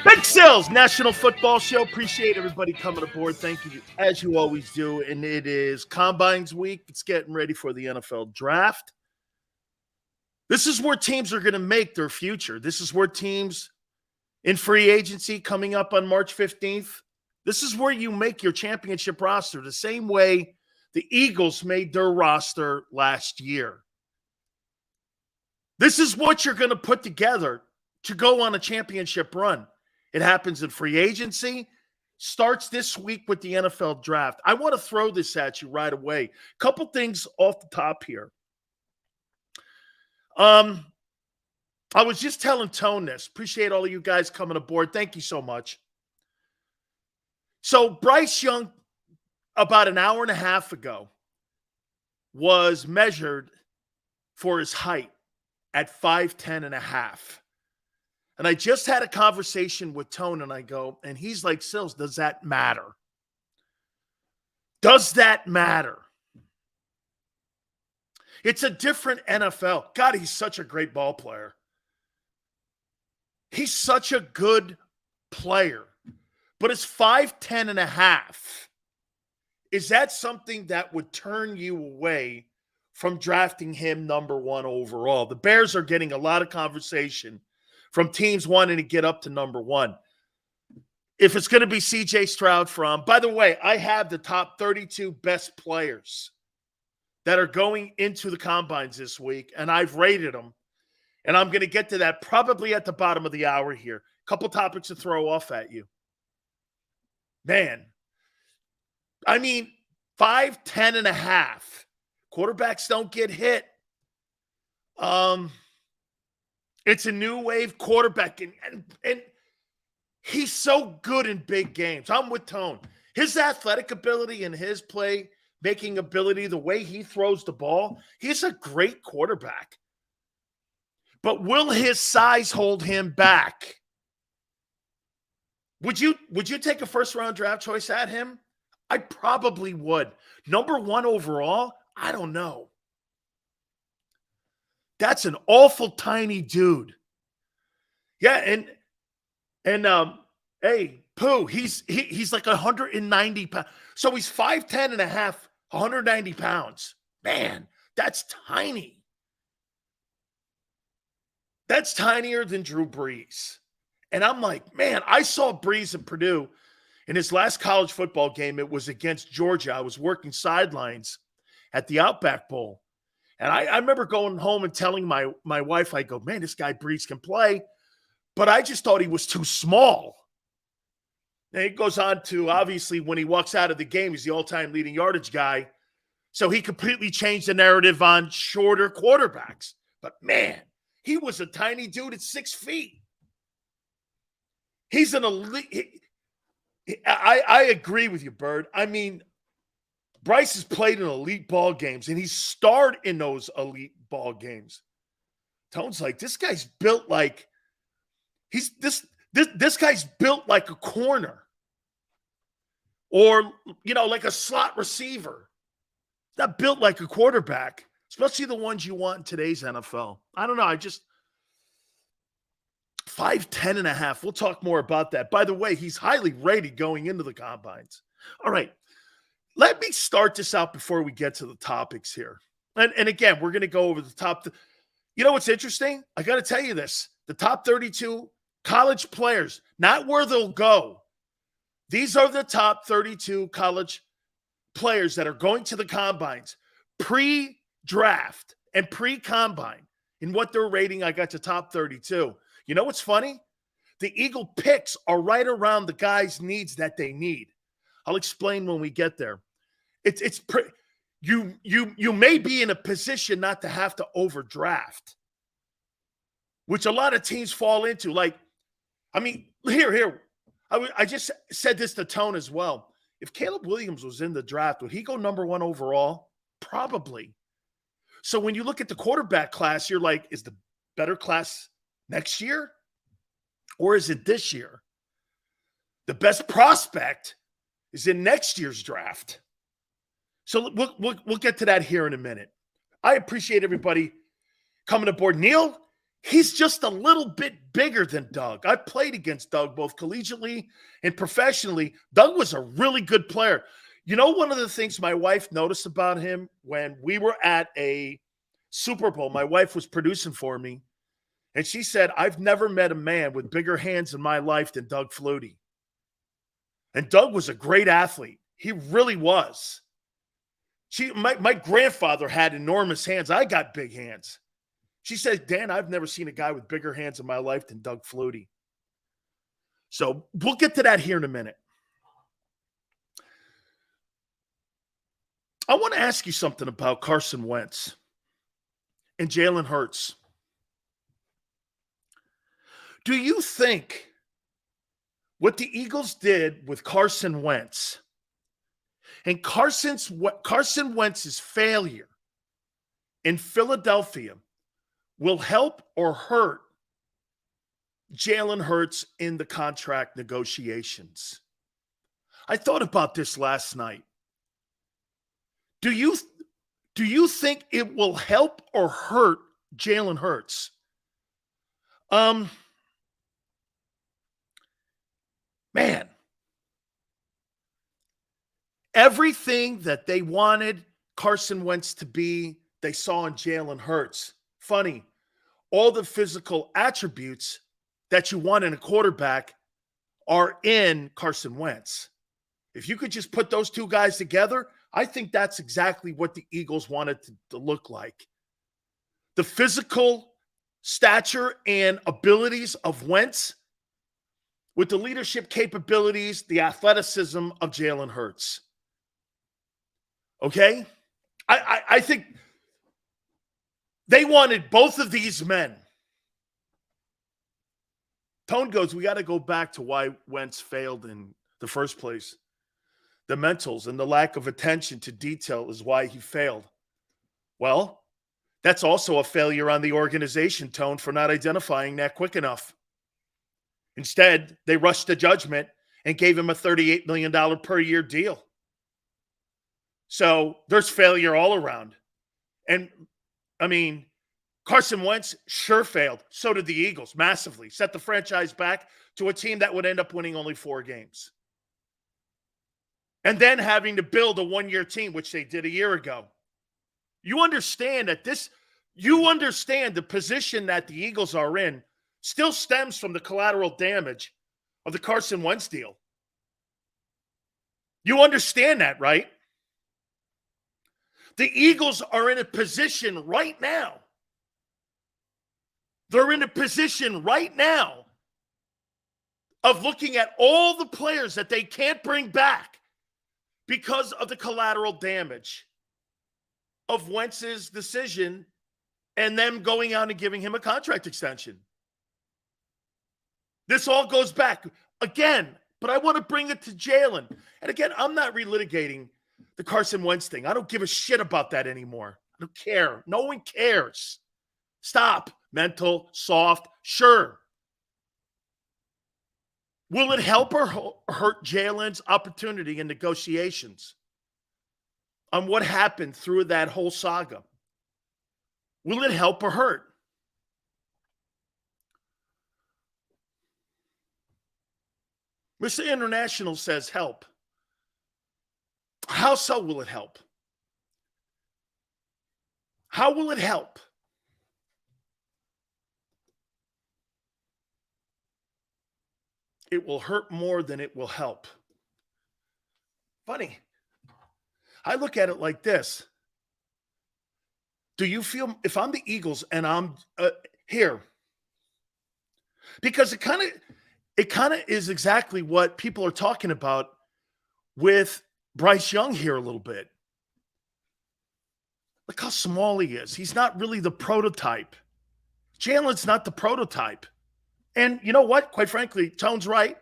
Big Sills, National Football Show. Appreciate everybody coming aboard. Thank you, as you always do. And it is Combines Week. It's getting ready for the NFL Draft. This is where teams are going to make their future. This is where teams in free agency coming up on March 15th, this is where you make your championship roster the same way the Eagles made their roster last year. This is what you're going to put together to go on a championship run. It happens in free agency, starts this week with the NFL Draft. I want to throw this at you right away. Couple things off the top here. I was just telling Tone this. Appreciate all of you guys coming aboard. Thank you so much. So Bryce Young, about an hour and a half ago, was measured for his height at 5'10 and a half. And I just had a conversation with Tone, and I go, and he's like, Sills, does that matter? Does that matter? It's a different NFL. God, he's such a great ball player. He's such a good player. But it's 5'10 and a half. Is that something that would turn you away from drafting him number one overall? The Bears are getting a lot of conversation from teams wanting to get up to number one. If it's going to be C.J. Stroud by the way, I have the top 32 best players that are going into the Combines this week, and I've rated them. And I'm going to get to that probably at the bottom of the hour here. A couple topics to throw off at you. Man, I mean, 5'10 and a half. Quarterbacks don't get hit. It's a new wave quarterback, and he's so good in big games. I'm with Tone. His athletic ability and his play-making ability, the way he throws the ball, he's a great quarterback. But will his size hold him back? Would you take a first-round draft choice at him? I probably would. Number one overall? I don't know. That's an awful tiny dude. Yeah, and hey, Pooh, he's like 190 pounds. So he's 5'10 and a half, 190 pounds. Man, that's tiny. That's tinier than Drew Brees. And I'm like, man, I saw Brees at Purdue in his last college football game. It was against Georgia. I was working sidelines at the Outback Bowl. And I remember going home and telling my wife, I go, man, this guy Brees can play. But I just thought he was too small. And he goes on to, obviously, when he walks out of the game, he's the all-time leading yardage guy. So he completely changed the narrative on shorter quarterbacks. But, man, he was a tiny dude at 6 feet. He's an elite. I agree with you, Bird. I mean, Bryce has played in elite ball games, and he's starred in those elite ball games. Tone's like, this guy's built like this guy's built like a corner, or like a slot receiver. Not built like a quarterback, especially the ones you want in today's NFL. I don't know. I just 5'10 and a half. We'll talk more about that. By the way, he's highly rated going into the Combines. All right. Let me start this out before we get to the topics here. And again, we're going to go over the top. You know what's interesting? I got to tell you this. The top 32 college players, not where they'll go. These are the top 32 college players that are going to the Combines pre-draft and pre-combine. In what they're rating, I got the top 32. You know what's funny? The Eagle picks are right around the guys' needs that they need. I'll explain when we get there. You may be in a position not to have to overdraft, which a lot of teams fall into. Like, I mean, here. I just said this to Tone as well. If Caleb Williams was in the draft, would he go number one overall? Probably. So when you look at the quarterback class, you're like, is the better class next year? Or is it this year? The best prospect is in next year's draft. So we'll get to that here in a minute. I appreciate everybody coming aboard. Neil, he's just a little bit bigger than Doug. I played against Doug both collegiately and professionally. Doug was a really good player. You know, one of the things my wife noticed about him when we were at a Super Bowl, my wife was producing for me, and she said, I've never met a man with bigger hands in my life than Doug Flutie. And Doug was a great athlete. He really was. My grandfather had enormous hands. I got big hands. She said, Dan, I've never seen a guy with bigger hands in my life than Doug Flutie. So we'll get to that here in a minute. I want to ask you something about Carson Wentz and Jalen Hurts. Do you think what the Eagles did with Carson Wentz and Carson Wentz's failure in Philadelphia will help or hurt Jalen Hurts in the contract negotiations? I thought about this last night. Do you think it will help or hurt Jalen Hurts? Man, everything that they wanted Carson Wentz to be, they saw in Jalen Hurts. Funny, all the physical attributes that you want in a quarterback are in Carson Wentz. If you could just put those two guys together, I think that's exactly what the Eagles wanted to look like. The physical stature and abilities of Wentz with the leadership capabilities, the athleticism of Jalen Hurts. Okay? I think they wanted both of these men. Tone goes, we got to go back to why Wentz failed in the first place. The mentals and the lack of attention to detail is why he failed. Well, that's also a failure on the organization, Tone, for not identifying that quick enough. Instead, they rushed to judgment and gave him a $38 million per year deal. So there's failure all around. And, I mean, Carson Wentz sure failed. So did the Eagles, massively. Set the franchise back to a team that would end up winning only 4 games. And then having to build a one-year team, which they did a year ago. You understand that the position that the Eagles are in still stems from the collateral damage of the Carson Wentz deal. You understand that, right? The Eagles are in a position right now. They're in a position right now of looking at all the players that they can't bring back because of the collateral damage of Wentz's decision and them going out and giving him a contract extension. This all goes back again, but I want to bring it to Jalen. And again, I'm not relitigating the Carson Wentz thing. I don't give a shit about that anymore. I don't care. No one cares. Stop. Mental, soft, sure. Will it help or hurt Jalen's opportunity in negotiations on what happened through that whole saga? Will it help or hurt? Mr. International says help. How so will it help? How will it help? It will hurt more than it will help. Funny. I look at it like this. Do you feel, if I'm the Eagles and I'm here, because it kind of is exactly what people are talking about with Bryce Young here a little bit. Look how small he is. He's not really the prototype. Jalen's not the prototype. And you know what? Quite frankly, Tone's right.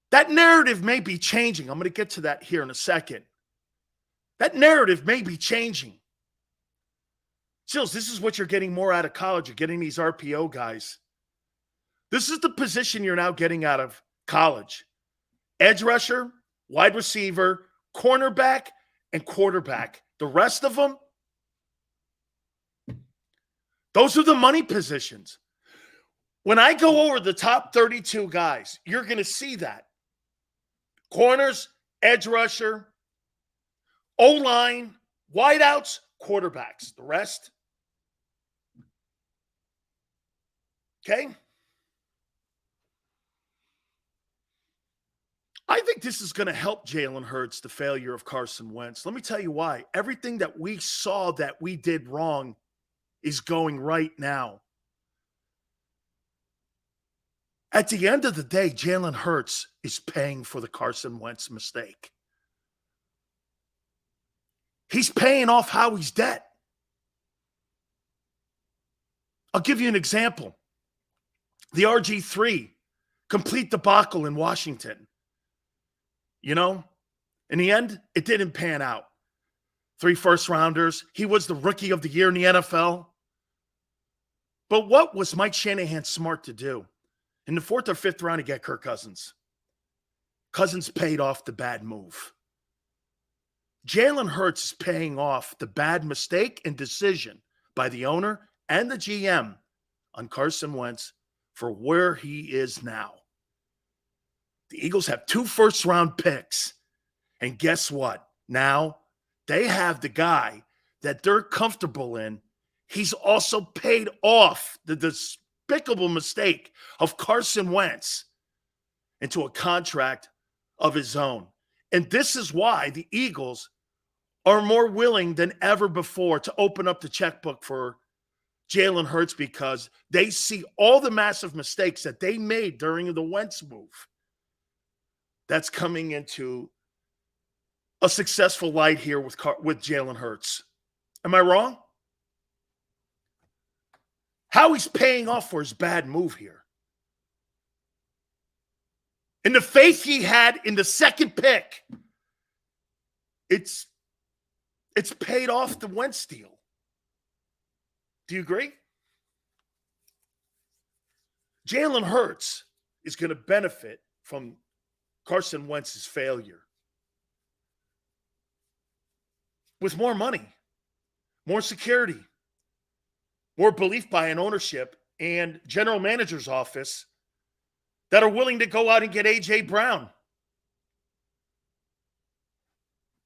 That narrative may be changing. I'm going to get to that here in a second. That narrative may be changing. Sills, this is what you're getting more out of college. You're getting these RPO guys. This is the position you're now getting out of college. Edge rusher, wide receiver, cornerback, and quarterback. The rest of them, Those are the money positions. When I go over the top 32 guys, you're going to see that. Corners, edge rusher, O-line, wideouts, quarterbacks. The rest, okay? I think this is going to help Jalen Hurts, the failure of Carson Wentz. Let me tell you why. Everything that we saw that we did wrong is going right now. At the end of the day, Jalen Hurts is paying for the Carson Wentz mistake. He's paying off Howie's debt. I'll give you an example. The RG3 complete debacle in Washington. You know, in the end, it didn't pan out. 3 first-rounders. He was the rookie of the year in the NFL. But what was Mike Shanahan smart to do? In the 4th or 5th round, he got Kirk Cousins. Cousins paid off the bad move. Jalen Hurts is paying off the bad mistake and decision by the owner and the GM on Carson Wentz for where he is now. The Eagles have 2 first-round picks. And guess what? Now they have the guy that they're comfortable in. He's also paid off the despicable mistake of Carson Wentz into a contract of his own. And this is why the Eagles are more willing than ever before to open up the checkbook for Jalen Hurts, because they see all the massive mistakes that they made during the Wentz move. That's coming into a successful light here with Jalen Hurts. Am I wrong? Howie's paying off for his bad move here. And the faith he had in the second pick, it's paid off the Wentz deal. Do you agree? Jalen Hurts is going to benefit from Carson Wentz's failure with more money, more security, more belief by an ownership and general manager's office that are willing to go out and get A.J. Brown.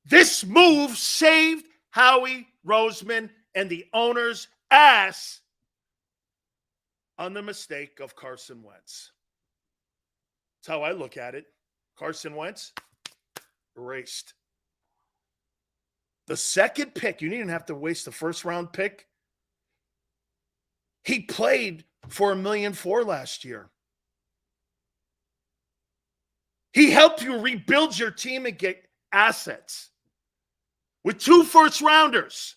This move saved Howie Roseman and the owner's ass on the mistake of Carson Wentz. That's how I look at it. Carson Wentz, erased. The second pick, you didn't have to waste the first-round pick. He played for $1.4 million last year. He helped you rebuild your team and get assets with 2 first-rounders.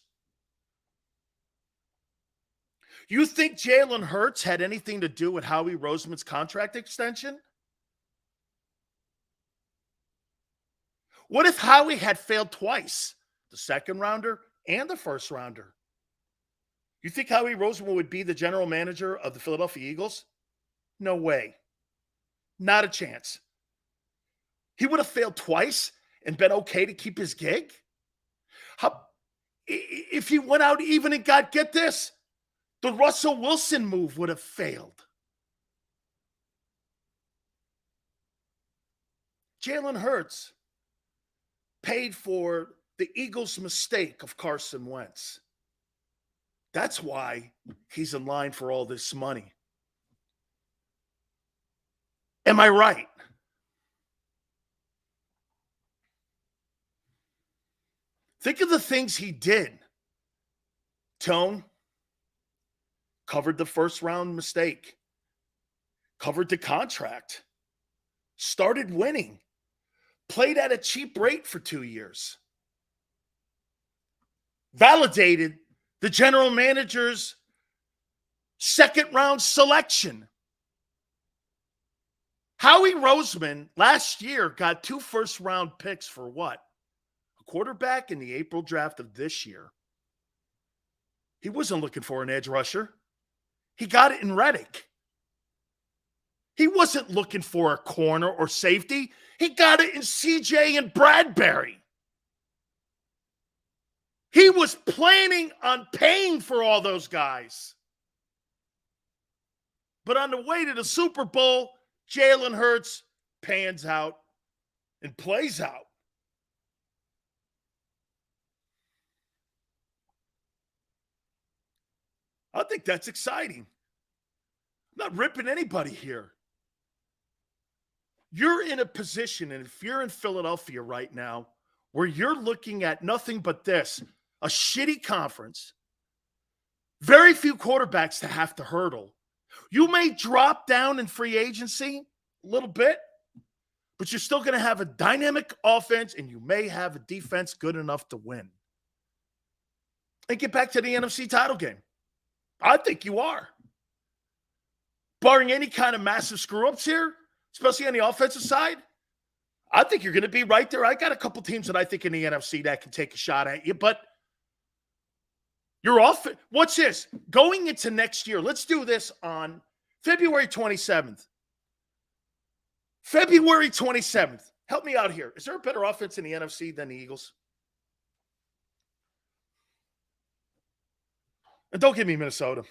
You think Jalen Hurts had anything to do with Howie Roseman's contract extension? What if Howie had failed twice, the second rounder and the first rounder? You think Howie Roseman would be the general manager of the Philadelphia Eagles? No way. Not a chance. He would have failed twice and been okay to keep his gig? If he went out even and got, get this, the Russell Wilson move would have failed. Jalen Hurts paid for the Eagles' mistake of Carson Wentz. That's why he's in line for all this money. Am I right? Think of the things he did. Tone covered the first round mistake, covered the contract, started winning, played at a cheap rate for 2 years, validated the general manager's second round selection. Howie Roseman last year got 2 first round picks for what? A quarterback in the April draft of this year. He wasn't looking for an edge rusher. He got it in Reddick. He wasn't looking for a corner or safety. He got it in CJ and Bradbury. He was planning on paying for all those guys. But on the way to the Super Bowl, Jalen Hurts pans out and plays out. I think that's exciting. I'm not ripping anybody here. You're in a position, and if you're in Philadelphia right now, where you're looking at nothing but this, a shitty conference, very few quarterbacks to have to hurdle. You may drop down in free agency a little bit, but you're still going to have a dynamic offense, and you may have a defense good enough to win. And get back to the NFC title game. I think you are. Barring any kind of massive screw-ups here, especially on the offensive side, I think you're going to be right there. I got a couple teams that I think in the NFC that can take a shot at you, but you're off. What's this? Going into next year, let's do this on February 27th. February 27th. Help me out here. Is there a better offense in the NFC than the Eagles? And don't give me Minnesota.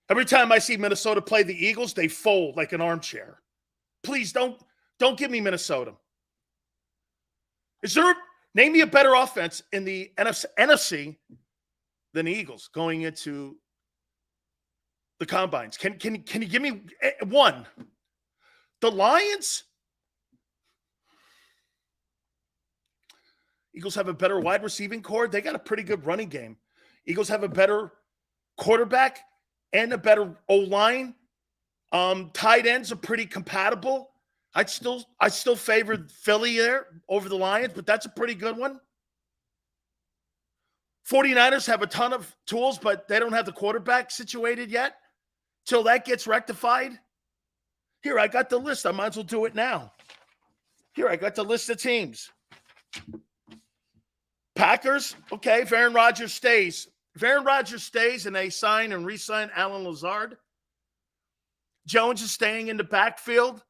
Every time I see Minnesota play the Eagles, they fold like an armchair. Please don't give me Minnesota. Name me a better offense in the NFC than the Eagles going into the combines. Can you give me one? The Lions? Eagles have a better wide receiving core. They got a pretty good running game. Eagles have a better quarterback and a better O-line. Tight ends are pretty compatible. I still favored Philly there over the Lions, but that's a pretty good one. 49ers have a ton of tools, but they don't have the quarterback situated yet. Till that gets rectified. Here, I got the list. I might as well do it now. Here, I got the list of teams. Packers, okay, if Aaron Rodgers stays. If Aaron Rodgers stays and they sign and re-sign Alan Lazard, Jones is staying in the backfield.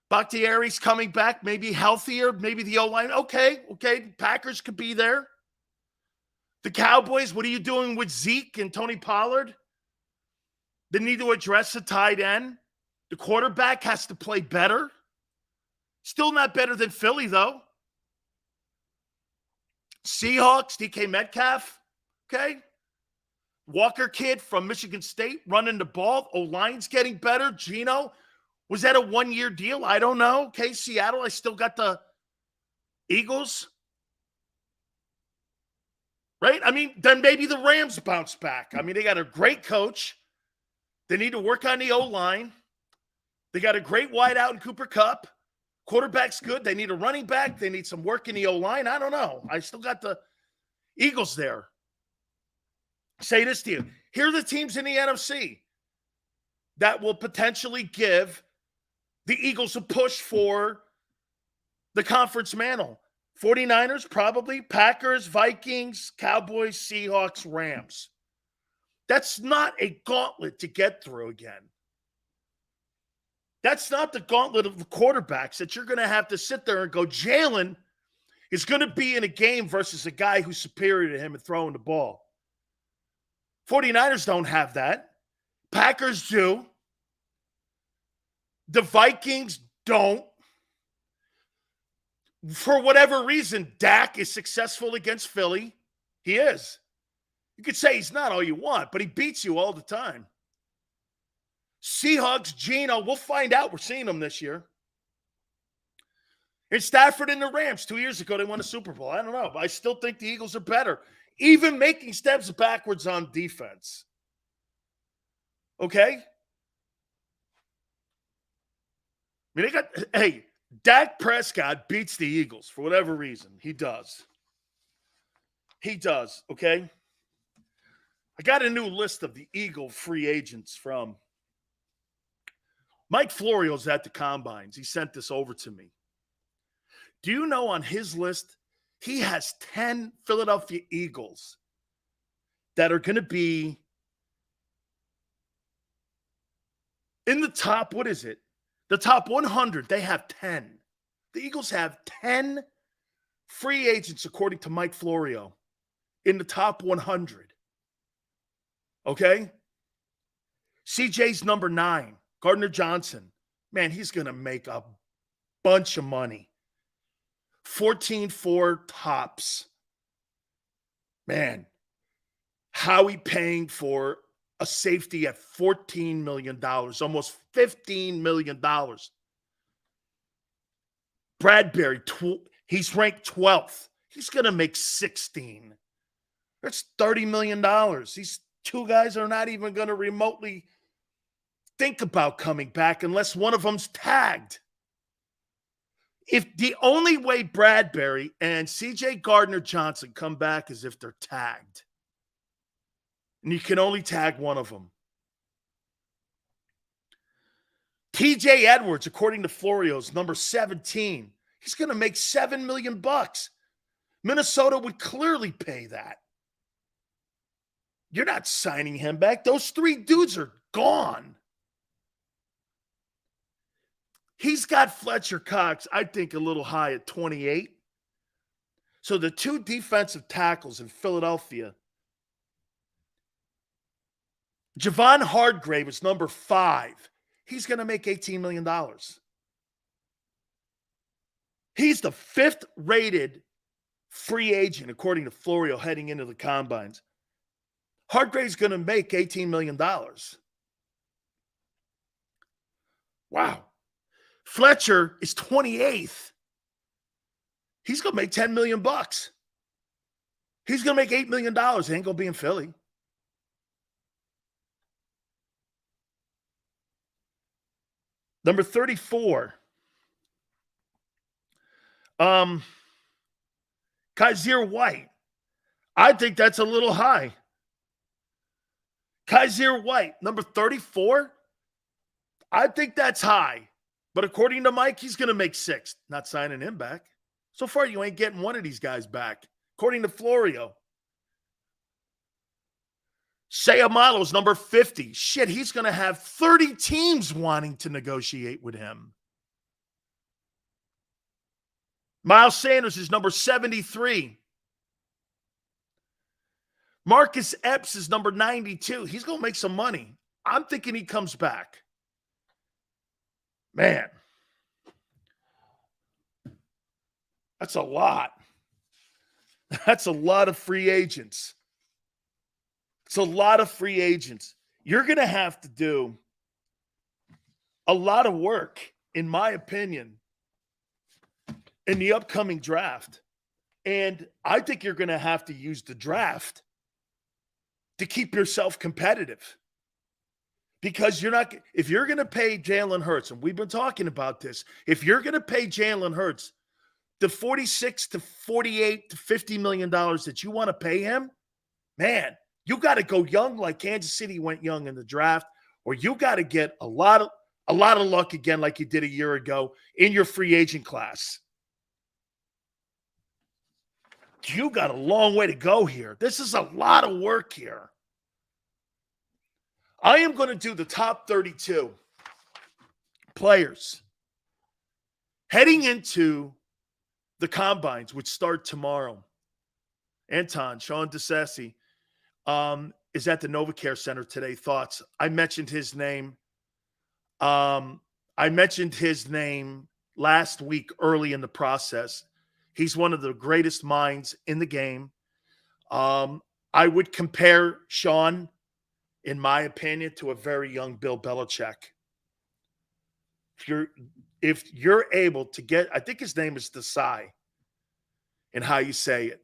Bakhtiari's coming back, maybe healthier, maybe the O-line. Okay, Packers could be there. The Cowboys, what are you doing with Zeke and Tony Pollard? They need to address the tight end. The quarterback has to play better. Still not better than Philly, though. Seahawks, DK Metcalf, okay. Walker kid from Michigan State running the ball. O-line's getting better. Geno, was that a one-year deal? I don't know. Okay, Seattle, I still got the Eagles. Right? I mean, then maybe the Rams bounce back. I mean, they got a great coach. They need to work on the O-line. They got a great wideout in Cooper Kupp. Quarterback's good. They need a running back. They need some work in the O-line. I don't know. I still got the Eagles there. Say this to you. Here are the teams in the NFC that will potentially give the Eagles a push for the conference mantle. 49ers, probably. Packers, Vikings, Cowboys, Seahawks, Rams. That's not a gauntlet to get through again. That's not the gauntlet of the quarterbacks that you're going to have to sit there and go, Jalen is going to be in a game versus a guy who's superior to him and throwing the ball. 49ers don't have that. Packers do. The Vikings don't. For whatever reason, Dak is successful against Philly. He is. You could say he's not all you want, but he beats you all the time. Seahawks, Geno, we'll find out. We're seeing them this year. And Stafford and the Rams, 2 years ago, they won a Super Bowl. I don't know, but I still think the Eagles are better, even making steps backwards on defense. Okay? I mean, Dak Prescott beats the Eagles for whatever reason. He does. Okay? I got a new list of the Eagle free agents from Mike Florio's at the Combines. He sent this over to me. Do you know on his list, he has 10 Philadelphia Eagles that are going to be in the top, what is it? The top 100, they have 10. The Eagles have 10 free agents, according to Mike Florio, in the top 100. Okay? CJ's number 9, Gardner Johnson. Man, he's going to make a bunch of money. 14-4 tops. Man, Howie paying for a safety at $14 million, almost $15 million. Bradbury, he's ranked 12th. He's going to make 16. That's $30 million. These two guys are not even going to remotely think about coming back unless one of them's tagged. If the only way Bradbury and CJ Gardner-Johnson come back is if they're tagged. And you can only tag one of them. TJ Edwards, according to Florio's, number 17. He's going to make $7 million. Minnesota would clearly pay that. You're not signing him back. Those 3 dudes are gone. He's got Fletcher Cox, I think, a little high at 28. So the 2 defensive tackles in Philadelphia. Javon Hargrave is number 5. He's going to make $18 million. He's the 5th rated free agent, according to Florio, heading into the combines. Hargrave's going to make $18 million. Wow. Fletcher is 28th. He's going to make $10 million. He's going to make $8 million. He ain't going to be in Philly. Number 34. Kaiser White. I think that's a little high. Kaiser White, number 34. I think that's high. But according to Mike, he's going to make 6. Not signing him back. So far, you ain't getting one of these guys back. According to Florio. Sayamalo's number 50. Shit, he's going to have 30 teams wanting to negotiate with him. Miles Sanders is number 73. Marcus Epps is number 92. He's going to make some money. I'm thinking he comes back. Man, that's a lot. That's a lot of free agents. It's a lot of free agents. You're going to have to do a lot of work, in my opinion, in the upcoming draft. And I think you're going to have to use the draft to keep yourself competitive. Because you're not, if you're going to pay Jalen Hurts, and we've been talking about this, if you're going to pay Jalen Hurts the $46 to $48 to $50 million that you want to pay him, man, you got to go young like Kansas City went young in the draft, or you got to get a lot of luck again like you did a year ago in your free agent class. You got a long way to go here. This is a lot of work here. I am going to do the top 32 players heading into the combines, which start tomorrow. Anton, Sean DeSassi, is at the NovaCare Center today. Thoughts? I mentioned his name. I mentioned his name last week early in the process. He's one of the greatest minds in the game. I would compare Sean, in my opinion, to a very young Bill Belichick. If you're able to get, I think his name is Desai, in how you say it.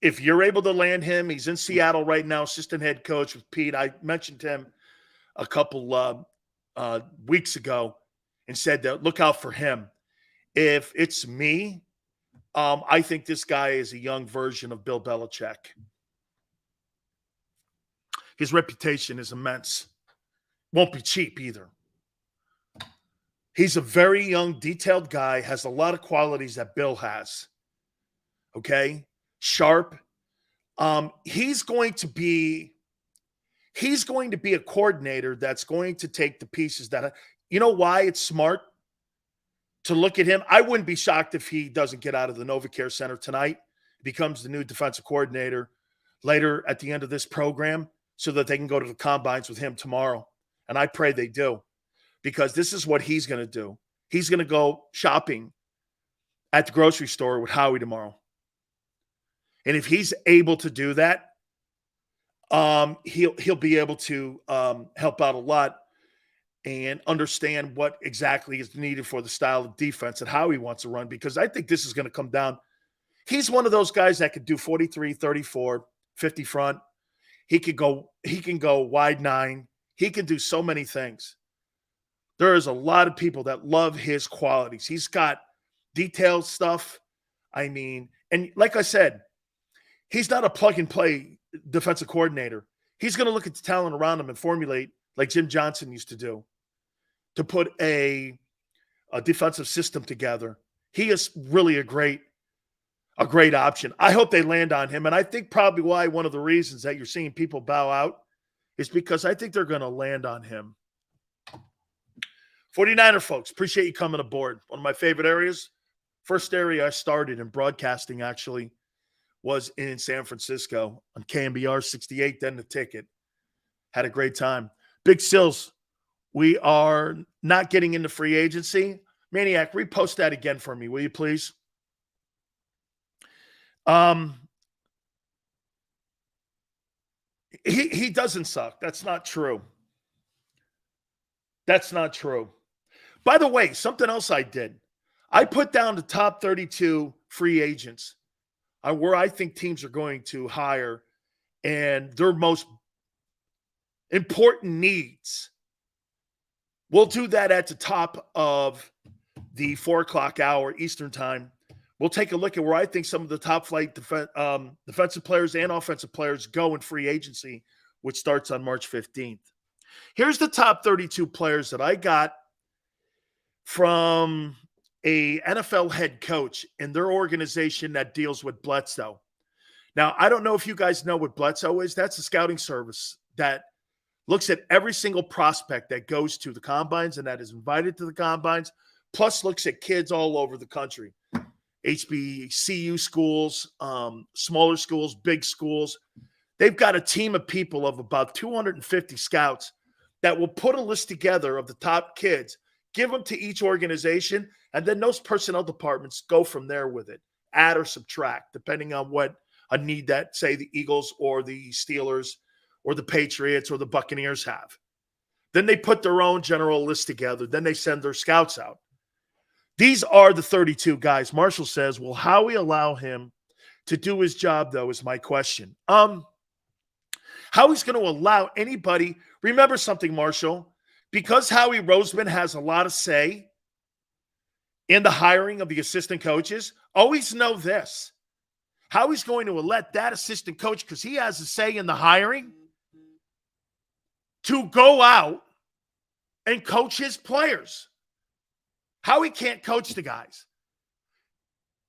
If you're able to land him, he's in Seattle right now, assistant head coach with Pete. I mentioned him a couple weeks ago and said that look out for him. If it's me, I think this guy is a young version of Bill Belichick. His reputation is immense. Won't be cheap either. He's a very young, detailed guy, has a lot of qualities that Bill has. Okay? Sharp. He's going to be a coordinator that's going to take the pieces that, you know why it's smart to look at him? I wouldn't be shocked if he doesn't get out of the NovaCare Center tonight, becomes the new defensive coordinator later at the end of this program. so that they can go to the combines with him tomorrow. And I pray they do, because this is what he's going to do. He's going to go shopping at the grocery store with Howie tomorrow. And if he's able to do that, he'll be able to help out a lot and understand what exactly is needed for the style of defense and how he wants to run, because I think this is going to come down. He's one of those guys that could do 43, 34, 50 front. He can go wide 9. He can do so many things. There is a lot of people that love his qualities. He's got detailed stuff. I mean, and like I said, he's not a plug-and-play defensive coordinator. He's going to look at the talent around him and formulate, like Jim Johnson used to do, to put a defensive system together. He is really a great option. I hope they land on him, and I think probably why one of the reasons that you're seeing people bow out is because I think they're going to land on him. 49er folks, appreciate you coming aboard. One of my favorite areas, first area I started in broadcasting actually, was in San Francisco on KMBR 68, then the ticket. Had a great time. Big Sills, we are not getting into free agency. Maniac, repost that again for me, will you please? He doesn't suck. That's not true. That's not true. By the way, something else I did. I put down the top 32 free agents where I think teams are going to hire and their most important needs. We'll do that at the top of the 4 o'clock hour Eastern time. We'll take a look at where I think some of the top flight defensive players and offensive players go in free agency, which starts on March 15th. Here's the top 32 players that I got from a NFL head coach in their organization that deals with Bledsoe. Now, I don't know if you guys know what Bledsoe is. That's a scouting service that looks at every single prospect that goes to the combines and that is invited to the combines, plus looks at kids all over the country. HBCU schools, smaller schools, big schools. They've got a team of people of about 250 scouts that will put a list together of the top kids, give them to each organization, and then those personnel departments go from there with it, add or subtract, depending on what a need that, say, the Eagles or the Steelers or the Patriots or the Buccaneers have. Then they put their own general list together. Then they send their scouts out. These are the 32 guys. Marshall says, will Howie allow him to do his job, though, is my question. Howie's going to allow anybody. Remember something, Marshall. Because Howie Roseman has a lot of say in the hiring of the assistant coaches, always know this. Howie's going to let that assistant coach, because he has a say in the hiring, to go out and coach his players. Howie can't coach the guys.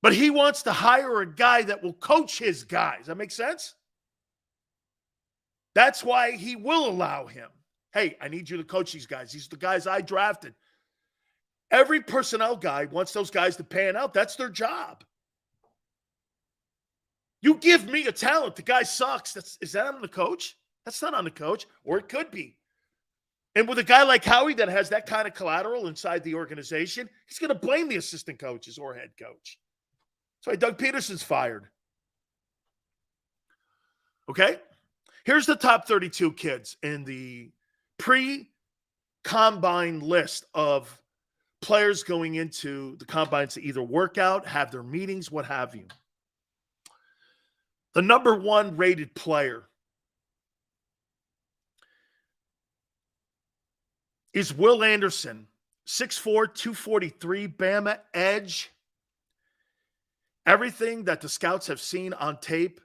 But he wants to hire a guy that will coach his guys. That makes sense? That's why he will allow him. Hey, I need you to coach these guys. These are the guys I drafted. Every personnel guy wants those guys to pan out. That's their job. You give me a talent. The guy sucks. Is that on the coach? That's not on the coach. Or it could be. And with a guy like Howie that has that kind of collateral inside the organization, he's going to blame the assistant coaches or head coach. That's why Doug Peterson's fired. Okay? Here's the top 32 kids in the pre-combine list of players going into the combines to either work out, have their meetings, what have you. The number 1 rated player is Will Anderson, 6'4", 243, Bama edge. Everything that the scouts have seen on tape,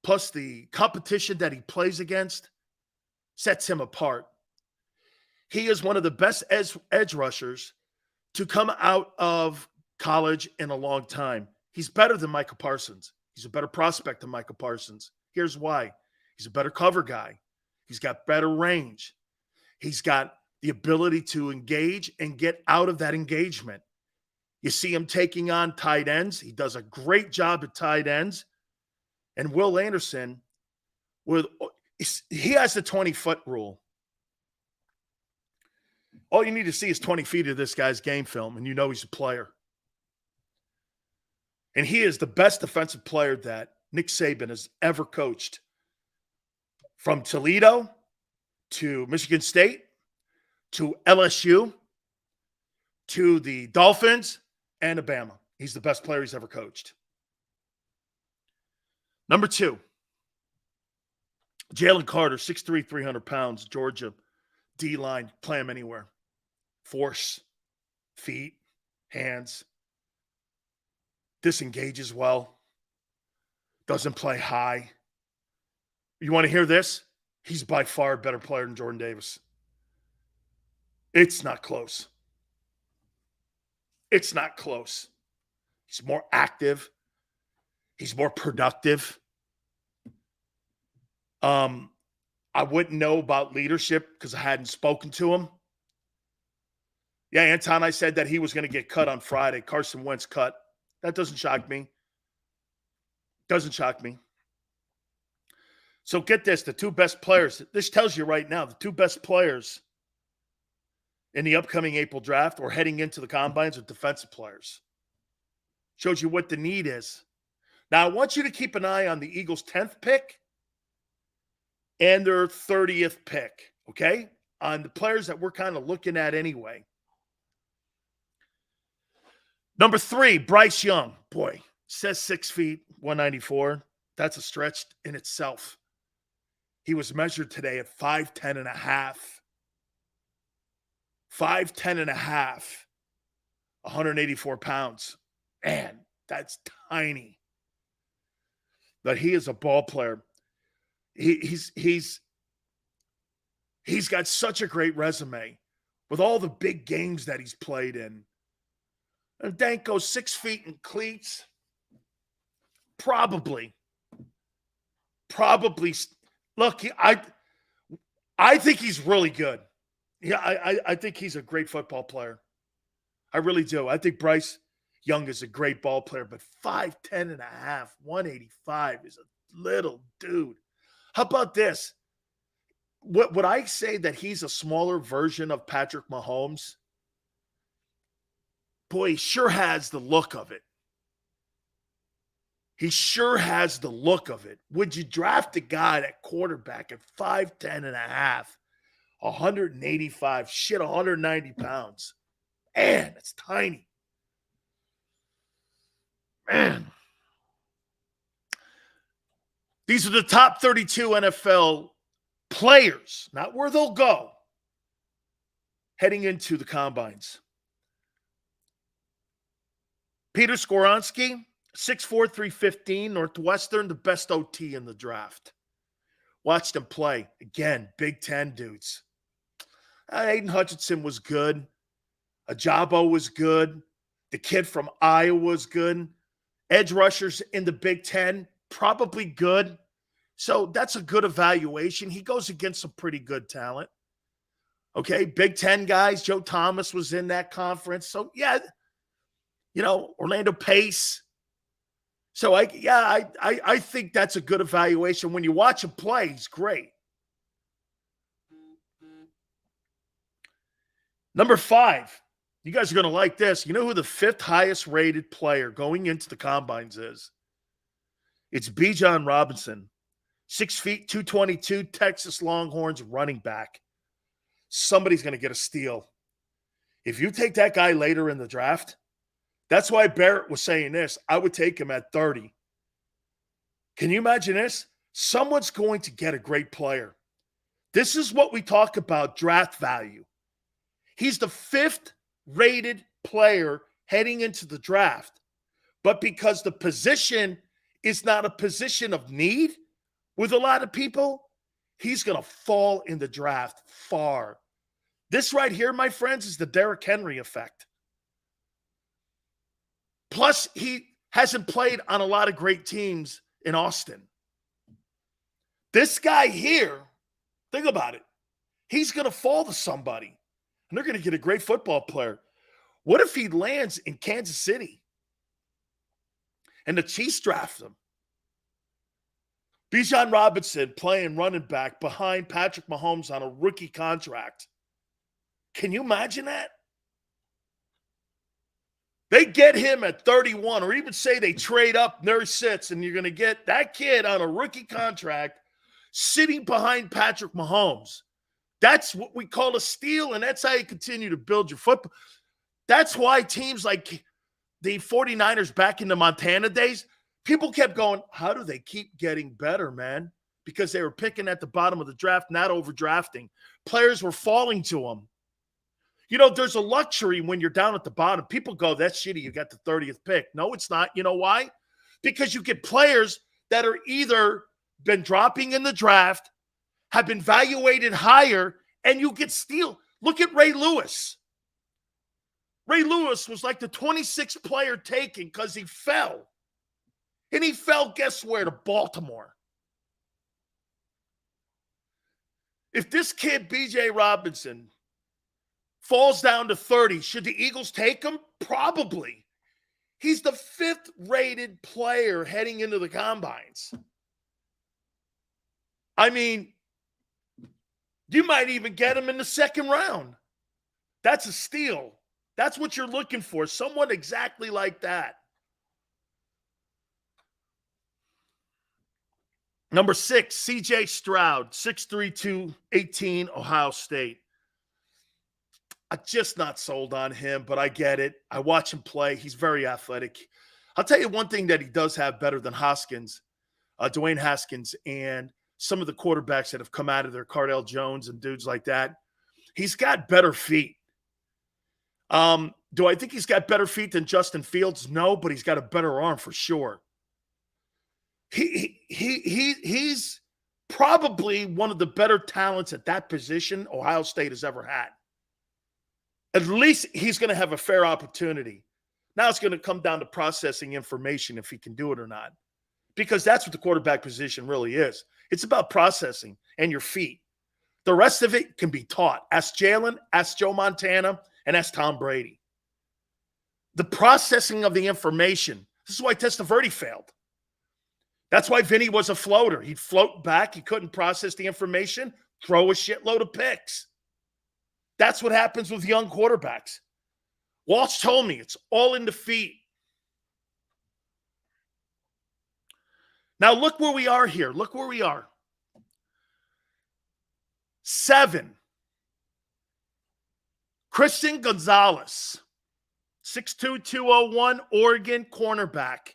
plus the competition that he plays against, sets him apart. He is one of the best edge rushers to come out of college in a long time. He's better than Micah Parsons. He's a better prospect than Micah Parsons. Here's why. He's a better cover guy. He's got better range. He's got the ability to engage and get out of that engagement. You see him taking on tight ends. He does a great job at tight ends. And Will Anderson, He has the 20-foot rule. All you need to see is 20 feet of this guy's game film, and you know he's a player. And he is the best defensive player that Nick Saban has ever coached. From Toledo to Michigan State to LSU to the Dolphins and Alabama. He's the best player he's ever coached. Number 2, Jalen Carter, 6'3", 300 pounds, Georgia, D-line, play him anywhere. Force, feet, hands, disengages well, doesn't play high. You want to hear this? He's by far a better player than Jordan Davis. It's not close. It's not close. He's more active. He's more productive. I wouldn't know about leadership because I hadn't spoken to him. Yeah, Anton, I said that he was going to get cut on Friday. Carson Wentz cut. That doesn't shock me. Doesn't shock me. So get this, the 2 best players. This tells you right now, the 2 best players in the upcoming April draft or heading into the combines are defensive players. Shows you what the need is. Now, I want you to keep an eye on the Eagles' 10th pick and their 30th pick, okay? On the players that we're kind of looking at anyway. Number 3, Bryce Young. Boy, says 6 feet, 194. That's a stretch in itself. He was measured today at 5'10 and a half. 5'10 and a half. 184 pounds. Man, that's tiny. But he is a ball player. He's got such a great resume with all the big games that he's played in. And Danko, 6 feet in cleats. Probably. Look, I think he's really good. Yeah, I think he's a great football player. I really do. I think Bryce Young is a great ball player, but 5'10 and a half, 185 is a little dude. How about this? Would I say that he's a smaller version of Patrick Mahomes? Boy, he sure has the look of it. He sure has the look of it. Would you draft a guy at quarterback at 5'10 and a half, 185, 190 pounds? Man, that's tiny. Man. These are the top 32 NFL players, not where they'll go, heading into the combines. Peter Skoronski, 6'4", 315, Northwestern, the best OT in the draft. Watched him play. Again, Big Ten dudes. Aiden Hutchinson was good. Ajabo was good. The kid from Iowa was good. Edge rushers in the Big Ten, probably good. So that's a good evaluation. He goes against some pretty good talent. Okay, Big Ten guys. Joe Thomas was in that conference. So, yeah, Orlando Pace. So, I think that's a good evaluation. When you watch him play, he's great. Number 5. You guys are going to like this. You know who the 5th highest rated player going into the combines is? It's Bijan Robinson. 6 feet, 222, Texas Longhorns running back. Somebody's going to get a steal. If you take that guy later in the draft, that's why Barrett was saying this. I would take him at 30. Can you imagine this? Someone's going to get a great player. This is what we talk about draft value. He's the 5th rated player heading into the draft. But because the position is not a position of need with a lot of people, he's going to fall in the draft far. This right here, my friends, is the Derrick Henry effect. Plus, he hasn't played on a lot of great teams in Austin. This guy here, think about it. He's going to fall to somebody, and they're going to get a great football player. What if he lands in Kansas City and the Chiefs draft him? Bijan Robinson playing running back behind Patrick Mahomes on a rookie contract. Can you imagine that? They get him at 31, or even say they trade up, there he sits, and you're going to get that kid on a rookie contract sitting behind Patrick Mahomes. That's what we call a steal, and that's how you continue to build your football. That's why teams like the 49ers back in the Montana days, people kept going, how do they keep getting better, man? Because they were picking at the bottom of the draft, not overdrafting. Players were falling to them. You know, there's a luxury when you're down at the bottom. People go, that's shitty, you got the 30th pick. No, it's not. You know why? Because you get players that are either been dropping in the draft, have been valuated higher, and you get steal. Look at Ray Lewis. Ray Lewis was like the 26th player taken because he fell. And he fell, guess where? To Baltimore. If this kid, B.J. Robinson, falls down to 30, should the Eagles take him? Probably. He's the 5th rated player heading into the combines. I mean, you might even get him in the 2nd round. That's a steal. That's what you're looking for. Someone exactly like that. Number 6, C.J. Stroud, 6'3", 218, Ohio State. I'm just not sold on him, but I get it. I watch him play. He's very athletic. I'll tell you one thing that he does have better than Haskins, Dwayne Haskins, and some of the quarterbacks that have come out of there, Cardell Jones and dudes like that. He's got better feet. Do I think he's got better feet than Justin Fields? No, but he's got a better arm for sure. He's probably one of the better talents at that position Ohio State has ever had. At least he's going to have a fair opportunity. Now it's going to come down to processing information if he can do it or not. Because that's what the quarterback position really is. It's about processing and your feet. The rest of it can be taught. Ask Jalen, ask Joe Montana, and ask Tom Brady. The processing of the information. This is why Testaverde failed. That's why Vinny was a floater. He'd float back. He couldn't process the information, throw a shitload of picks. That's what happens with young quarterbacks. Walsh told me it's all in the feet. Now look where we are here. Look where we are. 7. Christian Gonzalez, 6'2", 201, Oregon cornerback.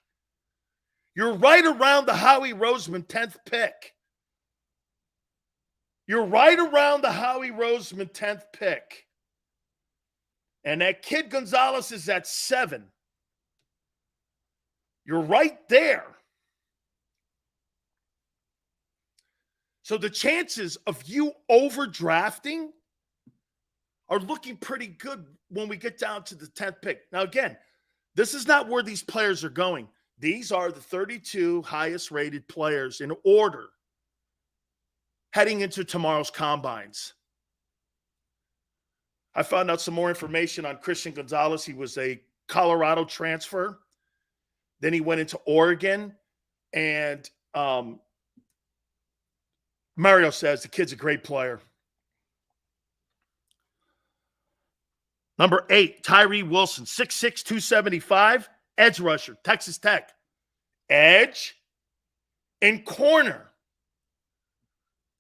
You're right around the Howie Roseman 10th pick. You're right around the Howie Roseman 10th pick. And that kid Gonzalez is at 7. You're right there. So the chances of you overdrafting are looking pretty good when we get down to the 10th pick. Now, again, this is not where these players are going. These are the 32 highest rated players in order heading into tomorrow's combines. I found out some more information on Christian Gonzalez. He was a Colorado transfer. Then he went into Oregon. And Mario says the kid's a great player. Number 8, Tyree Wilson, 6'6", 275, edge rusher, Texas Tech. Edge and corner.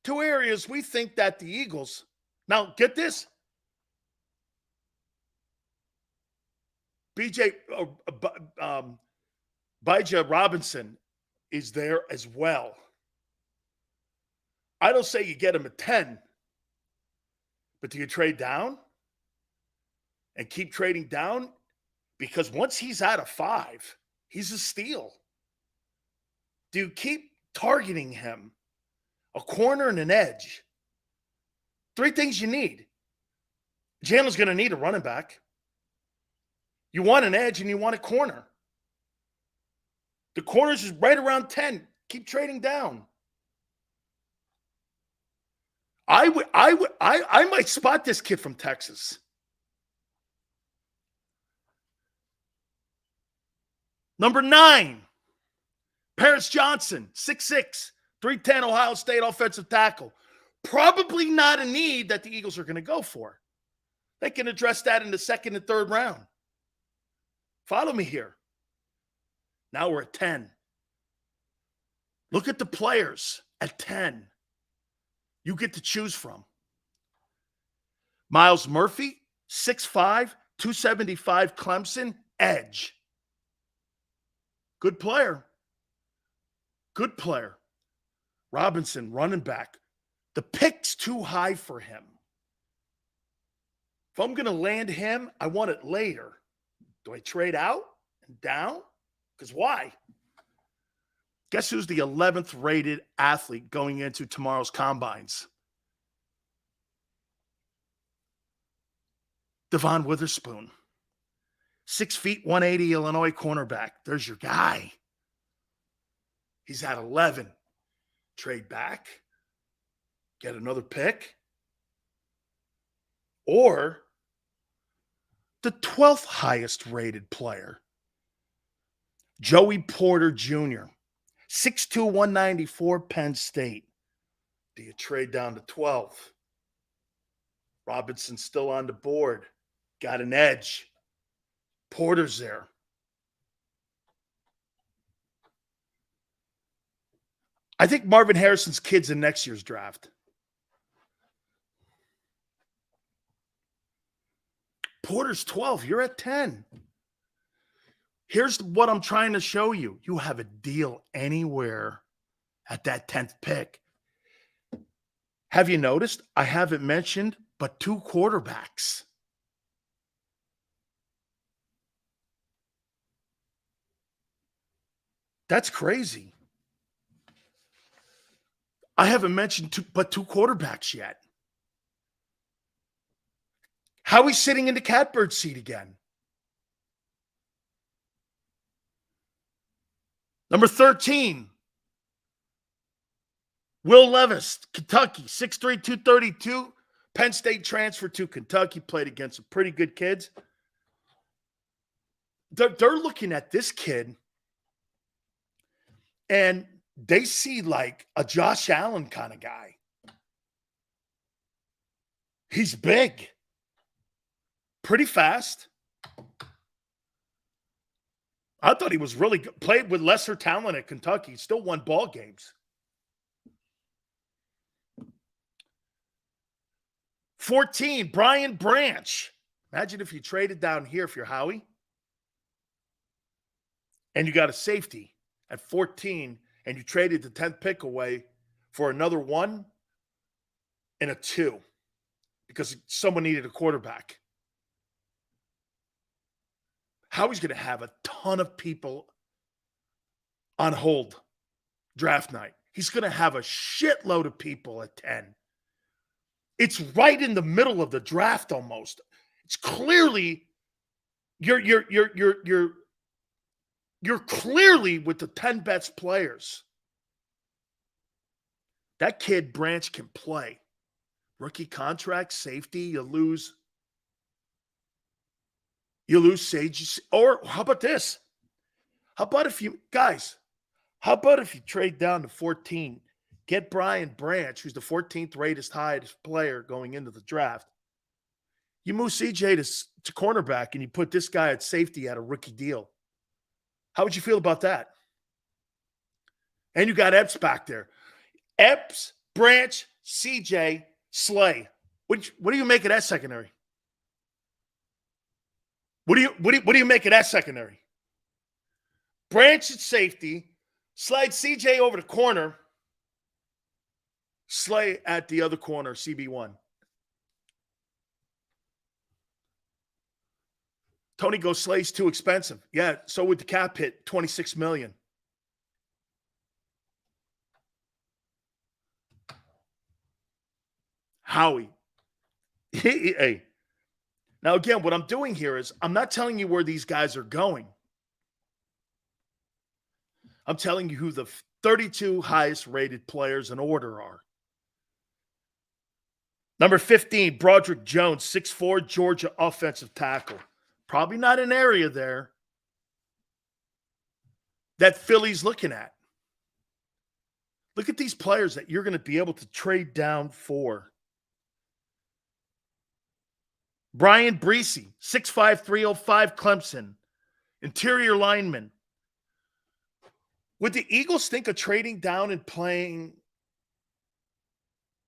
2 areas we think that the Eagles, now get this, Bijah Robinson is there as well. I don't say you get him at 10, but do you trade down and keep trading down? Because once he's out of 5, he's a steal. Do you keep targeting him? A corner and an edge. 3 things you need. Jalen's going to need a running back. You want an edge and you want a corner. The corners is right around 10. Keep trading down. I might spot this kid from Texas. Number 9, Paris Johnson, 6'6", 310 Ohio State offensive tackle. Probably not a need that the Eagles are going to go for. They can address that in the second and third round. Follow me here. Now we're at 10. Look at the players at 10 you get to choose from. Miles Murphy, 6'5", 275 Clemson, edge. Good player. Good player. Robinson, running back. The pick's too high for him. If I'm going to land him, I want it later. Do I trade out and down? Because why? Guess who's the 11th rated athlete going into tomorrow's combines? Devon Witherspoon. 6 feet, 180 Illinois cornerback. There's your guy. He's at 11. Trade back. Get another pick. Or the 12th highest rated player, Joey Porter Jr., 6'2", 194, Penn State. Do you trade down to 12? Robinson's still on the board. Got an edge. Porter's there. I think Marvin Harrison's kid's in next year's draft. Porter's 12. You're at 10. Here's what I'm trying to show you. You have a deal anywhere at that 10th pick. Have you noticed? I haven't mentioned but 2 quarterbacks. That's crazy. I haven't mentioned but 2 quarterbacks yet. Howie's sitting in the catbird seat again. Number 13, Will Levis, Kentucky, 6'3", 232. Penn State transferred to Kentucky, played against some pretty good kids. They're looking at this kid, and they see like a Josh Allen kind of guy. He's big, pretty fast. I thought he was really good. Played with lesser talent at Kentucky. Still won ball games. 14, Brian Branch. Imagine if you traded down here if you're Howie. And you got a safety at 14, and you traded the 10th pick away for another 1 and a 2 because someone needed a quarterback. Howie's going to have a ton of people on hold draft night. He's going to have a shitload of people at 10. It's right in the middle of the draft almost. It's clearly you're clearly with the 10 best players. That kid Branch can play. Rookie contract, safety, you lose Sage. Or how about this? How about if you trade down to 14, get Brian Branch, who's the 14th rated highest player going into the draft. You move CJ to cornerback and you put this guy at safety at a rookie deal. How would you feel about that? And you got Epps back there. Epps, Branch, CJ, Slay. What do you make of that secondary? What do you make of that secondary? Branch at safety, slide CJ over the corner, Slay at the other corner, CB1. Tony goes, Slay's too expensive. Yeah, so would the cap hit, $26 million. Howie. Hey. Now, again, what I'm doing here is I'm not telling you where these guys are going. I'm telling you who the 32 highest rated players in order are. Number 15, Broderick Jones, 6'4", Georgia offensive tackle. Probably not an area there that Philly's looking at. Look at these players that you're going to be able to trade down for. Brian Breesy, 6'5", 305, Clemson. Interior lineman. Would the Eagles think of trading down and playing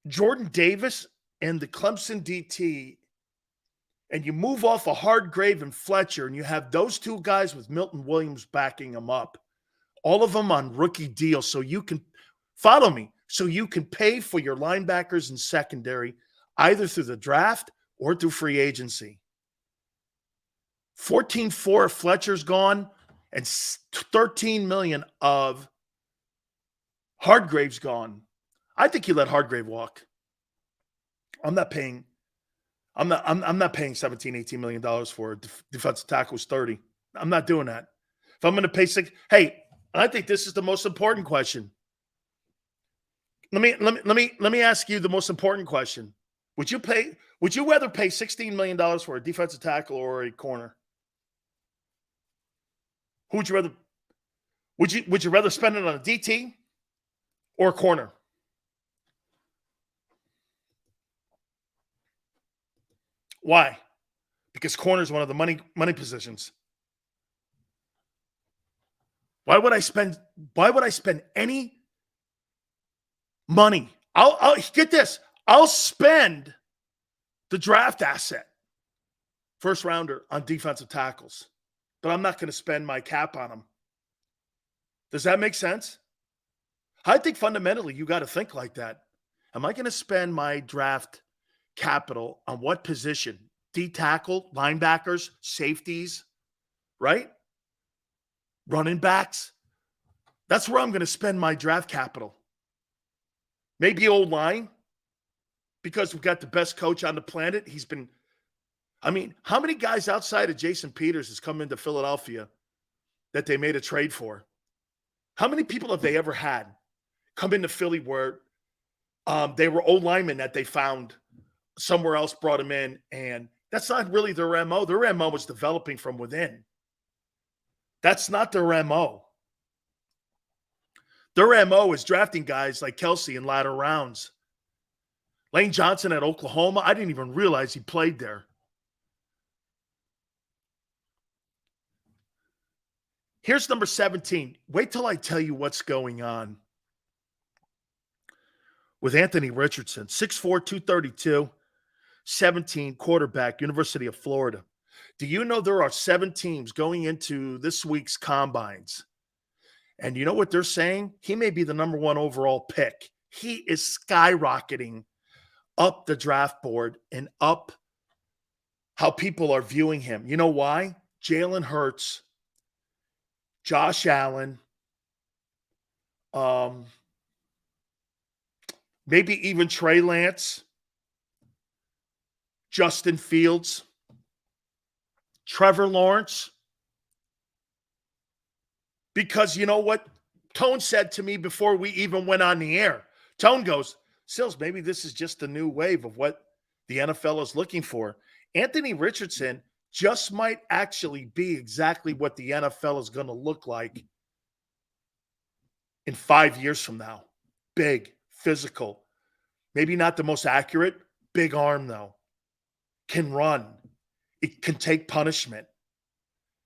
Jordan Davis and the Clemson DT, and you move off of Hardgrave and Fletcher, and you have those two guys with Milton Williams backing them up, all of them on rookie deals, so you can follow me, so you can pay for your linebackers and secondary either through the draft or through free agency. 14-4 if Fletcher's gone, and $13 million of Hardgrave's gone. I think you let Hardgrave walk. I'm not paying $17-18 million for a defensive tackle who's 30. I'm not doing that. If I'm going to pay six, hey, I think this is the most important question. Let me ask you the most important question. Would you rather pay $16 million for a defensive tackle or a corner? Who would you rather? Would you rather spend it on a DT or a corner? Why? Because corner is one of the money positions. Why would I spend any money? I'll get this. I'll spend the draft asset, first rounder, on defensive tackles, but I'm not going to spend my cap on them. Does that make sense? I think fundamentally you got to think like that. Am I going to spend my draft capital on what position? D tackle, linebackers, safeties, right? Running backs. That's where I'm going to spend my draft capital. Maybe old line, because we've got the best coach on the planet. How many guys outside of Jason Peters has come into Philadelphia that they made a trade for? How many people have they ever had come into Philly where they were old linemen that they found somewhere else, brought them in, and that's not really their MO. Their MO was developing from within. That's not their MO. Their MO is drafting guys like Kelsey in latter rounds. Lane Johnson at Oklahoma, I didn't even realize he played there. Here's number 17. Wait till I tell you what's going on with Anthony Richardson. 6'4", 232, 17, quarterback, University of Florida. Do you know there are 7 teams going into this week's combines? And you know what they're saying? He may be the number 1 overall pick. He is skyrocketing up the draft board and up how people are viewing him. You know why? Jalen Hurts, Josh Allen, maybe even Trey Lance, Justin Fields, Trevor Lawrence. Because you know what Tone said to me before we even went on the air? Tone goes, Sills, maybe this is just a new wave of what the NFL is looking for. Anthony Richardson just might actually be exactly what the NFL is going to look like in 5 years from now. Big, physical, maybe not the most accurate, big arm though. Can run. It can take punishment.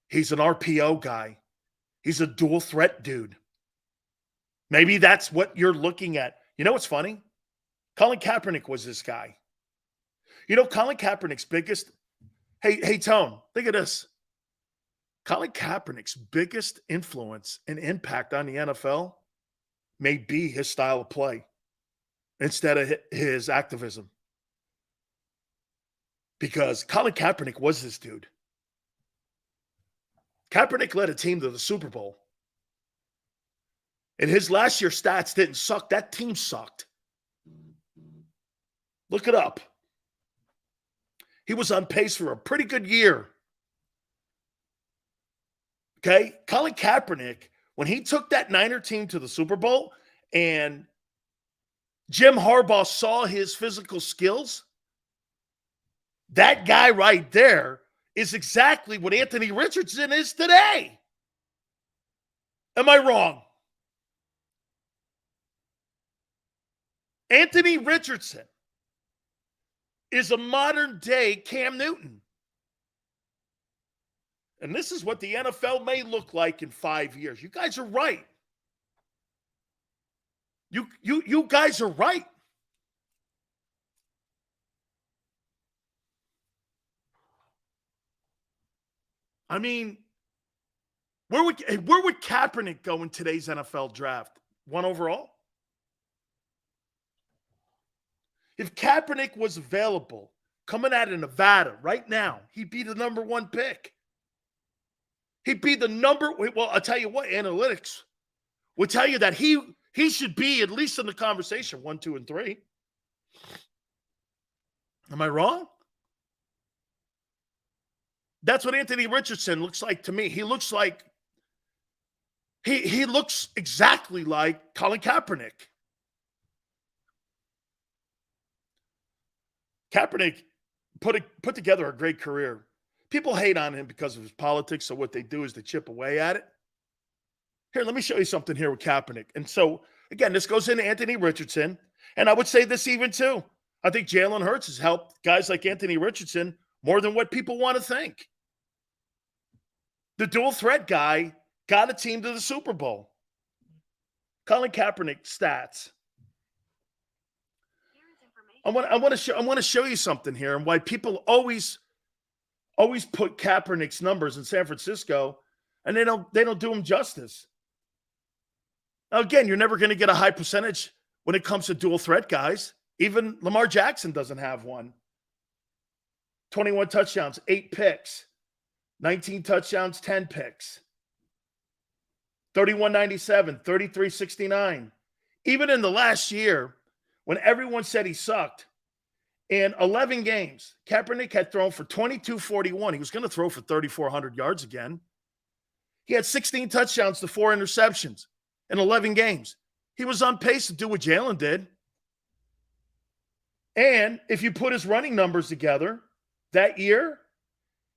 He's an RPO guy. He's a dual threat dude. Maybe that's what you're looking at. You know what's funny? Colin Kaepernick was this guy. You know, Colin Kaepernick's biggest – hey, Tone, think of this. Colin Kaepernick's biggest influence and impact on the NFL may be his style of play instead of his activism. Because Colin Kaepernick was this dude. Kaepernick led a team to the Super Bowl. And his last year stats didn't suck. That team sucked. Look it up. He was on pace for a pretty good year. Okay? Colin Kaepernick, when he took that Niner team to the Super Bowl and Jim Harbaugh saw his physical skills, that guy right there is exactly what Anthony Richardson is today. Am I wrong? Anthony Richardson is a modern-day Cam Newton. And this is what the NFL may look like in 5 years. You guys are right. You guys are right. I mean, where would Kaepernick go in today's NFL draft? 1 overall? If Kaepernick was available coming out of Nevada right now, he'd be the number 1 pick. He'd be the well, I'll tell you what, analytics will tell you that he should be at least in the conversation 1, 2, and 3. Am I wrong? That's what Anthony Richardson looks like to me. He looks like he looks exactly like Colin Kaepernick. Kaepernick put together a great career. People hate on him because of his politics, so what they do is they chip away at it. Here, let me show you something here with Kaepernick. And so, again, this goes into Anthony Richardson, and I would say this even too. I think Jalen Hurts has helped guys like Anthony Richardson more than what people want to think. The dual threat guy got a team to the Super Bowl. Colin Kaepernick stats. I want to show you something here, and why people always put Kaepernick's numbers in San Francisco, and they don't do him justice. Now, again, you're never going to get a high percentage when it comes to dual threat guys. Even Lamar Jackson doesn't have one. 21 touchdowns, 8 picks. 19 touchdowns, 10 picks. 31.97, 33.69. Even in the last year, when everyone said he sucked, in 11 games, Kaepernick had thrown for 22.41. He was going to throw for 3,400 yards again. He had 16 touchdowns to 4 interceptions in 11 games. He was on pace to do what Jalen did. And if you put his running numbers together that year,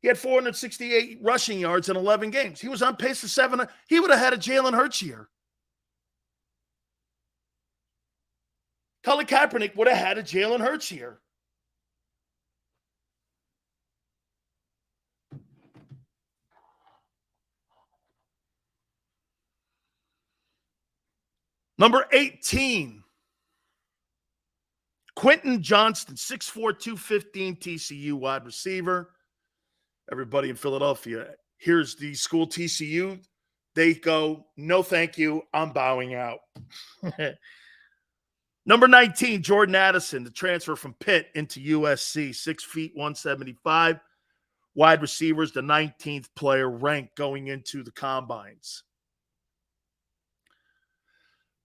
he had 468 rushing yards in 11 games. He was on pace for 7. He would have had a Jalen Hurts year. Colin Kaepernick would have had a Jalen Hurts year. Number 18, Quentin Johnston, 6'4", 215 TCU wide receiver. Everybody in Philadelphia, here's the school TCU. They go, no thank you, I'm bowing out. Number 19, Jordan Addison, the transfer from Pitt into USC, 6 feet, 175. Wide receivers, the 19th player ranked going into the combines.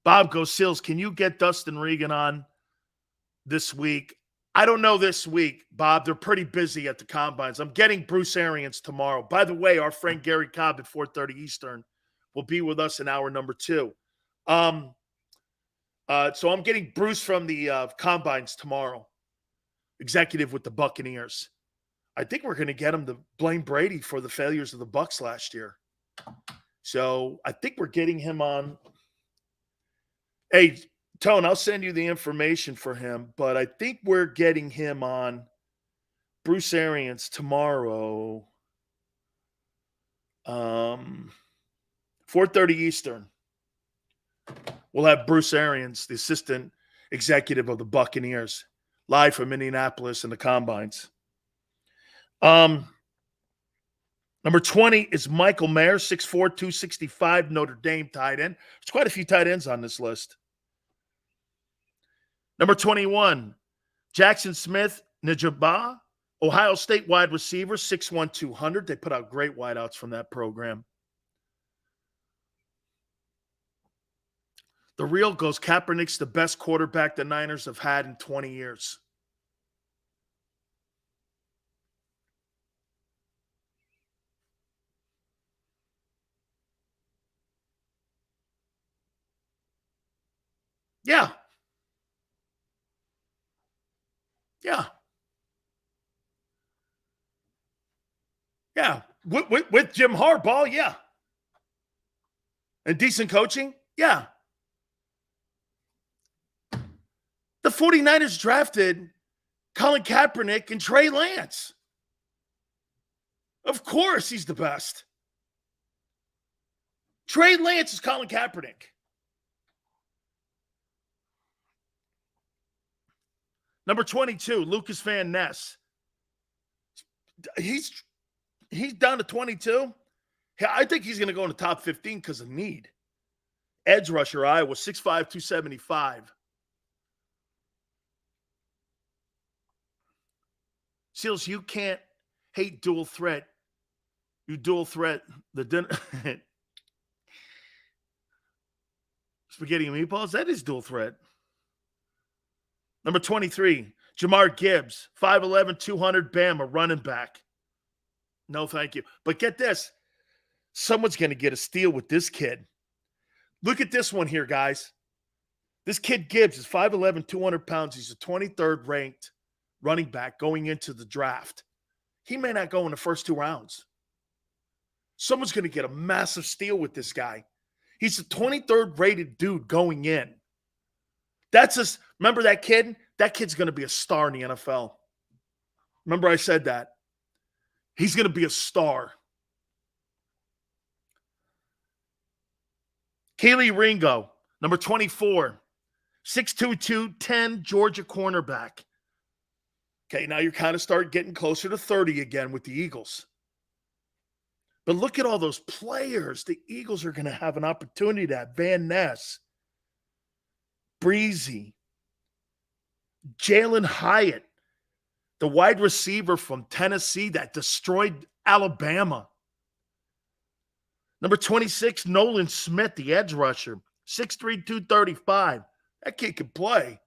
Bob goes, Sills, can you get Dustin Regan on this week? I don't know this week, Bob. They're pretty busy at the combines. I'm getting Bruce Arians tomorrow. By the way, our friend Gary Cobb at 4:30 Eastern will be with us in hour number 2. So I'm getting Bruce from the combines tomorrow, executive with the Buccaneers. I think we're going to get him to blame Brady for the failures of the Bucs last year. So I think we're getting him on. Hey, Tone, I'll send you the information for him, but I think we're getting him on Bruce Arians tomorrow, 4:30 Eastern. We'll have Bruce Arians, the assistant executive of the Buccaneers, live from Indianapolis in the combines. Number 20 is Michael Mayer, 6'4", 265, Notre Dame tight end. There's quite a few tight ends on this list. Number 21, Jackson Smith Njigba, Ohio State wide receiver, 6'1", 200. They put out great wideouts from that program. The Real goes, Kaepernick's the best quarterback the Niners have had in 20 years. Yeah. Yeah. Yeah. With Jim Harbaugh, yeah. And decent coaching, yeah. The 49ers drafted Colin Kaepernick and Trey Lance. Of course he's the best. Trey Lance is Colin Kaepernick. Number 22, Lucas Van Ness. He's down to 22. I think he's going to go in the top 15 because of need. Edge rusher, Iowa, 6'5", 275. Seals, you can't hate dual threat. You dual threat the dinner. Spaghetti and meatballs, that is dual threat. Number 23, Jamar Gibbs, 5'11", 200, Bama, running back. No, thank you. But get this. Someone's going to get a steal with this kid. Look at this one here, guys. This kid Gibbs is 5'11", 200 pounds. He's a 23rd ranked running back going into the draft. He may not go in the first 2 rounds. Someone's going to get a massive steal with this guy. He's a 23rd rated dude going in. Remember that kid? That kid's going to be a star in the NFL. Remember I said that. He's going to be a star. Kelee Ringo, number 24, 6'2", 210, Georgia cornerback. Okay, now you're kind of starting getting closer to 30 again with the Eagles. But look at all those players the Eagles are going to have an opportunity to have. Van Ness, Breezy, Jalen Hyatt, the wide receiver from Tennessee that destroyed Alabama. Number 26, Nolan Smith, the edge rusher, 6'3", 235. That kid can play.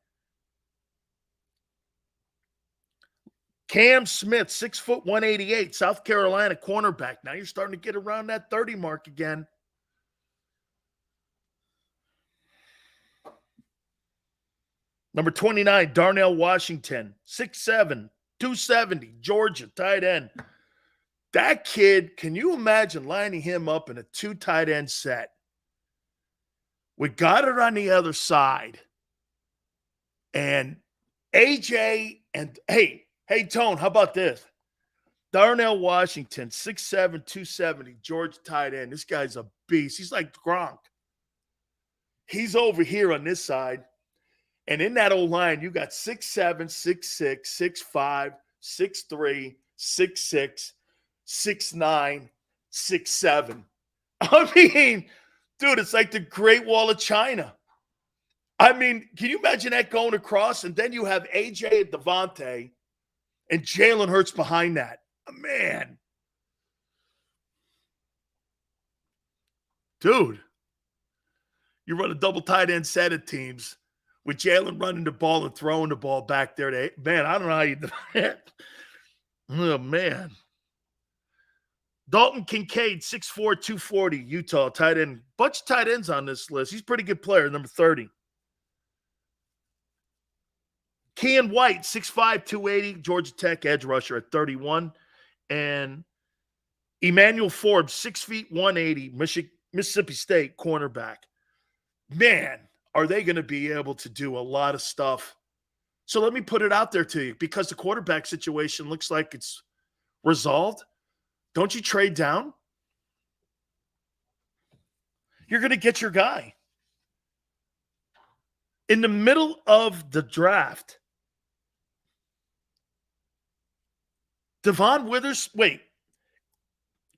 Cam Smith, 6', 188, South Carolina cornerback. Now you're starting to get around that 30 mark again. Number 29, Darnell Washington, 6'7", 270, Georgia, tight end. That kid, can you imagine lining him up in a 2 tight end set? We got it on the other side. And AJ and, hey, Tone, how about this? Darnell Washington, 6'7", 270, Georgia tight end. This guy's a beast. He's like Gronk. He's over here on this side. And in that old line, you got 6'7", 6'6", 6'5", 6'3", 6'6", 6'9", 6'7". I mean, dude, it's like the Great Wall of China. I mean, can you imagine that going across? And then you have AJ and Devontae and Jalen Hurts behind that. Man. Dude, you run a double tight end set of teams with Jalen running the ball and throwing the ball back there. Man, I don't know how you do that. Oh, man. Dalton Kincaid, 6'4", 240, Utah, tight end. Bunch of tight ends on this list. He's a pretty good player, number 30. Kean White, 6'5", 280, Georgia Tech, edge rusher at 31. And Emmanuel Forbes, 6 feet, 180, Mississippi State, cornerback. Man, are they going to be able to do a lot of stuff. So let me put it out there to you, because the quarterback situation looks like it's resolved. Don't you trade down? You're going to get your guy. In the middle of the draft,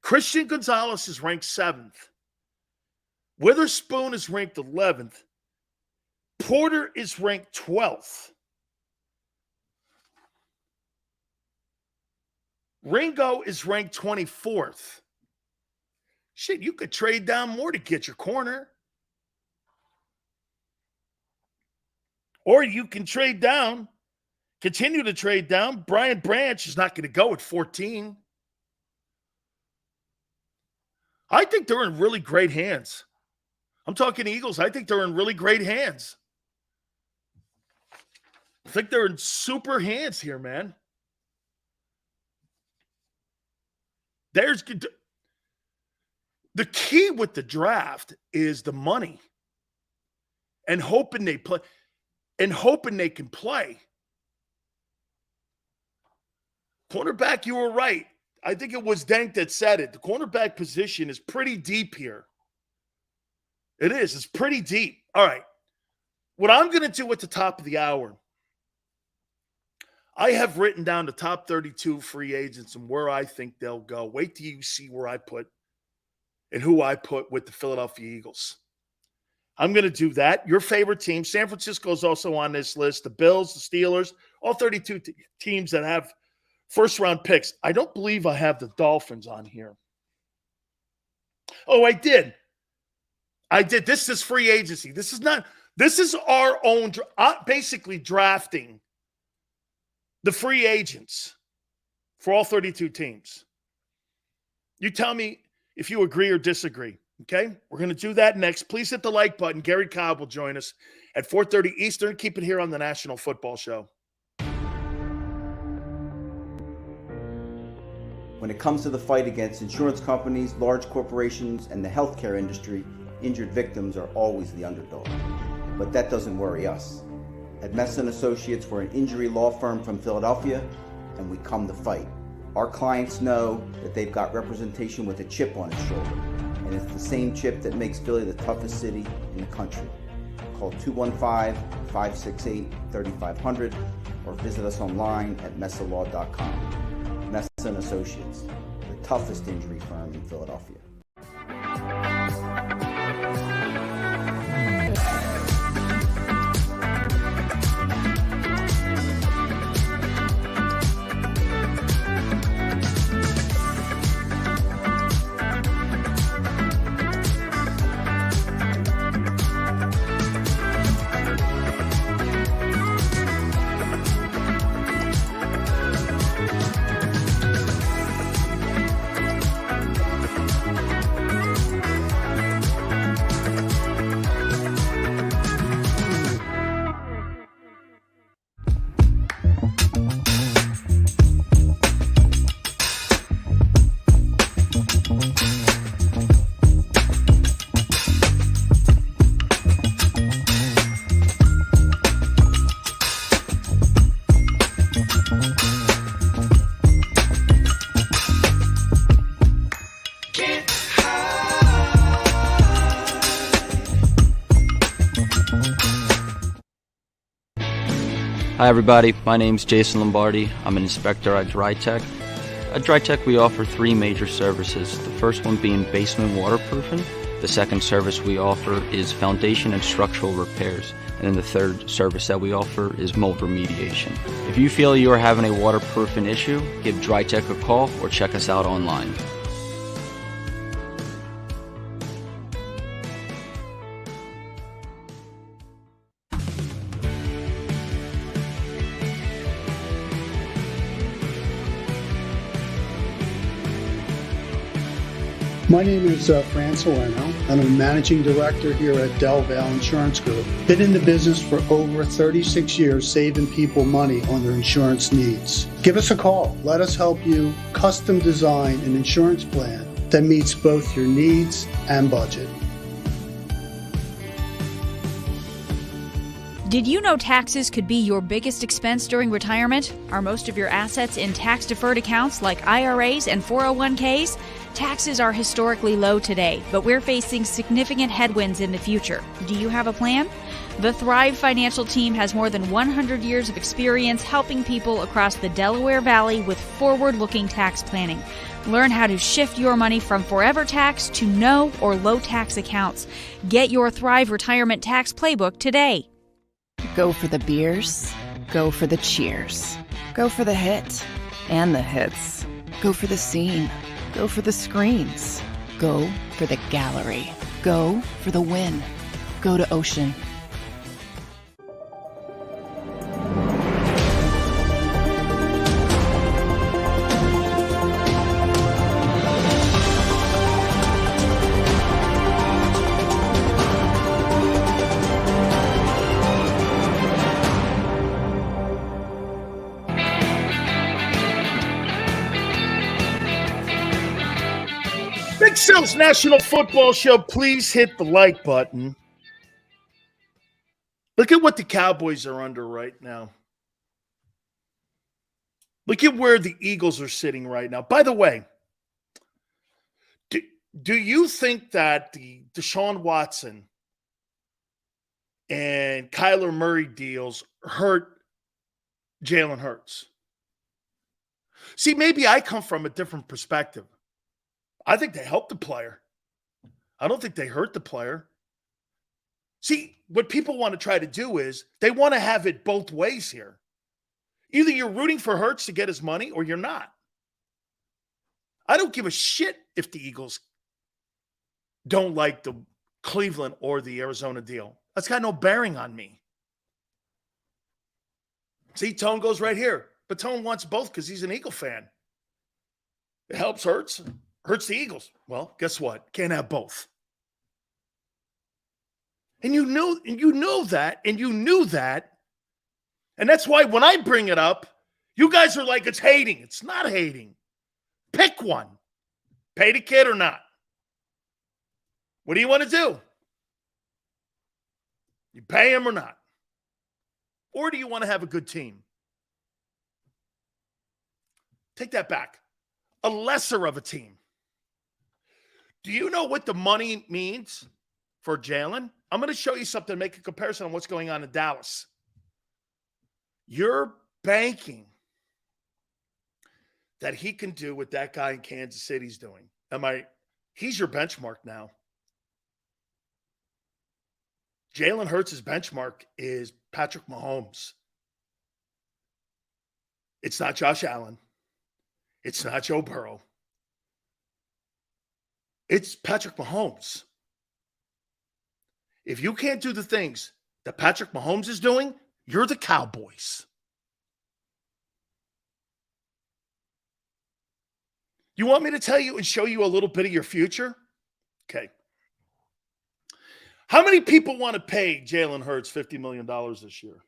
Christian Gonzalez is ranked 7th. Witherspoon is ranked 11th. Porter is ranked 12th. Ringo is ranked 24th. Shit, you could trade down more to get your corner. Or you can trade down, continue to trade down. Brian Branch is not going to go at 14. I think they're in really great hands. I'm talking Eagles. I think they're in really great hands. I think they're in super hands here, man. The key with the draft is the money and hoping they play. and hoping they can play. Cornerback, you were right. I think it was Dank that said it. The cornerback position is pretty deep here. It is. It's pretty deep. All right. What I'm going to do at the top of the hour, I have written down the top 32 free agents and where I think they'll go. Wait till you see where I put and who I put with the Philadelphia Eagles. I'm going to do that. Your favorite team. San Francisco is also on this list. The Bills, the Steelers, all 32 teams that have first-round picks. I don't believe I have the Dolphins on here. Oh, I did. This is free agency. This is our own, basically drafting the free agents for all 32 teams. You tell me if you agree or disagree, okay? We're going to do that next. Please hit the like button. Gary Cobb will join us at 4:30 Eastern. Keep it here on the National Football Show. When it comes to the fight against insurance companies, large corporations, and the healthcare industry, injured victims are always the underdog. But that doesn't worry us. At Messa & Associates, we're an injury law firm from Philadelphia, and we come to fight. Our clients know that they've got representation with a chip on its shoulder, and it's the same chip that makes Philly the toughest city in the country. Call 215-568-3500 or visit us online at messalaw.com. Messa & Associates, the toughest injury firm in Philadelphia. Hi everybody, my name's Jason Lombardi. I'm an inspector at DryTech. At DryTech we offer three major services, the first one being basement waterproofing. The second service we offer is foundation and structural repairs. And then the third service that we offer is mold remediation. If you feel you are having a waterproofing issue, give DryTech a call or check us out online. My name is Fran Salerno. I'm a managing director here at Del Valle Insurance Group. Been in the business for over 36 years, saving people money on their insurance needs. Give us a call. Let us help you custom design an insurance plan that meets both your needs and budget. Did you know taxes could be your biggest expense during retirement? Are most of your assets in tax-deferred accounts like IRAs and 401ks? Taxes are historically low today, but we're facing significant headwinds in the future. Do you have a plan? The Thrive Financial team has more than 100 years of experience helping people across the Delaware Valley with forward-looking tax planning. Learn how to shift your money from forever tax to no or low tax accounts. Get your Thrive Retirement Tax Playbook today. Go for the beers, go for the cheers, go for the hit and the hits, go for the scene, go for the screens, go for the gallery, go for the win, go to Ocean. Big Sil's National Football Show. Please hit the like button. Look at what the Cowboys are under right now. Look at where the Eagles are sitting right now. By the way, do you think that the Deshaun Watson and Kyler Murray deals hurt Jalen Hurts? See, maybe I come from a different perspective. I think they help the player. I don't think they hurt the player. See, what people want to try to do is they want to have it both ways here. Either you're rooting for Hurts to get his money or you're not. I don't give a shit if the Eagles don't like the Cleveland or the Arizona deal. That's got no bearing on me. See, Tone goes right here. But Tone wants both because he's an Eagle fan. It helps Hurts the Eagles. Well, guess what? Can't have both. And you know that, and you knew that. And that's why when I bring it up, you guys are like, it's hating. It's not hating. Pick one. Pay the kid or not. What do you want to do? You pay him or not? Or do you want to have a good team? Take that back. A lesser of a team. Do you know what the money means for Jalen? I'm going to show you something to make a comparison on what's going on in Dallas. You're banking that he can do what that guy in Kansas City's doing. He's your benchmark now. Jalen Hurts' benchmark is Patrick Mahomes. It's not Josh Allen. It's not Joe Burrow. It's Patrick Mahomes. If you can't do the things that Patrick Mahomes is doing, you're the Cowboys. You want me to tell you and show you a little bit of your future? Okay. How many people want to pay Jalen Hurts $50 million this year?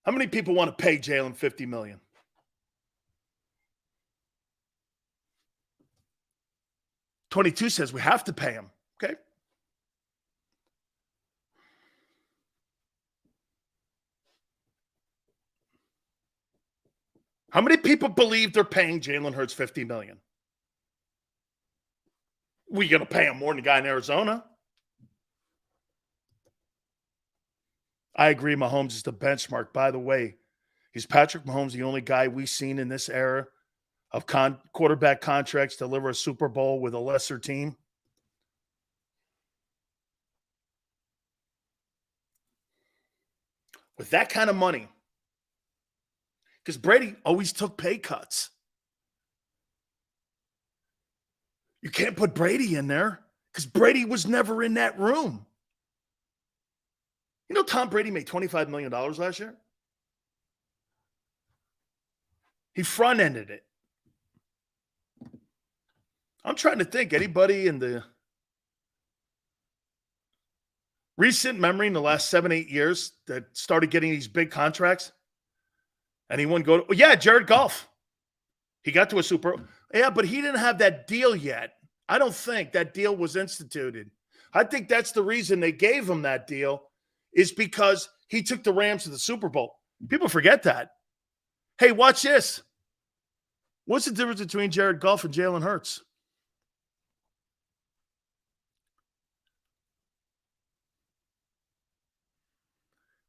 How many people want to pay Jalen $50 million? $22 says we have to pay him. Okay. How many people believe they're paying Jalen Hurts $50 million? We going to pay him more than the guy in Arizona? I agree. Mahomes is the benchmark. By the way, is Patrick Mahomes the only guy we've seen in this era of quarterback contracts deliver a Super Bowl with a lesser team? With that kind of money. Because Brady always took pay cuts. You can't put Brady in there because Brady was never in that room. You know Tom Brady made $25 million last year? He front-ended it. I'm trying to think, anybody in the recent memory in the last 7-8 years that started getting these big contracts? Anyone go to, yeah, Jared Goff. He got to a Super Bowl. Yeah, but he didn't have that deal yet. I don't think that deal was instituted. I think that's the reason they gave him that deal is because he took the Rams to the Super Bowl. People forget that. Hey, watch this. What's the difference between Jared Goff and Jalen Hurts?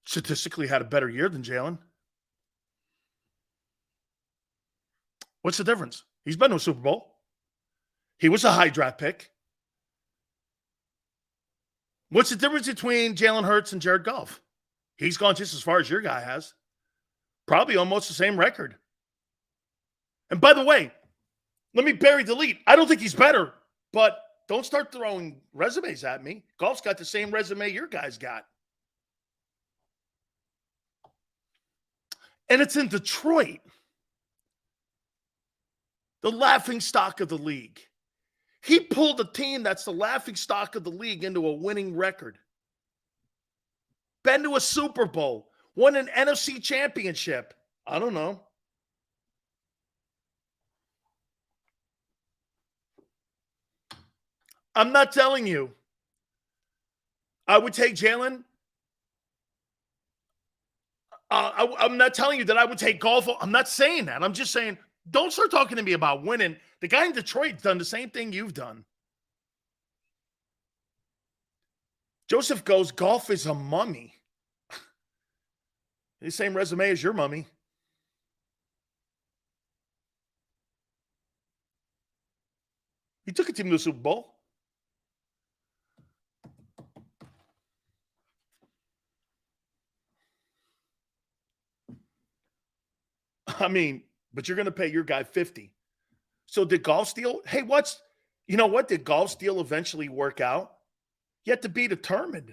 Statistically had a better year than Jalen. What's the difference? He's been to a Super Bowl. He was a high draft pick. What's the difference between Jalen Hurts and Jared Goff? He's gone just as far as your guy has. Probably almost the same record. And by the way, let me bury the lead. I don't think he's better, but don't start throwing resumes at me. Goff's got the same resume your guy's got. And it's in Detroit. The laughing stock of the league. He pulled a team that's the laughing stock of the league into a winning record. Been to a Super Bowl. Won an NFC championship. I don't know. I'm not telling you. I would take Jalen. I'm not telling you that I would take golf. I'm not saying that. I'm just saying, don't start talking to me about winning. The guy in Detroit's done the same thing you've done. Joseph goes, golf is a mummy. The same resume as your mummy. He took a team to the Super Bowl. I mean, but you're going to pay your guy 50. So did Golf Steal? Hey, you know what? Did Golf Steal eventually work out? Yet to be determined.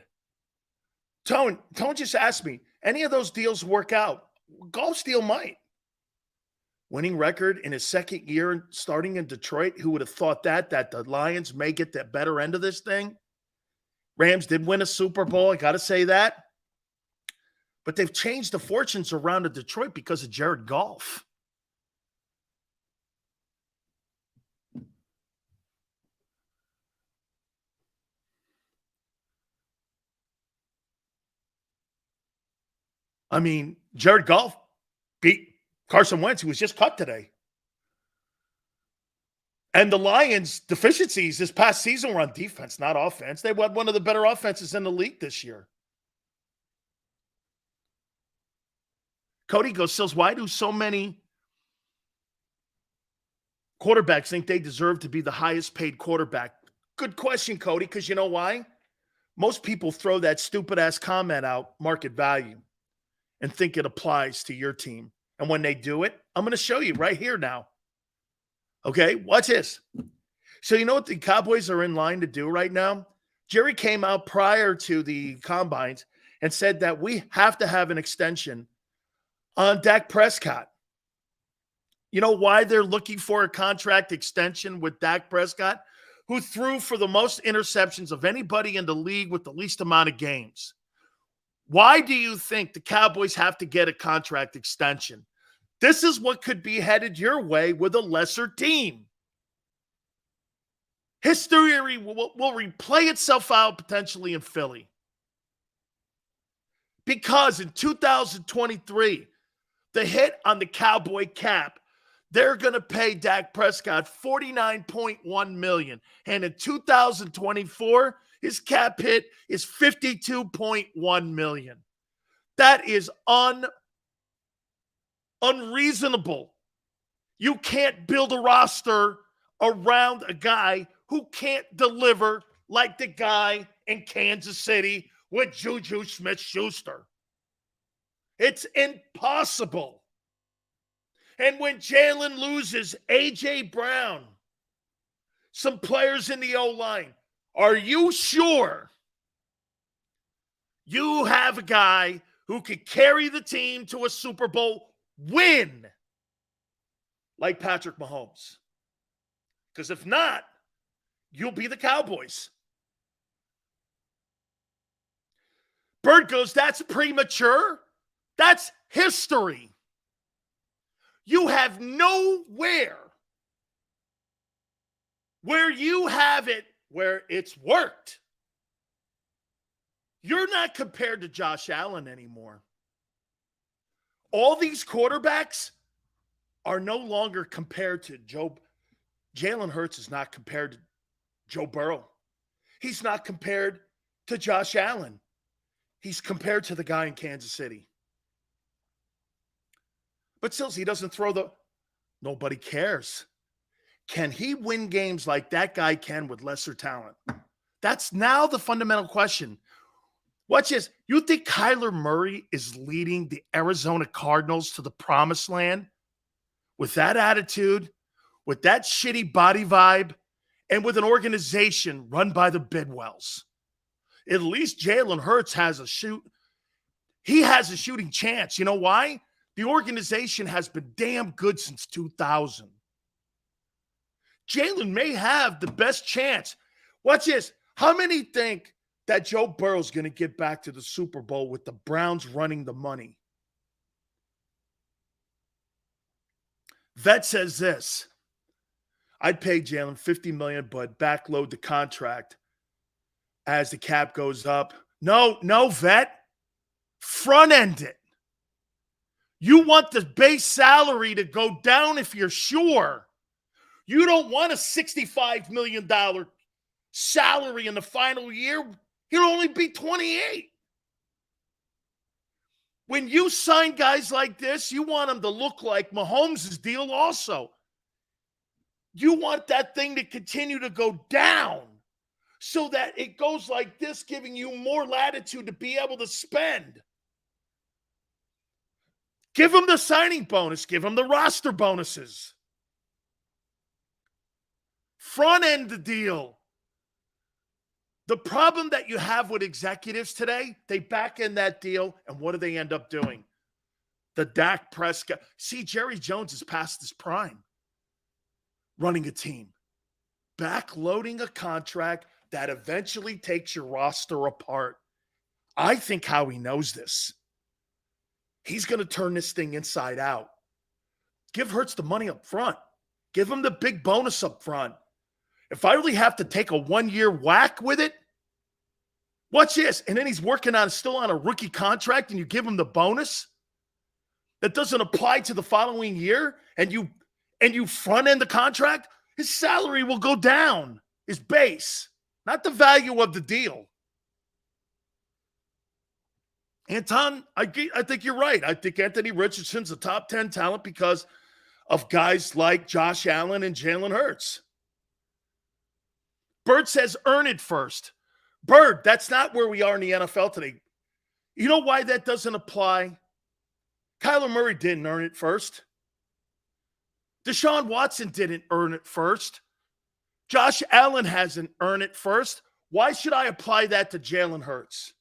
Tone just asked me, any of those deals work out? Golf Steal might. Winning record in his second year starting in Detroit. Who would have thought that the Lions may get the better end of this thing? Rams did win a Super Bowl. I got to say that. But they've changed the fortunes around of Detroit because of Jared Goff. I mean, Jared Goff beat Carson Wentz, who was just cut today. And the Lions' deficiencies this past season were on defense, not offense. They had one of the better offenses in the league this year. Cody goes, Sills, why do so many quarterbacks think they deserve to be the highest paid quarterback? Good question, Cody, because you know why? Most people throw that stupid-ass comment out, market value, and think it applies to your team. And when they do it, I'm going to show you right here now. Okay, watch this. So you know what the Cowboys are in line to do right now? Jerry came out prior to the combines and said that we have to have an extension on Dak Prescott. You know why they're looking for a contract extension with Dak Prescott, who threw for the most interceptions of anybody in the league with the least amount of games? Why do you think the Cowboys have to get a contract extension? This is what could be headed your way with a lesser team. History will replay itself out potentially in Philly. Because in 2023, the hit on the Cowboy cap, they're going to pay Dak Prescott $49.1 million. And in 2024, his cap hit is $52.1 million. That is unreasonable. You can't build a roster around a guy who can't deliver like the guy in Kansas City with Juju Smith-Schuster. It's impossible. And when Jalen loses A.J. Brown, some players in the O-line, are you sure you have a guy who could carry the team to a Super Bowl win like Patrick Mahomes? Because if not, you'll be the Cowboys. Bird goes, that's premature. That's history. You have nowhere where you have it where it's worked. You're not compared to Josh Allen anymore. All these quarterbacks are no longer compared to Joe. Jalen Hurts is not compared to Joe Burrow. He's not compared to Josh Allen. He's compared to the guy in Kansas City. But still, he doesn't throw nobody cares. Can he win games like that guy can with lesser talent? That's now the fundamental question. Watch this. You think Kyler Murray is leading the Arizona Cardinals to the promised land with that attitude, with that shitty body vibe, and with an organization run by the Bidwells? At least Jalen Hurts has a shooting chance. You know why? The organization has been damn good since 2000. Jalen may have the best chance. Watch this. How many think that Joe Burrow's going to get back to the Super Bowl with the Browns running the money? Vet says this. I'd pay Jalen $50 million, but backload the contract as the cap goes up. No, vet. Front end it. You want the base salary to go down if you're sure. You don't want a $65 million salary in the final year. He'll only be 28. When you sign guys like this, you want them to look like Mahomes' deal also. You want that thing to continue to go down so that it goes like this, giving you more latitude to be able to spend. Give them the signing bonus. Give them the roster bonuses. Front end the deal. The problem that you have with executives today, they back end that deal, and what do they end up doing? The Dak Prescott. See, Jerry Jones is past his prime running a team. Backloading a contract that eventually takes your roster apart. I think Howie knows this. He's going to turn this thing inside out. Give Hurts the money up front. Give him the big bonus up front. If I really have to take a 1-year whack with it, watch this. And then he's still on a rookie contract, and you give him the bonus that doesn't apply to the following year, and you front end the contract, his salary will go down. His base, not the value of the deal. Anton, I think you're right. I think Anthony Richardson's a top 10 talent because of guys like Josh Allen and Jalen Hurts. Bird says, earn it first. Bird, that's not where we are in the NFL today. You know why that doesn't apply? Kyler Murray didn't earn it first. Deshaun Watson didn't earn it first. Josh Allen hasn't earned it first. Why should I apply that to Jalen Hurts?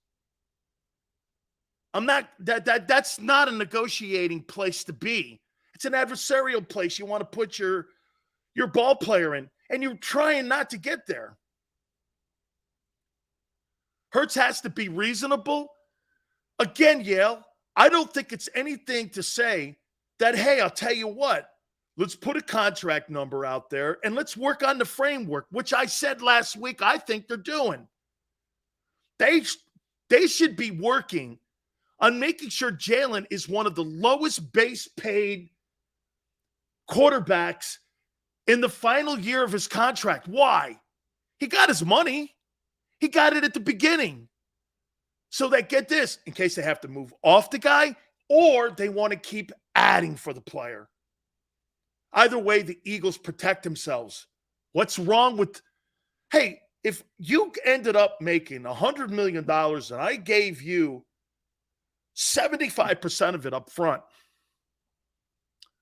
That's not a negotiating place to be. It's an adversarial place you want to put your ball player in, and you're trying not to get there. Hurts has to be reasonable. Again, Yale, I don't think it's anything to say that, hey, I'll tell you what, let's put a contract number out there and let's work on the framework, which I said last week I think they're doing. They should be working on making sure Jalen is one of the lowest base paid quarterbacks in the final year of his contract. Why? He got his money. He got it at the beginning. So that, get this, in case they have to move off the guy or they want to keep adding for the player. Either way, the Eagles protect themselves. What's wrong with, hey, if you ended up making $100 million and I gave you 75% of it up front,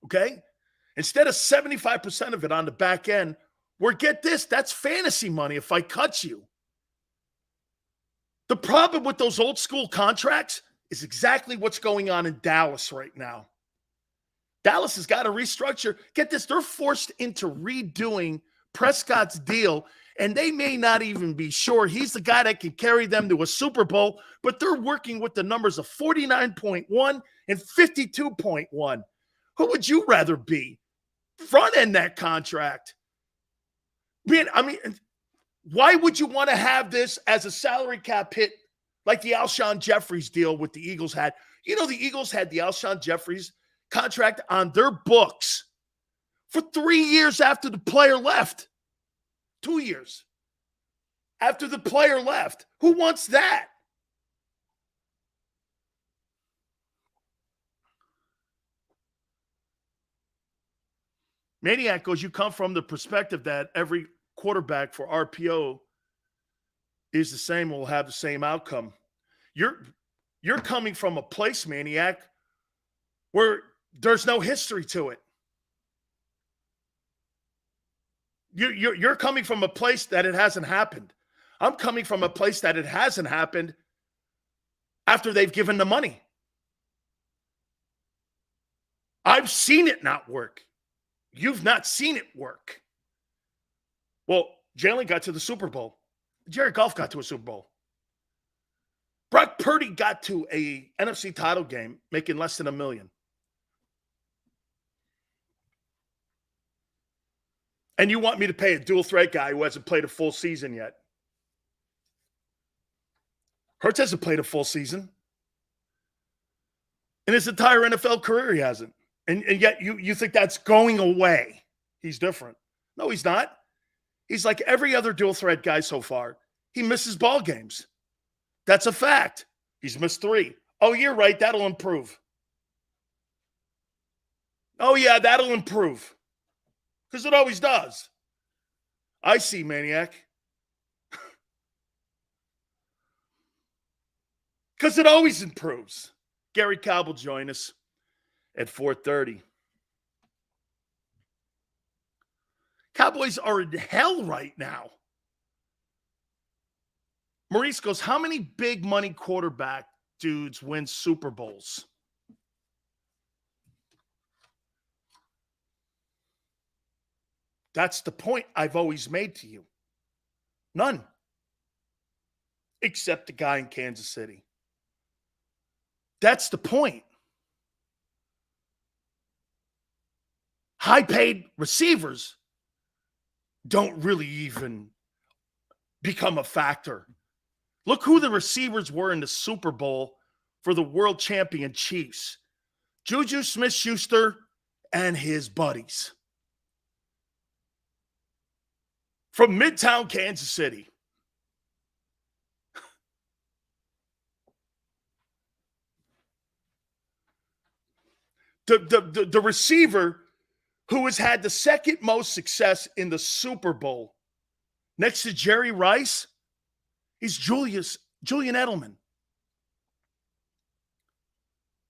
okay? Instead of 75% of it on the back end, where, get this, that's fantasy money if I cut you. The problem with those old school contracts is exactly what's going on in Dallas right now. Dallas has got to restructure. Get this, they're forced into redoing Prescott's deal, and they may not even be sure he's the guy that can carry them to a Super Bowl, but they're working with the numbers of 49.1 and 52.1. Who would you rather be? Front end that contract. Man, I mean, why would you want to have this as a salary cap hit like the Alshon Jeffries deal with the Eagles had? You know, the Eagles had the Alshon Jeffries contract on their books for 3 years after the player left. 2 years after the player left. Who wants that? Maniac goes, you come from the perspective that every quarterback for RPO is the same, will have the same outcome. You're coming from a place, Maniac, where there's no history to it. You're coming from a place that it hasn't happened. I'm coming from a place that it hasn't happened after they've given the money. I've seen it not work. You've not seen it work. Well, Jalen got to the Super Bowl. Jared Goff got to a Super Bowl. Brock Purdy got to a NFC title game making less than $1 million. And you want me to pay a dual threat guy who hasn't played a full season yet? Hurts hasn't played a full season. In his entire NFL career, he hasn't. And yet you think that's going away. He's different. No, he's not. He's like every other dual threat guy so far. He misses ball games. That's a fact. He's missed 3. Oh, you're right. That'll improve. Oh, yeah, that'll improve. Because it always does. I see, Maniac. Because it always improves. Gary Cobb will join us at 4:30. Cowboys are in hell right now. Maurice goes, how many big money quarterback dudes win Super Bowls? That's the point I've always made to you. None. Except the guy in Kansas City. That's the point. High-paid receivers don't really even become a factor. Look who the receivers were in the Super Bowl for the world champion Chiefs. Juju Smith-Schuster and his buddies. From Midtown Kansas City. The receiver who has had the second most success in the Super Bowl next to Jerry Rice is Julian Edelman.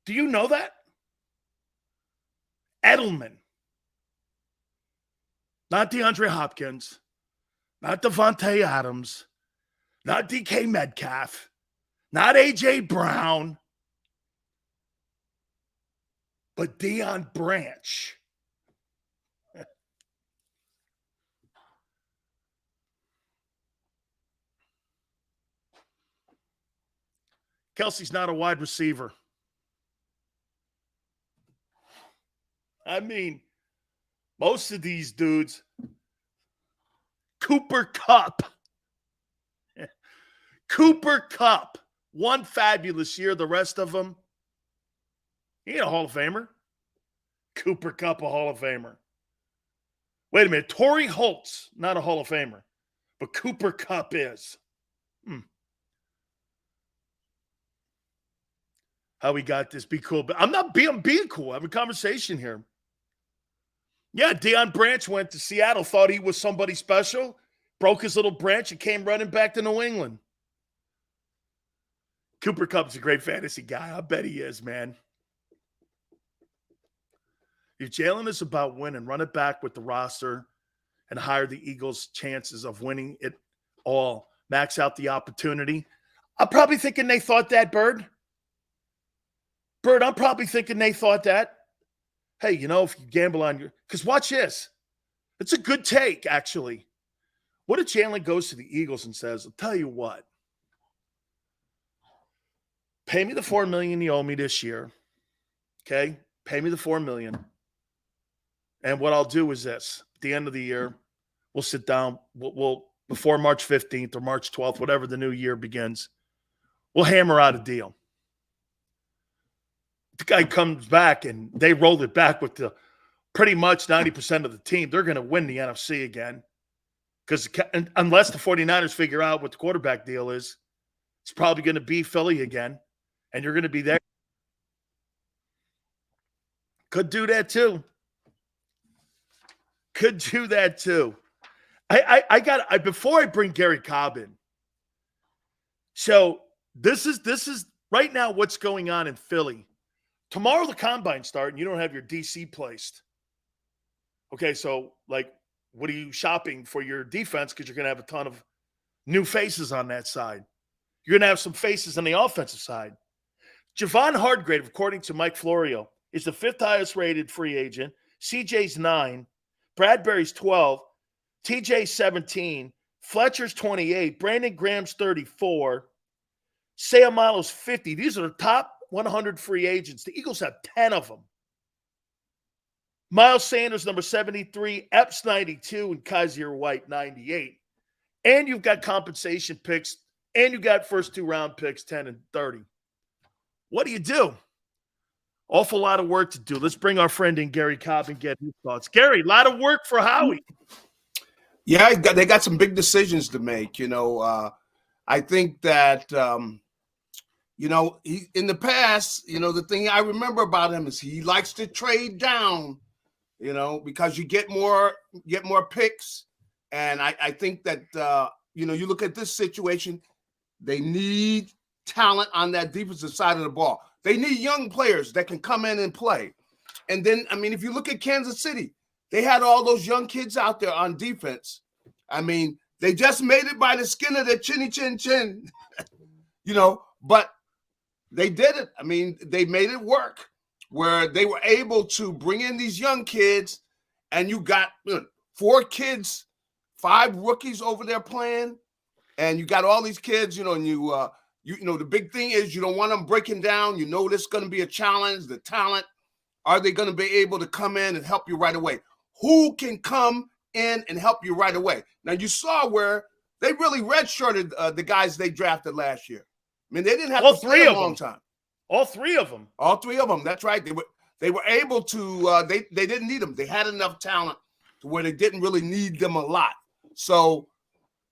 Do you know that? Edelman. Not DeAndre Hopkins. Not Devontae Adams. Not DK Metcalf. Not A.J. Brown. But Deion Branch. Kelsey's not a wide receiver. I mean, most of these dudes, Cooper Kupp. Cooper Kupp. One fabulous year. The rest of them, he ain't a Hall of Famer. Cooper Kupp, a Hall of Famer. Wait a minute. Torrey Holt's not a Hall of Famer, but Cooper Kupp is. How we got this? Be cool. But I'm being cool. I have a conversation here. Yeah, Deion Branch went to Seattle, thought he was somebody special, broke his little branch, and came running back to New England. Cooper Kupp's a great fantasy guy. I bet he is, man. If Jalen is about winning, run it back with the roster and hire the Eagles' chances of winning it all. Max out the opportunity. I'm probably thinking they thought that, Bird. I'm probably thinking they thought that. Hey, you know, if you gamble on your – because watch this. It's a good take, actually. What if Jalen goes to the Eagles and says, I'll tell you what. Pay me the $4 million you owe me this year. Okay? Pay me the $4 million. And what I'll do is this. At the end of the year, we'll sit down. We'll before March 15th or March 12th, whatever the new year begins, we'll hammer out a deal. The guy comes back and they roll it back with the pretty much 90% of the team. They're going to win the NFC again. Because unless the 49ers figure out what the quarterback deal is, it's probably going to be Philly again. And you're going to be there. Could do that too. Could do that too. Before I bring Gary Cobb in. So this is right now what's going on in Philly. Tomorrow the combine start and you don't have your DC placed. Okay, so like, what are you shopping for your defense? Because you're going to have a ton of new faces on that side. You're going to have some faces on the offensive side. Javon Hargrave, according to Mike Florio, is the 5th highest rated free agent. CJ's 9. Bradbury's 12. TJ's 17. Fletcher's 28. Brandon Graham's 34. Sayamalo's 50. These are the top 100 free agents. The Eagles have 10 of them. Miles Sanders, number 73, Epps, 92, and Kaiser White, 98. And you've got compensation picks and you got first 2 round picks, 10 and 30. What do you do? Awful lot of work to do. Let's bring our friend in, Gary Cobb, and get his thoughts. Gary, a lot of work for Howie. Yeah, they got some big decisions to make. I think that, he in the past, the thing I remember about him is he likes to trade down, because you get more picks. And I think that, you look at this situation, they need talent on that defensive side of the ball. They need young players that can come in and play. And then, if you look at Kansas City, they had all those young kids out there on defense. They just made it by the skin of their chinny chin chin, but they did it. They made it work where they were able to bring in these young kids, and you got 4 kids, 5 rookies over there playing, and you got all these kids, and the big thing is you don't want them breaking down. This is going to be a challenge. The talent, are they going to be able to come in and help you right away? Who can in and help you right away? Now, you saw where they really redshirted the guys they drafted last year. They didn't have to play a long time. All 3 of them. All 3 of them. That's right. They were able to. They didn't need them. They had enough talent to where they didn't really need them a lot. So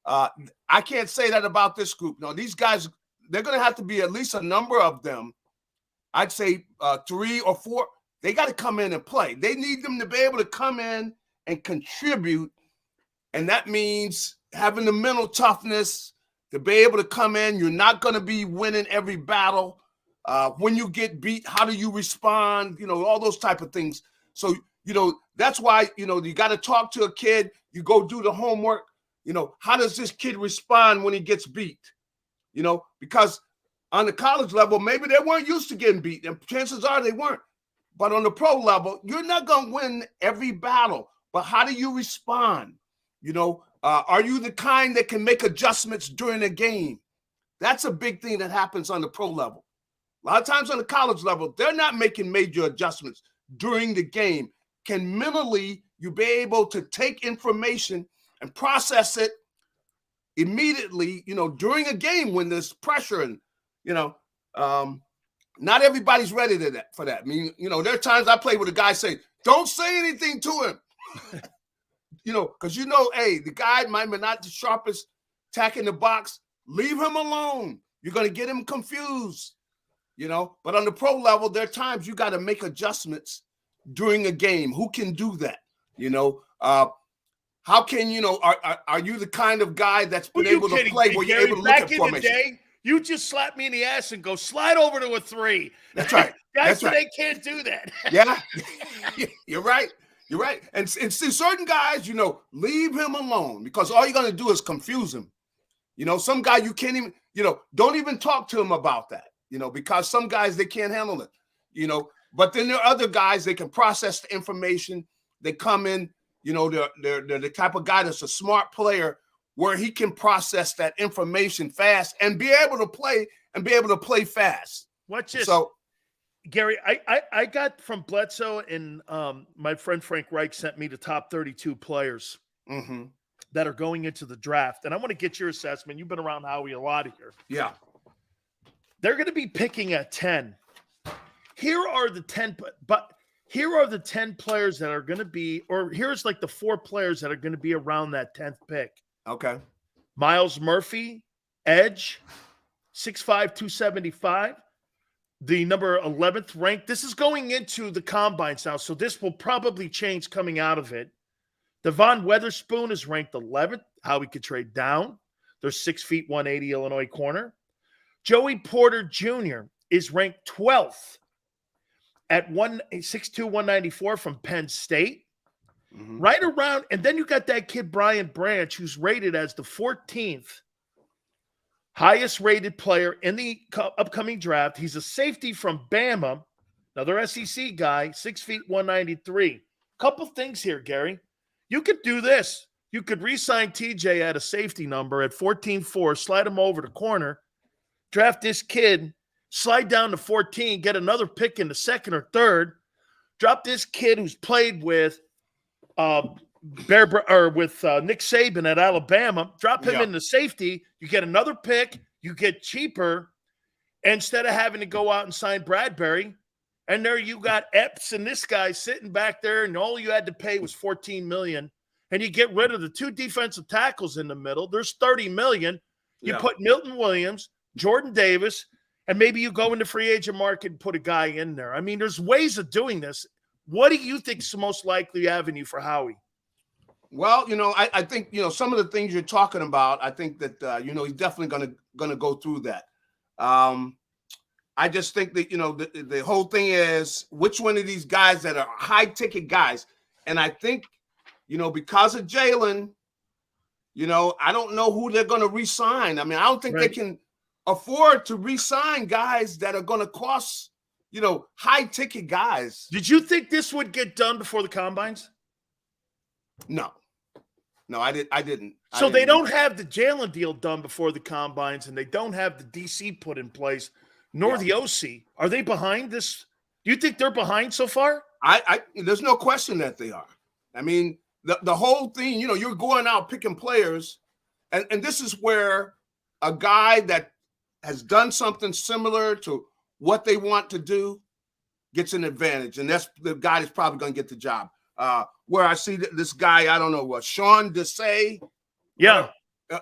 I can't say that about this group. No, these guys, they're going to have to be at least a number of them. I'd say 3 or 4. They got to come in and play. They need them to be able to come in and contribute. And that means having the mental toughness to be able to come in. You're not going to be winning every battle. When you get beat, how do you respond? All those type of things. So, that's why, you got to talk to a kid. You go do the homework. How does this kid respond when he gets beat? Because on the college level, maybe they weren't used to getting beat, and chances are they weren't. But on the pro level, you're not going to win every battle. But how do you respond? Are you the kind that can make adjustments during a game? That's a big thing that happens on the pro level. A lot of times on the college level, they're not making major adjustments during the game. Can mentally you be able to take information and process it immediately, during a game when there's pressure and, not everybody's ready for that. There are times I play with a guy say, don't say anything to him, because hey, the guy might be not the sharpest tack in the box. Leave him alone. You're going to get him confused, But on the pro level, there are times you got to make adjustments during a game. Who can do that? How can, are you the kind of guy that's been able to play where you're able to look at formation? Back in the day, you just slap me in the ass and go slide over to a 3. That's right. Guys today can't do that. Yeah, you're right. You're right. And see, certain guys, leave him alone because all you're going to do is confuse him. Some guy you can't even, don't even talk to him about that, because some guys, they can't handle it, But then there are other guys, they can process the information. They come in, they're the type of guy that's a smart player where he can process that information fast and be able to play fast. Watch this. So, Gary, I got from Bledsoe and my friend Frank Reich sent me the top 32 players that are going into the draft. And I want to get your assessment. You've been around Howie a lot here. Yeah. They're going to be picking at 10. Here are the 10, but here are the 10 players that are going to be, or here's like the 4 players that are going to be around that 10th pick. Okay. Miles Murphy, edge, 6'5", 275. The number 11th ranked. This is going into the combines now, so this will probably change coming out of it. Devon Weatherspoon is ranked 11th. How we could trade down. They're 6 feet, 180 Illinois corner. Joey Porter Jr. is ranked 12th at 6'2", 194 from Penn State. Right around, and then you got that kid Brian Branch, who's rated as the 14th highest rated player in the upcoming draft. He's a safety from Bama, another SEC guy, 6 feet, 193. Couple things here, Gary. You could do this. You could re-sign TJ at a safety number at 14-4, slide him over to corner, draft this kid, slide down to 14, get another pick in the 2nd or 3rd, drop this kid who's played with Nick Saban at Alabama, drop him in the safety, you get another pick, you get cheaper instead of having to go out and sign Bradbury. And there you got Epps and this guy sitting back there, and all you had to pay was $14 million. And you get rid of the 2 defensive tackles in the middle. There's $30 million. You put Milton Williams, Jordan Davis, and maybe you go into free agent market and put a guy in there. I mean, there's ways of doing this. What do you think is the most likely avenue for Howie? Well, I think, some of the things you're talking about, I think that, he's definitely going to go through that. I just think that, the whole thing is which one of these guys that are high ticket guys. And I think, because of Jalen, I don't know who they're going to re-sign. I mean, I don't think they can afford to re-sign guys that are going to cost, high ticket guys. Did you think this would get done before the combines? No, I didn't. So they don't have the Jalen deal done before the combines, and they don't have the DC put in place, nor the OC. Are they behind this? Do you think they're behind so far? There's no question that they are. I mean, the whole thing, you're going out picking players, and this is where a guy that has done something similar to what they want to do gets an advantage, and that's the guy that's probably going to get the job. Where I see this guy, I don't know, Sean Desai,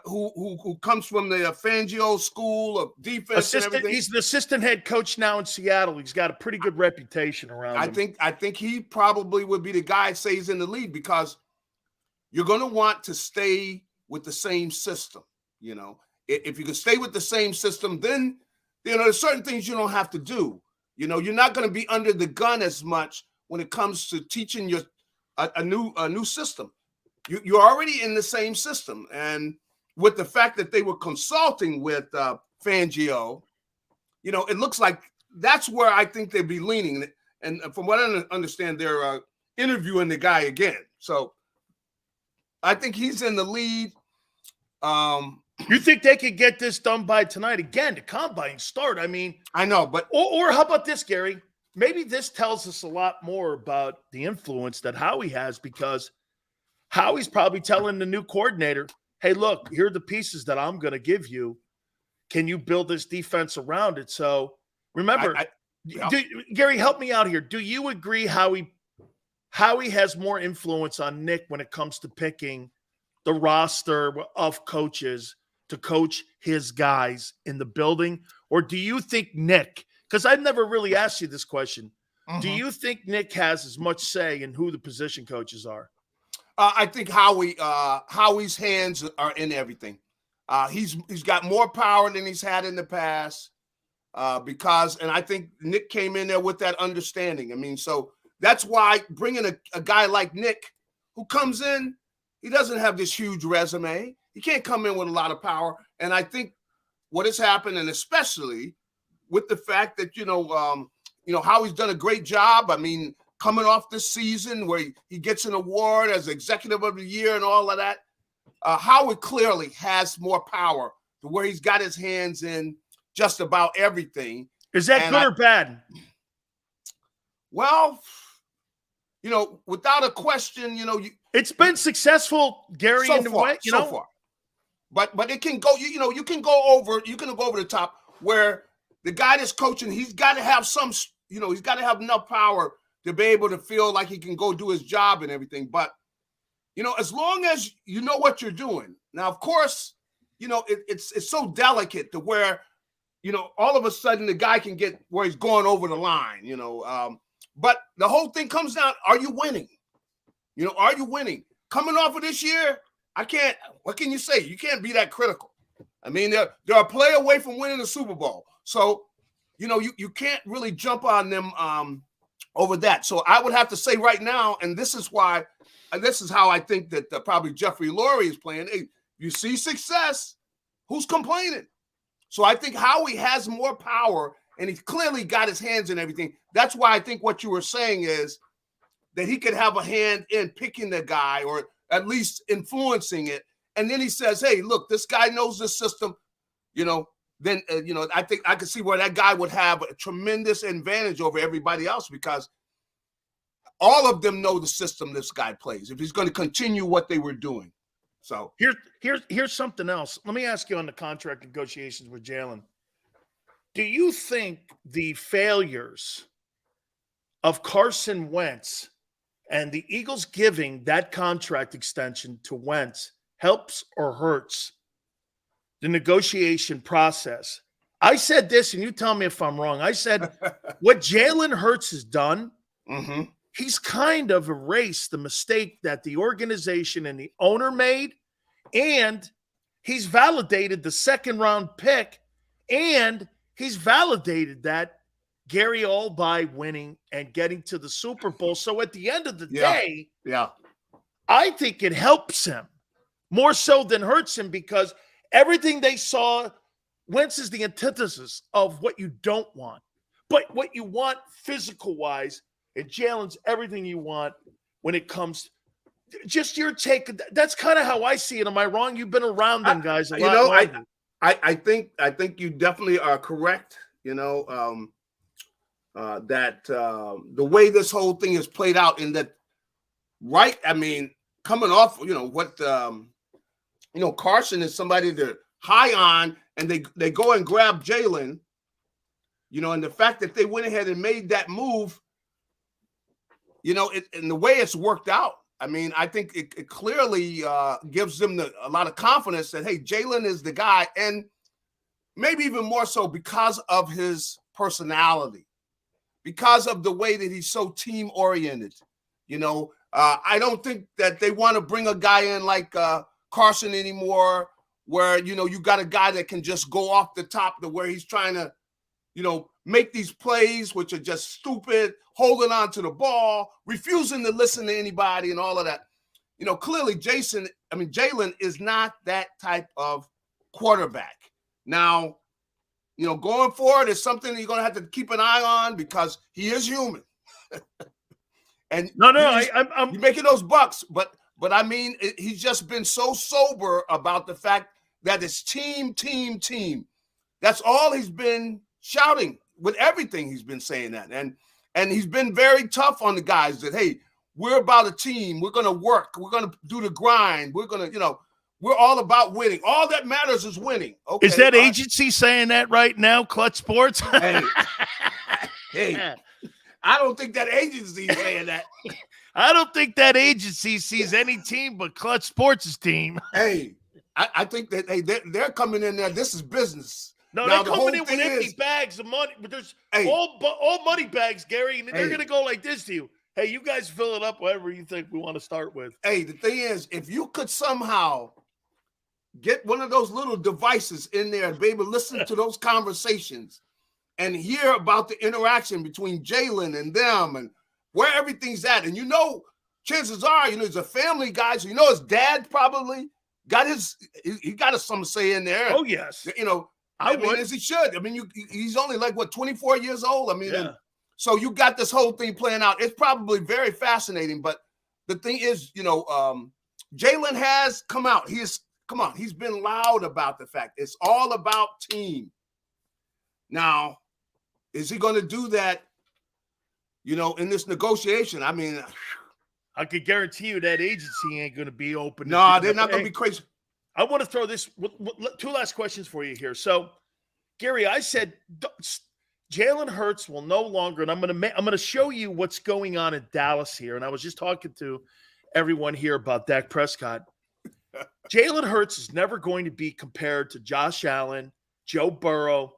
who comes from the Fangio School of Defense and everything. He's the assistant head coach now in Seattle. He's got a pretty good reputation around him. I think he probably would be the guy that stays in the lead because you're going to want to stay with the same system. If you can stay with the same system, then there's certain things you don't have to do. You're not going to be under the gun as much when it comes to teaching a new system. You're already in the same system, and with the fact that they were consulting with Fangio, it looks like that's where I think they'd be leaning. And from what I understand, they're interviewing the guy again. So I think he's in the lead. You think they could get this done by tonight? Again, the combine start. I mean, I know, but or how about this, Gary? Maybe this tells us a lot more about the influence that Howie has, because Howie's probably telling the new coordinator, hey, look, here are the pieces that I'm going to give you. Can you build this defense around it? So remember, Gary, help me out here. Do you agree Howie has more influence on Nick when it comes to picking the roster of coaches to coach his guys in the building? Or do you think Nick, because I've never really asked you this question, do you think Nick has as much say in who the position coaches are? I think Howie's hands are in everything. He's got more power than he's had in the past and I think Nick came in there with that understanding. I mean, so that's why bringing a guy like Nick who comes in, he doesn't have this huge resume. He can't come in with a lot of power. And I think what has happened, and especially with the fact that, Howie's done a great job. I mean, coming off this season where he gets an award as executive of the year and all of that, Howie clearly has more power to where he's got his hands in just about everything. Is that good or bad? Well, without a question, it's been successful, Gary, so in the way, so far. But it can go, you can go over the top where the guy that's coaching, he's got to have he's got to have enough power to be able to feel like he can go do his job and everything. But, as long as you know what you're doing. Now, of course, it's so delicate to where, all of a sudden the guy can get where he's going over the line, but the whole thing comes down, are you winning? Are you winning? Coming off of this year, what can you say? You can't be that critical. I mean, they're a play away from winning the Super Bowl. So, you can't really jump on them over that. So I would have to say right now, and this is how I think that probably Jeffrey Lurie is playing. Hey, you see success, who's complaining? So I think Howie has more power, and he's clearly got his hands in everything. That's why I think what you were saying is that he could have a hand in picking the guy or at least influencing it. And then he says, hey, look, this guy knows this system, then, I think I could see where that guy would have a tremendous advantage over everybody else because all of them know the system this guy plays if he's going to continue what they were doing. So here's something else. Let me ask you on the contract negotiations with Jalen. Do you think the failures of Carson Wentz and the Eagles giving that contract extension to Wentz helps or hurts the negotiation process? I said this, and you tell me if I'm wrong. I said what Jalen Hurts has done, he's kind of erased the mistake that the organization and the owner made, and he's validated the second-round pick, and he's validated that, Gary, all by winning and getting to the Super Bowl. So at the end of the day, I think it helps him more so than hurts him, because everything they saw, Wentz is the antithesis of what you don't want. But what you want physical-wise, and Jalen's everything you want when it comes – just your take. That's kind of how I see it. Am I wrong? You've been around them guys a lot. I think you definitely are correct. That the way this whole thing is played out, in that, right? I mean, coming off, what Carson is somebody they're high on, and they go and grab Jalen. And the fact that they went ahead and made that move, and the way it's worked out. I mean, I think it clearly gives them a lot of confidence that, hey, Jalen is the guy, and maybe even more so because of his personality, because of the way that he's so team-oriented. I don't think that they want to bring a guy in like Carson anymore, where, you got a guy that can just go off the top to where he's trying to, make these plays, which are just stupid, holding on to the ball, refusing to listen to anybody and all of that. Clearly Jalen is not that type of quarterback. Now, going forward is something you're going to have to keep an eye on, because he is human. And I'm making those bucks, but I mean, he's just been so sober about the fact that it's team. That's all he's been shouting with everything he's been saying that. And he's been very tough on the guys that, hey, we're about a team. We're going to work. We're going to do the grind. We're going to, we're all about winning. All that matters is winning. Okay. Is that agency saying that right now, Clutch Sports? Hey, I don't think that agency is saying that. I don't think that agency sees any team but Clutch Sports' team. Hey, I think that, hey, they're coming in there. This is business. No, they're coming in with empty bags of money. But there's all money bags, Gary, and they're going to go like this to you. Hey, you guys fill it up whatever you think we want to start with. Hey, the thing is, if you could somehow get one of those little devices in there and be able to listen to those conversations and hear about the interaction between Jalen and them and where everything's at. And chances are, he's a family guy, so his dad probably got he got some say in there. Oh, yes. I mean, as he should. I mean, he's only like, 24 years old? I mean, so you got this whole thing playing out. It's probably very fascinating. But the thing is, Jalen has come out. He's been loud about the fact it's all about team. Now, is he going to do that, in this negotiation? I mean, I could guarantee you that agency ain't going to be open. No, they're not going to be crazy. I want to throw this two last questions for you here. So, Gary, I said Jalen Hurts will no longer, and I'm going to show you what's going on in Dallas here. And I was just talking to everyone here about Dak Prescott. Jalen Hurts is never going to be compared to Josh Allen, Joe Burrow,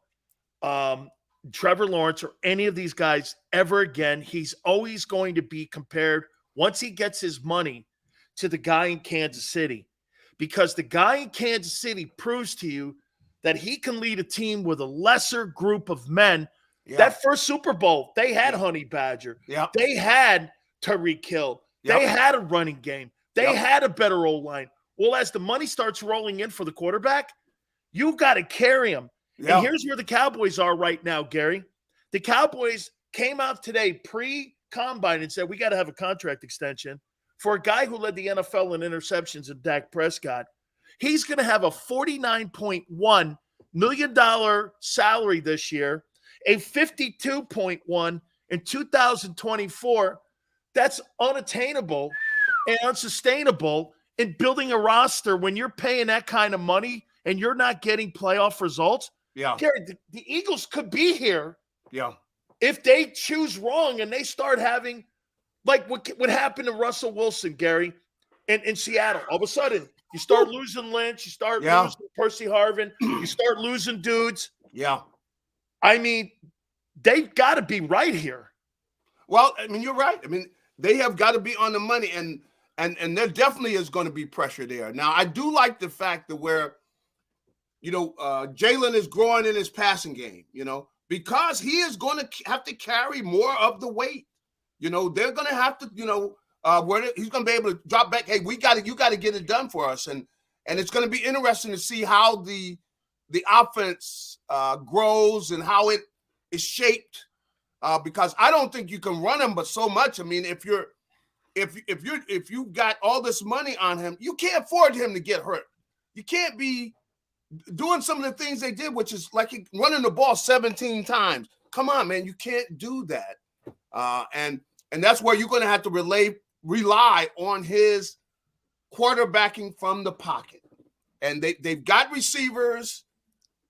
Trevor Lawrence, or any of these guys ever again. He's always going to be compared, once he gets his money, to the guy in Kansas City. Because the guy in Kansas City proves to you that he can lead a team with a lesser group of men. Yeah. That first Super Bowl, they had Honey Badger. Yep. They had Tyreek Hill. Yep. They had a running game. They had a better O-line. Well, as the money starts rolling in for the quarterback, you've got to carry him. Yep. And here's where the Cowboys are right now, Gary. The Cowboys came out today pre-combine and said, we got to have a contract extension for a guy who led the NFL in interceptions in Dak Prescott. He's going to have a $49.1 million salary this year, a $52.1 in 2024. That's unattainable and unsustainable in building a roster when you're paying that kind of money and you're not getting playoff results. Yeah. Gary, the Eagles could be here. Yeah. If they choose wrong and they start having, like what happened to Russell Wilson, Gary, in Seattle. All of a sudden, you start losing Lynch, you start losing Percy Harvin, you start losing dudes. Yeah. I mean, they've got to be right here. Well, I mean, you're right. I mean, they have got to be on the money, and there definitely is going to be pressure there. Now, I do like the fact that where, Jalen is growing in his passing game, because he is going to have to carry more of the weight. They're going to have to, where he's going to be able to drop back. Hey, you got to get it done for us, and it's going to be interesting to see how the offense grows and how it is shaped. Because I don't think you can run him, but so much. I mean, if you got all this money on him, you can't afford him to get hurt. You can't be doing some of the things they did, which is like running the ball 17 times. Come on, man, you can't do that. And that's where you're going to have to rely on his quarterbacking from the pocket. And they've got receivers.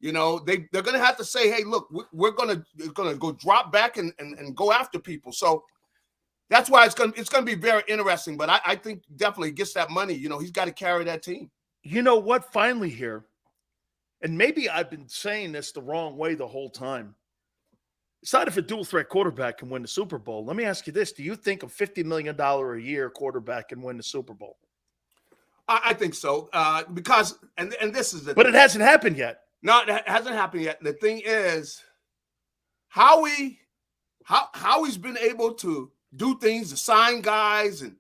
They're going to have to say, hey, look, we're going to go drop back and go after people. So that's why it's going to be very interesting. But I think definitely gets that money. He's got to carry that team. You know what? Finally here, and maybe I've been saying this the wrong way the whole time. It's not if a dual threat quarterback can win the Super Bowl. Let me ask you this. Do you think a $50 million a year quarterback can win the Super Bowl? I think so. Because, and this is the But thing. It hasn't happened yet. No, it hasn't happened yet. The thing is, Howie's been able to do things, to sign guys, and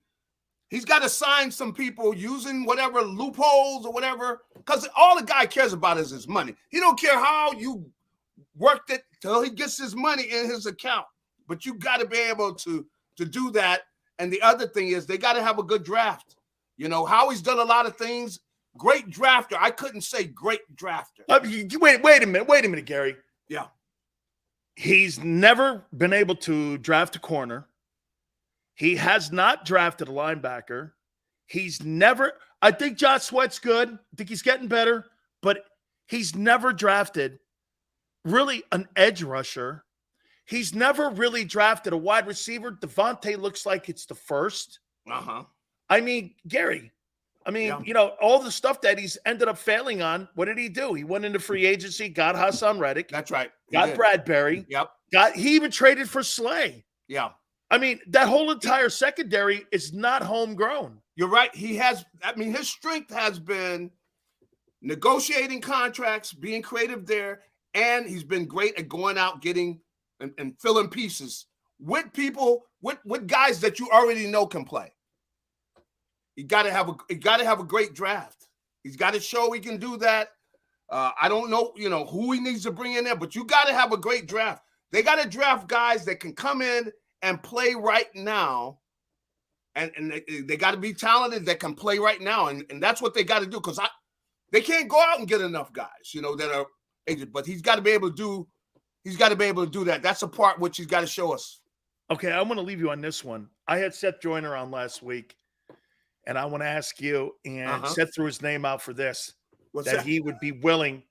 he's got to sign some people using whatever loopholes or whatever, because all the guy cares about is his money. He don't care how you worked it till he gets his money in his account. But you got to be able to do that. And the other thing is they got to have a good draft. Howie's done a lot of things. Great drafter. I couldn't say great drafter. Wait a minute, Gary. Yeah. He's never been able to draft a corner. He has not drafted a linebacker. I think Josh Sweat's good. I think he's getting better, but he's never drafted really an edge rusher. He's never really drafted a wide receiver. Devontae looks like it's the first. Uh-huh. I mean, Gary, all the stuff that he's ended up failing on, what did he do? He went into free agency, got Hassan Reddick. That's right. Got Bradbury. Yep. He even traded for Slay. Yeah. I mean, that whole entire secondary is not homegrown. You're right. His strength has been negotiating contracts, being creative there, and he's been great at going out, getting and filling pieces with people, with guys that you already know can play. You got to have a great draft. He's got to show he can do that. I don't know, who he needs to bring in there, but you got to have a great draft. They got to draft guys that can come in and play right now, and they got to be talented that can play right now, and that's what they got to do, because they can't go out and get enough guys, that are aged. But he's got to be able to do. He's got to be able to do that. That's a part which he's got to show us. Okay, I want to leave you on this one. I had Seth Joyner on last week. And I want to ask you, and Seth threw his name out for this, that he would be willing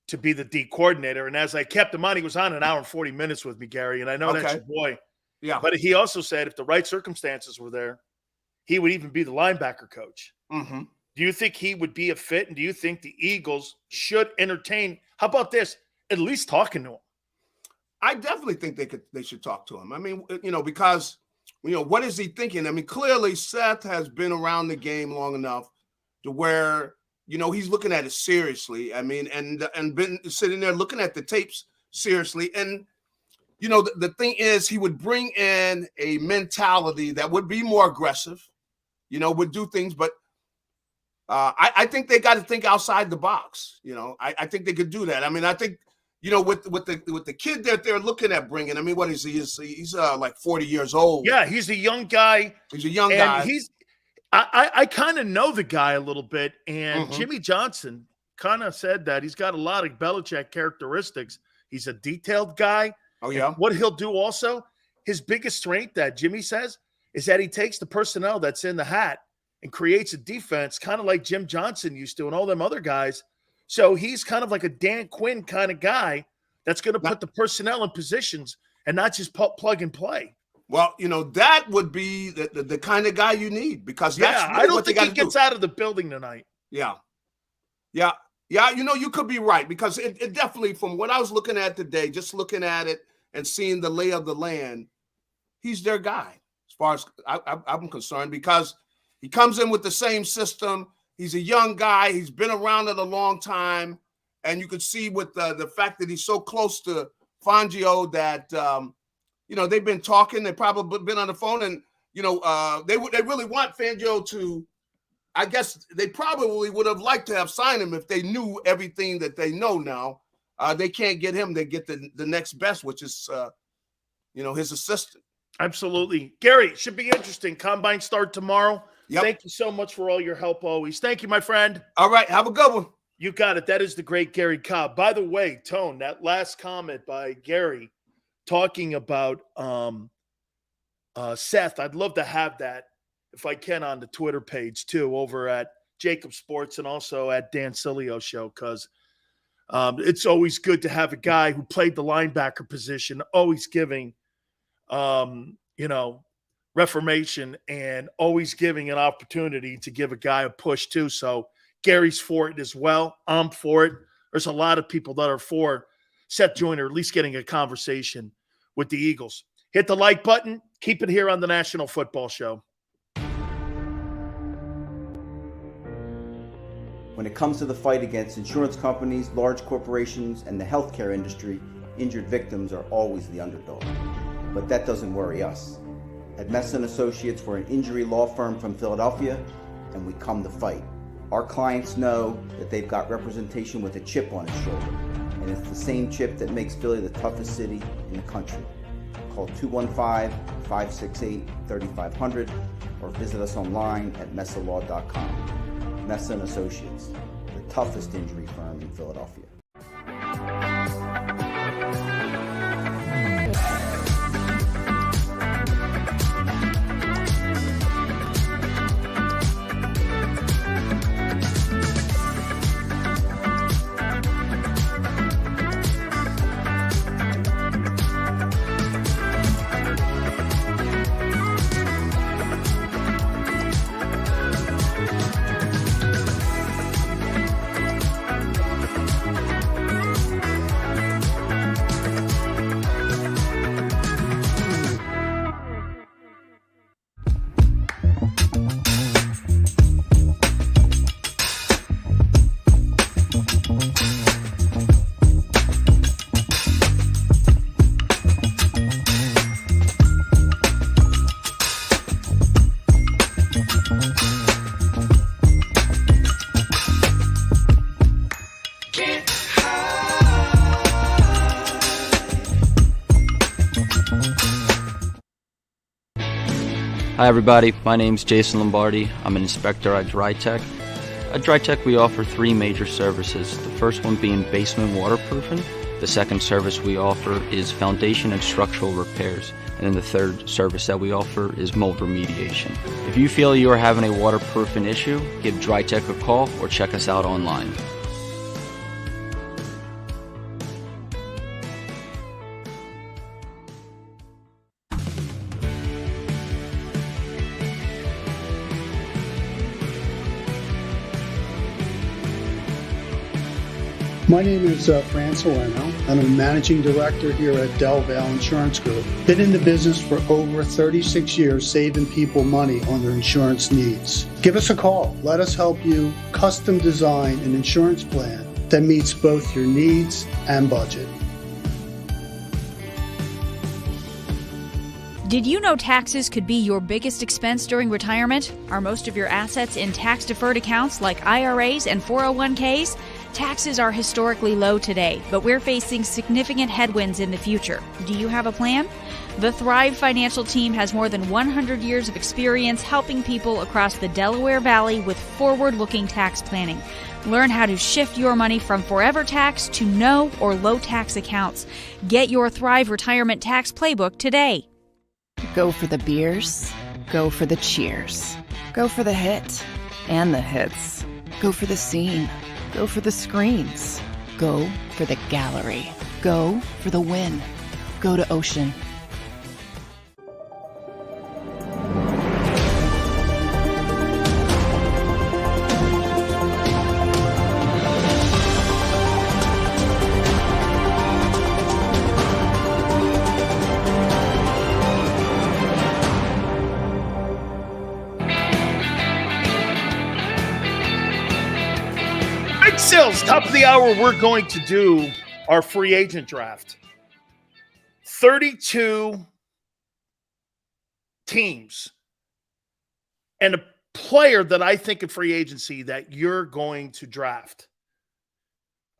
to be the D coordinator. And as I kept him on, he was on an hour and 40 minutes with me, Gary. And I know that's your boy. Yeah. But he also said if the right circumstances were there, he would even be the linebacker coach. Mm-hmm. Do you think he would be a fit? And do you think the Eagles should entertain, how about this, at least talking to him? I definitely think they should talk to him. I mean, because – what is he thinking? I mean, clearly Seth has been around the game long enough to where, he's looking at it seriously. I mean, and been sitting there looking at the tapes seriously. And, the thing is, he would bring in a mentality that would be more aggressive, would do things. But I think they got to think outside the box. I think they could do that. I mean, I think, with the kid that they're looking at bringing, I mean, what is he? He's like 40 years old. Yeah, he's a young guy. I kind of know the guy a little bit, and Jimmy Johnson kind of said that he's got a lot of Belichick characteristics. He's a detailed guy. Oh, yeah. And what he'll do also, his biggest strength that Jimmy says is that he takes the personnel that's in the hat and creates a defense kind of like Jim Johnson used to and all them other guys. So he's kind of like a Dan Quinn kind of guy that's going to put the personnel in positions and not just plug and play. Well, that would be the kind of guy you need, because that's really I don't what think he gets out of the building tonight. Yeah. You could be right, because it definitely, from what I was looking at today, just looking at it and seeing the lay of the land, he's their guy as far as I'm concerned, because he comes in with the same system. He's a young guy. He's been around it a long time. And you could see with the fact that he's so close to Fangio that, they've been talking. They've probably been on the phone. And, they really want Fangio to, I guess they probably would have liked to have signed him if they knew everything that they know now. They can't get him. They get the next best, which is, his assistant. Absolutely. Gary, it should be interesting. Combine start tomorrow. Yep. Thank you so much for all your help always. Thank you, my friend. All right. Have a good one. You got it. That is the great Gary Cobb. By the way, Tone, that last comment by Gary talking about Seth, I'd love to have that, if I can, on the Twitter page too, over at JAKIB Sports and also at Dan Sileo show, because it's always good to have a guy who played the linebacker position, always giving, reformation and always giving an opportunity to give a guy a push too. So Gary's for it as well. I'm for it. There's a lot of people that are for Seth Joyner at least getting a conversation with the Eagles. Hit the like button. Keep it here on the National Football Show. When it comes to the fight against insurance companies, large corporations, and the healthcare industry, injured victims are always the underdog. But that doesn't worry us. At Messon Associates, we're an injury law firm from Philadelphia, and we come to fight. Our clients know that they've got representation with a chip on its shoulder, and it's the same chip that makes Philly the toughest city in the country. Call 215-568-3500 or visit us online at messalaw.com. Messon Associates, the toughest injury firm in Philadelphia. Hi everybody, my name's Jason Lombardi. I'm an inspector at DryTech. At DryTech we offer three major services, the first one being basement waterproofing, the second service we offer is foundation and structural repairs, and then the third service that we offer is mold remediation. If you feel you are having a waterproofing issue, give DryTech a call or check us out online. My name is Fran Salerno. I'm a managing director here at Del Valle Insurance Group. Been in the business for over 36 years, saving people money on their insurance needs. Give us a call. Let us help you custom design an insurance plan that meets both your needs and budget. Did you know taxes could be your biggest expense during retirement? Are most of your assets in tax-deferred accounts like IRAs and 401ks? Taxes are historically low today, but we're facing significant headwinds in the future. Do you have a plan? The Thrive Financial team has more than 100 years of experience helping people across the Delaware Valley with forward-looking tax planning. Learn how to shift your money from forever tax to no or low tax accounts. Get your Thrive Retirement Tax Playbook today. Go for the beers. Go for the cheers. Go for the hit and the hits. Go for the scene. Go for the screens. Go for the gallery. Go for the win. Go to Ocean. Big Sills, top of the hour, we're going to do our free agent draft. 32 teams and a player that I think in free agency that you're going to draft.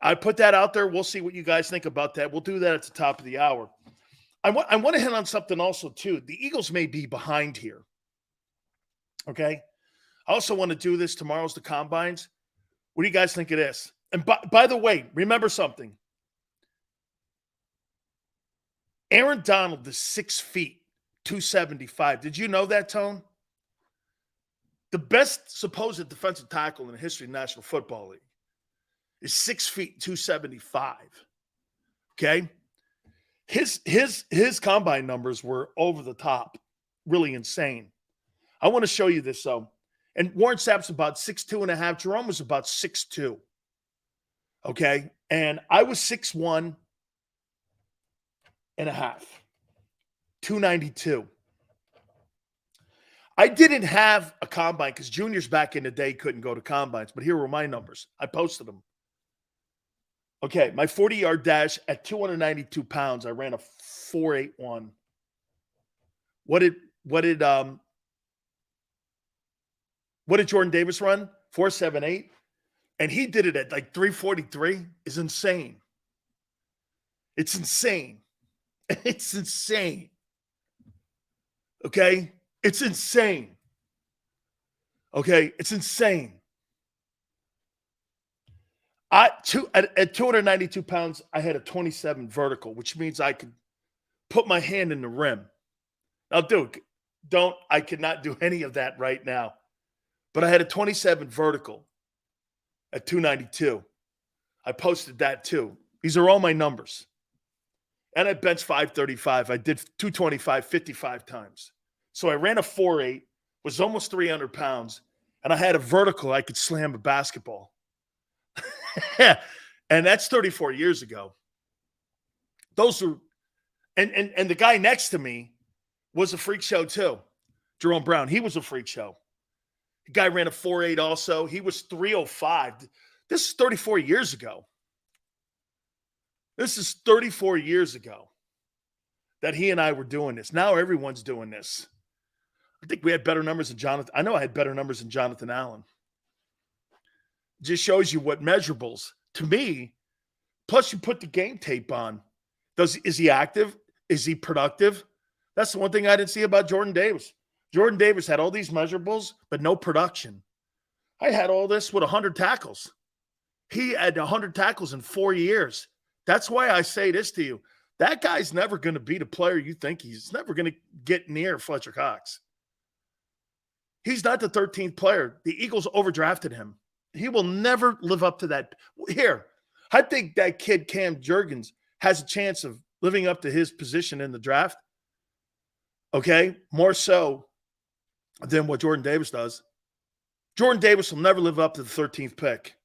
I put that out there. We'll see what you guys think about that. We'll do that at the top of the hour. I want to hit on something also, too. The Eagles may be behind here. Okay? I also want to do this. Tomorrow's the Combines. What do you guys think it is? And by the way, remember something. Aaron Donald is 6 feet, 275. Did you know that, Tone? The best supposed defensive tackle in the history of the National Football League is 6 feet, 275. Okay? His combine numbers were over the top, really insane. I want to show you this, though. And Warren Sapp's about 6'2.5". Jerome was about 6'2". Okay? And I was 6'1.5", 292. I didn't have a combine because juniors back in the day couldn't go to combines, but here were my numbers. I posted them. Okay, my 40-yard dash at 292 pounds, I ran a 4.81. What did Jordan Davis run? 4.78. And he did it at like 3:43. Is insane. It's insane. It's insane. Okay? It's insane. Okay? It's insane. At 292 pounds, I had a 27 vertical, which means I could put my hand in the rim. Now, dude, I could not do any of that right now. But I had a 27 vertical at 292. I posted that too. These are all my numbers. And I benched 535. I did 225 55 times. So I ran a 4.8, was almost 300 pounds, and I had a vertical I could slam a basketball. And that's 34 years ago. Those are and the guy next to me was a freak show too. Jerome Brown. He was a freak show. The guy ran a 4.8 also. He was 305. This is 34 years ago. This is 34 years ago that he and I were doing this. Now everyone's doing this. I think we had better numbers than Jonathan. I know I had better numbers than Jonathan Allen. It just shows you what measurables. To me, plus you put the game tape on. Is he active? Is he productive? That's the one thing I didn't see about Jordan Davis. Jordan Davis had all these measurables, but no production. I had all this with 100 tackles. He had 100 tackles in 4 years. That's why I say this to you. That guy's never going to be the player you think he's never going to get near Fletcher Cox. He's not the 13th player. The Eagles overdrafted him. He will never live up to that. Here, I think that kid Cam Jurgens has a chance of living up to his position in the draft. Okay? More so than what Jordan Davis does. Jordan Davis will never live up to the 13th pick.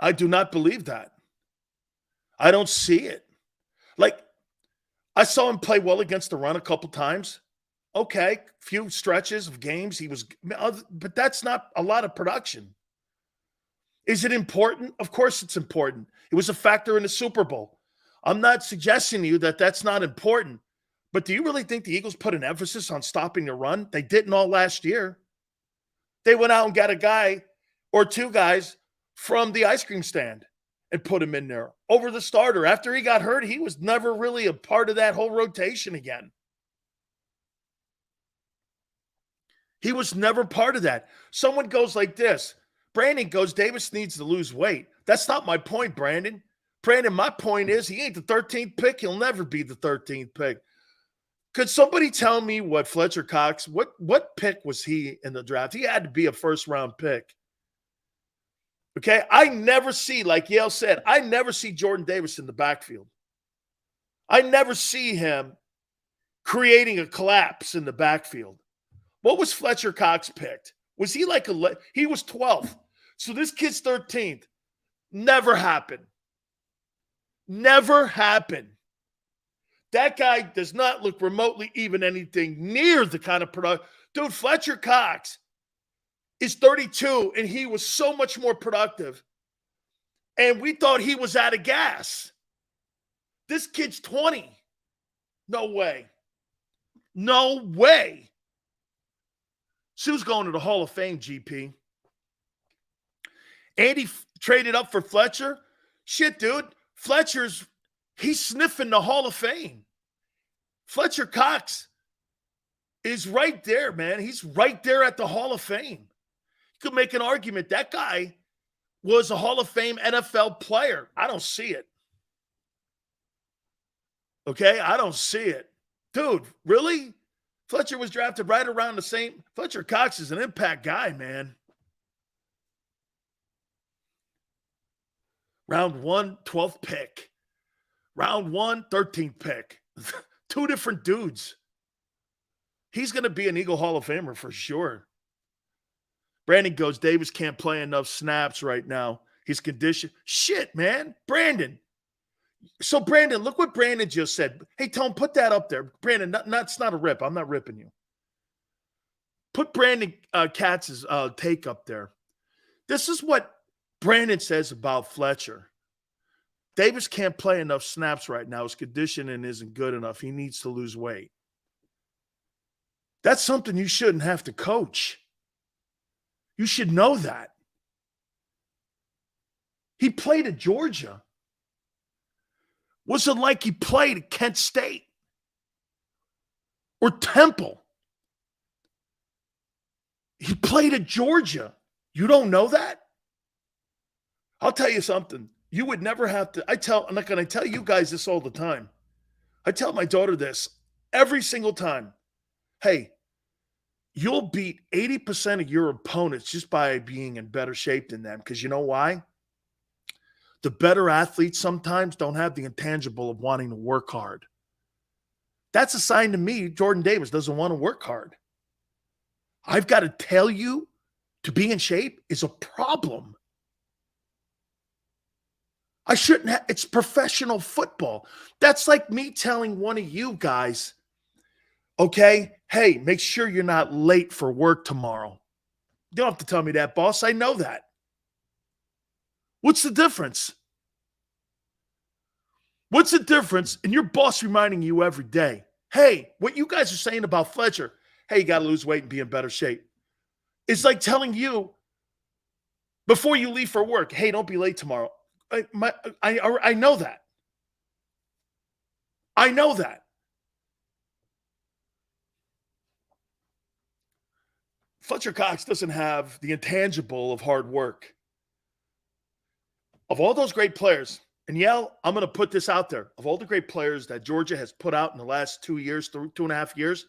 I do not believe that. I don't see it. Like, I saw him play well against the run a couple times. Okay, few stretches of games. But that's not a lot of production. Is it important? Of course it's important. It was a factor in the Super Bowl. I'm not suggesting to you that that's not important. But do you really think the Eagles put an emphasis on stopping the run? They didn't all last year. They went out and got a guy or two guys from the ice cream stand and put him in there over the starter. After he got hurt, he was never really a part of that whole rotation again. He was never part of that. Someone goes like this. Brandon goes, Davis needs to lose weight. That's not my point, Brandon. Brandon, my point is he ain't the 13th pick. He'll never be the 13th pick. Could somebody tell me what Fletcher Cox, what pick was he in the draft? He had to be a first-round pick. Okay, I never see, like Yale said, I never see Jordan Davis in the backfield. I never see him creating a collapse in the backfield. What was Fletcher Cox picked? Was he like he was 12th. So this kid's 13th. Never happened. Never happened. That guy does not look remotely even anything near the kind of product. Dude, Fletcher Cox is 32, and he was so much more productive. And we thought he was out of gas. This kid's 20. No way. No way. Sue's going to the Hall of Fame, GP. Andy traded up for Fletcher. Shit, dude. He's sniffing the Hall of Fame. Fletcher Cox is right there, man. He's right there at the Hall of Fame. You could make an argument that guy was a Hall of Fame NFL player. I don't see it. Okay? I don't see it. Dude, really? Fletcher was drafted right around the same. Fletcher Cox is an impact guy, man. Round 1, 12th pick. Round 1, 13th pick. Two different dudes. He's going to be an Eagle Hall of Famer for sure. Brandon goes, Davis can't play enough snaps right now. He's conditioned. Shit, man. Brandon. So, Brandon, look what Brandon just said. Hey, Tone, put that up there. Brandon, it's not a rip. I'm not ripping you. Put Brandon Katz's take up there. This is what Brandon says about Fletcher. Davis can't play enough snaps right now. His conditioning isn't good enough. He needs to lose weight. That's something you shouldn't have to coach. You should know that. He played at Georgia. What's it like he played at Kent State or Temple? He played at Georgia. You don't know that? I'll tell you something. You would never have to. I'm not going to tell you guys this all the time. I tell my daughter this every single time. Hey, you'll beat 80% of your opponents just by being in better shape than them. Because you know why? The better athletes sometimes don't have the intangible of wanting to work hard. That's a sign to me Jordan Davis doesn't want to work hard. I've got to tell you, to be in shape is a problem. I shouldn't have. It's professional football. That's like me telling one of you guys, okay, hey, make sure you're not late for work tomorrow. You don't have to tell me that, boss. I know that. What's the difference? What's the difference in your boss reminding you every day, hey, what you guys are saying about Fletcher, hey, you got to lose weight and be in better shape. It's like telling you before you leave for work, hey, don't be late tomorrow. I know that. I know that. Fletcher Cox doesn't have the intangible of hard work. Of all those great players, and Yale, I'm going to put this out there. Of all the great players that Georgia has put out in the last 2 years, 2.5 years,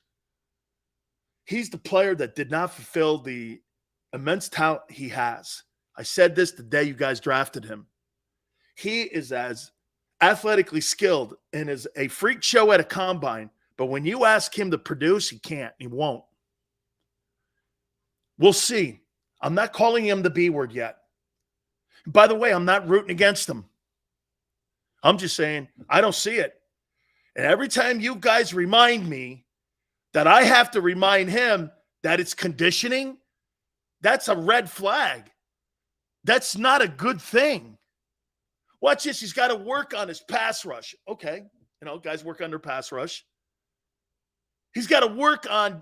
he's the player that did not fulfill the immense talent he has. I said this the day you guys drafted him. He is as athletically skilled and is a freak show at a combine, but when you ask him to produce, he can't. He won't. We'll see. I'm not calling him the B word yet. By the way, I'm not rooting against him. I'm just saying I don't see it. And every time you guys remind me that I have to remind him that it's conditioning, that's a red flag. That's not a good thing. Watch this. He's got to work on his pass rush. Okay. Guys work on their pass rush. He's got to work on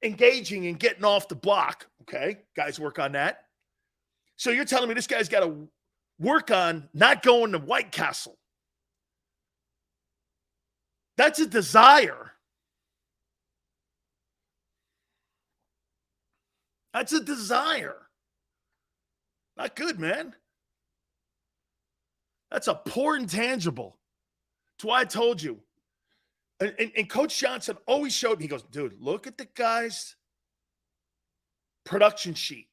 engaging and getting off the block. Okay. Guys work on that. So you're telling me this guy's got to work on not going to White Castle. That's a desire. That's a desire. Not good, man. That's a poor intangible. That's why I told you. And Coach Johnson always showed me, he goes, dude, look at the guy's production sheet,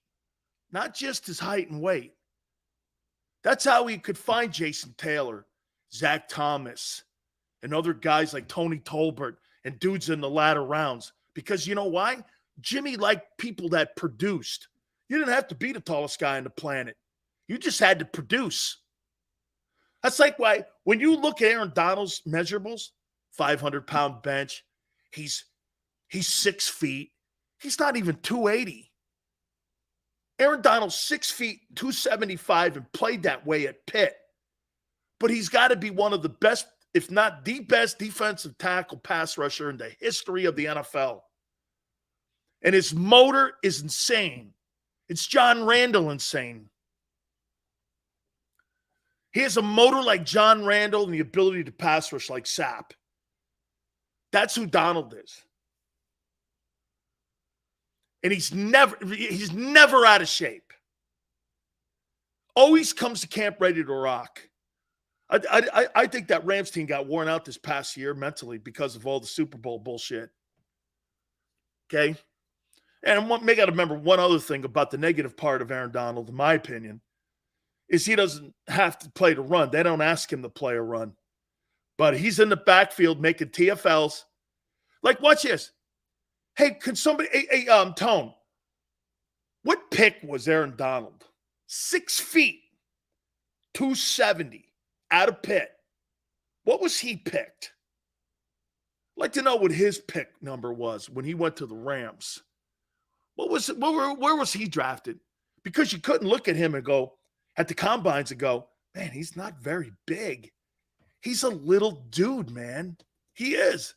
not just his height and weight. That's how he could find Jason Taylor, Zach Thomas, and other guys like Tony Tolbert and dudes in the latter rounds. Because you know why? Jimmy liked people that produced. You didn't have to be the tallest guy on the planet. You just had to produce. That's like why when you look at Aaron Donald's measurables, 500-pound bench, he's 6 feet. He's not even 280. Aaron Donald's 6 feet, 275, and played that way at Pitt. But he's got to be one of the best, if not the best, defensive tackle pass rusher in the history of the NFL. And his motor is insane. It's John Randall insane. He has a motor like John Randall and the ability to pass rush like Sapp. That's who Donald is. And he's never out of shape. Always comes to camp ready to rock. I think that Rams team got worn out this past year mentally because of all the Super Bowl bullshit. Okay? And we got to remember one other thing about the negative part of Aaron Donald, in my opinion, is he doesn't have to play to run. They don't ask him to play a run. But he's in the backfield making TFLs. Like, watch this. Hey, can somebody, Tone, what pick was Aaron Donald? 6 feet, 270, out of Pitt. What was he picked? I'd like to know what his pick number was when he went to the Rams. Where was he drafted? Because you couldn't look at him and go, at the combines and go, man, he's not very big. He's a little dude, man. He is.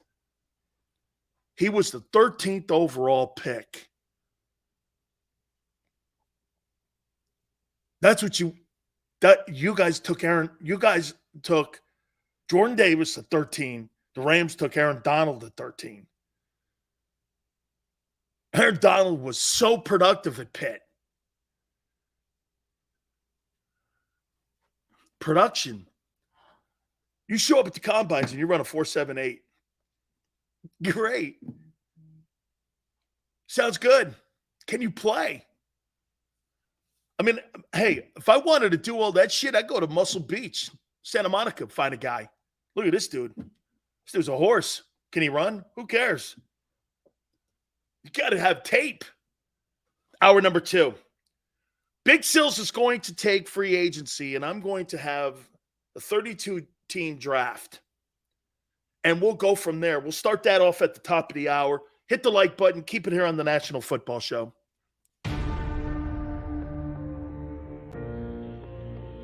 He was the 13th overall pick. That's what you guys took Jordan Davis at 13. The Rams took Aaron Donald at 13. Aaron Donald was so productive at Pitt. Production. You show up at the combines and you run a 4.78. Great. Sounds good. Can you play? I mean, hey, if I wanted to do all that shit, I'd go to Muscle Beach, Santa Monica, find a guy. Look at this dude. This dude's a horse. Can he run? Who cares? You got to have tape. Hour number 2. Big Sills is going to take free agency, and I'm going to have a 32-team draft. And we'll go from there. We'll start that off at the top of the hour. Hit the like button. Keep it here on the National Football Show.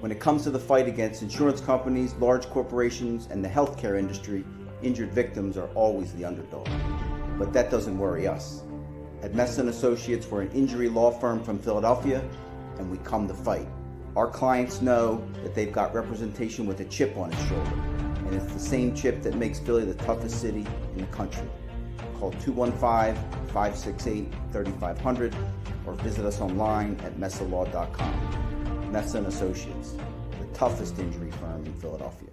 When it comes to the fight against insurance companies, large corporations, and the healthcare industry, injured victims are always the underdog. But that doesn't worry us. At Messon Associates, we're an injury law firm from Philadelphia, and we come to fight. Our clients know that they've got representation with a chip on its shoulder, and it's the same chip that makes Philly the toughest city in the country. Call 215-568-3500 or visit us online at messalaw.com. Messon Associates, the toughest injury firm in Philadelphia.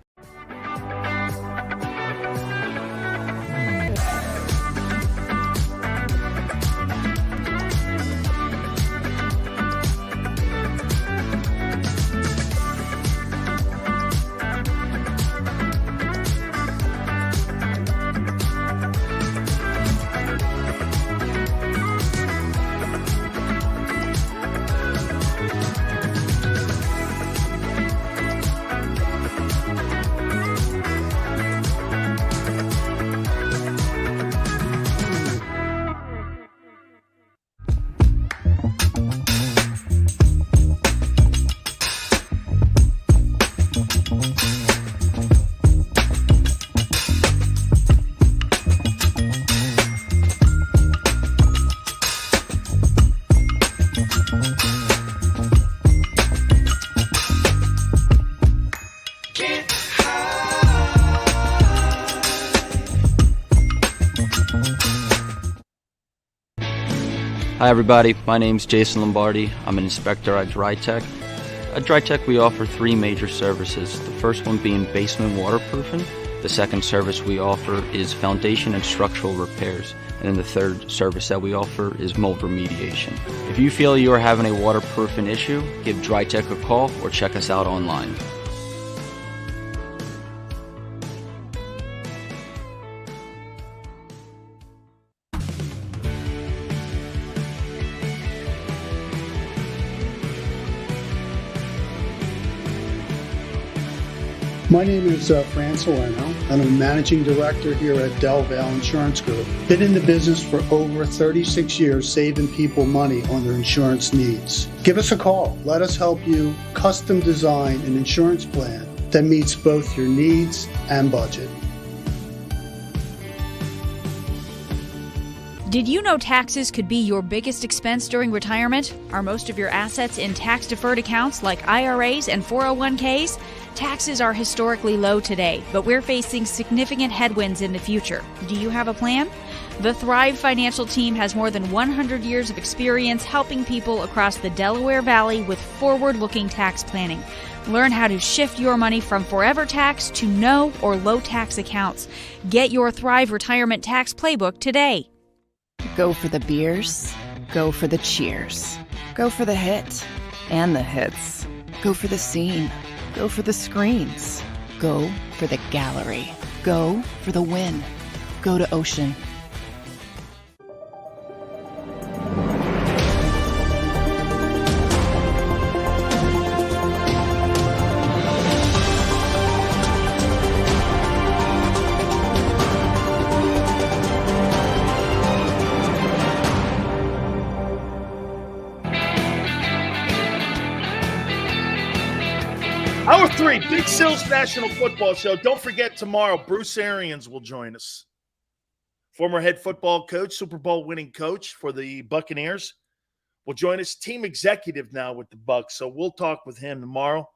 Hi everybody, my name's Jason Lombardi. I'm an inspector at DryTech. At DryTech we offer 3 major services, the first one being basement waterproofing, the The second service we offer is foundation and structural repairs. And then the third service that we offer is mold remediation. If you feel you are having a waterproofing issue, give DryTech a call or check us out online. My name is Fran Salerno, and I'm a managing director here at Del Valle Insurance Group. Been in the business for over 36 years, saving people money on their insurance needs. Give us a call. Let us help you custom design an insurance plan that meets both your needs and budget. Did you know taxes could be your biggest expense during retirement? Are most of your assets in tax-deferred accounts like IRAs and 401ks? Taxes are historically low today, but we're facing significant headwinds in the future. Do you have a plan? The Thrive Financial team has more than 100 years of experience helping people across the Delaware Valley with forward-looking tax planning. Learn how to shift your money from forever tax to no or low tax accounts. Get your Thrive Retirement Tax Playbook today. Go for the beers, go for the cheers, go for the hit and the hits, go for the scene, go for the screens, go for the gallery, go for the win, go to Ocean. Hour 3, Big Sills National Football Show. Don't forget, tomorrow, Bruce Arians will join us. Former head football coach, Super Bowl winning coach for the Buccaneers, will join us. Team executive now with the Bucs, so we'll talk with him tomorrow.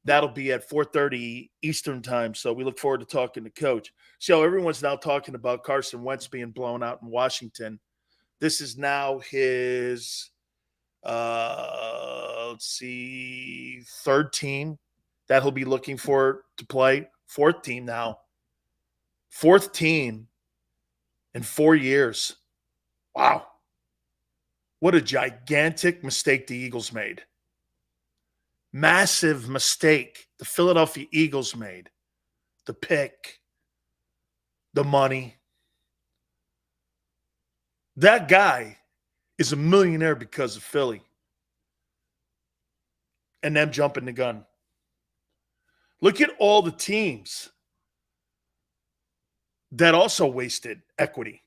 That'll be at 4:30 Eastern time, so we look forward to talking to Coach. So everyone's now talking about Carson Wentz being blown out in Washington. This is now his, third team that he'll be looking for to play. Fourth team now. Fourth team in 4 years. Wow. What a gigantic mistake the Eagles made. Massive mistake the Philadelphia Eagles made. The pick. The money. That guy is a millionaire because of Philly. And them jumping the gun. Look at all the teams that also wasted equity.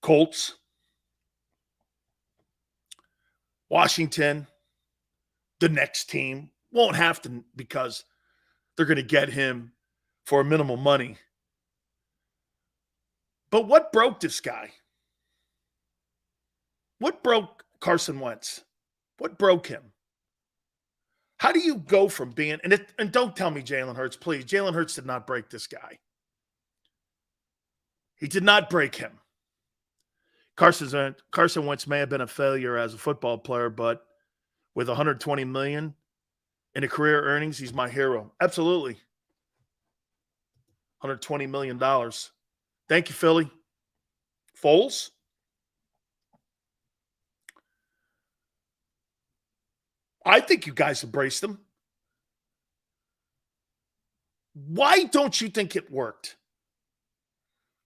Colts, Washington, the next team won't have to because they're going to get him for minimal money. But what broke this guy? What broke Carson Wentz? What broke him? How do you go from being – and don't tell me Jalen Hurts, please. Jalen Hurts did not break this guy. He did not break him. Carson Wentz may have been a failure as a football player, but with $120 million in a career earnings, he's my hero. Absolutely. $120 million. Thank you, Philly. Foles? I think you guys embraced them. Why don't you think it worked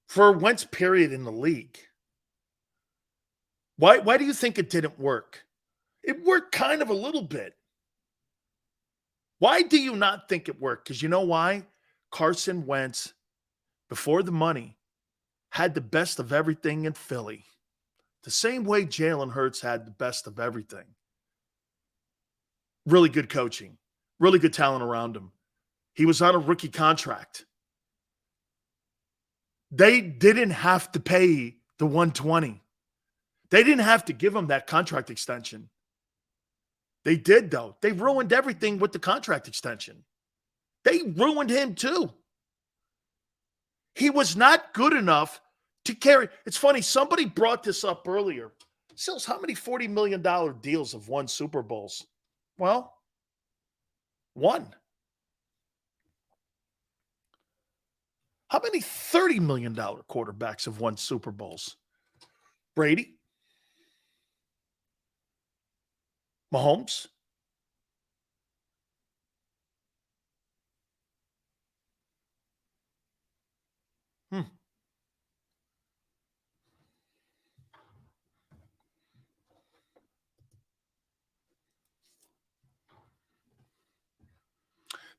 for Wentz period in the league? Why do you think it didn't work? It worked kind of a little bit. Why do you not think it worked? Because you know why? Carson Wentz, before the money, had the best of everything in Philly. The same way Jalen Hurts had the best of everything. Really good coaching, really good talent around him. He was on a rookie contract. They didn't have to pay the $120. They didn't have to give him that contract extension. They did, though. They ruined everything with the contract extension. They ruined him, too. He was not good enough to carry. It's funny, somebody brought this up earlier. Sills, how many $40 million deals have won Super Bowls? Well, one. How many $30 million quarterbacks have won Super Bowls? Brady? Mahomes?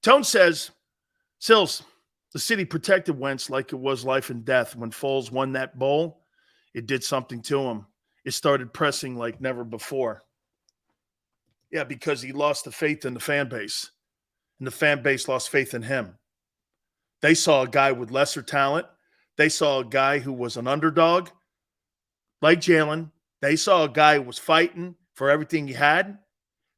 Tone says, Sills, the city protected Wentz like it was life and death. When Foles won that bowl, it did something to him. It started pressing like never before. Yeah, because he lost the faith in the fan base, and the fan base lost faith in him. They saw a guy with lesser talent. They saw a guy who was an underdog, like Jalen. They saw a guy who was fighting for everything he had.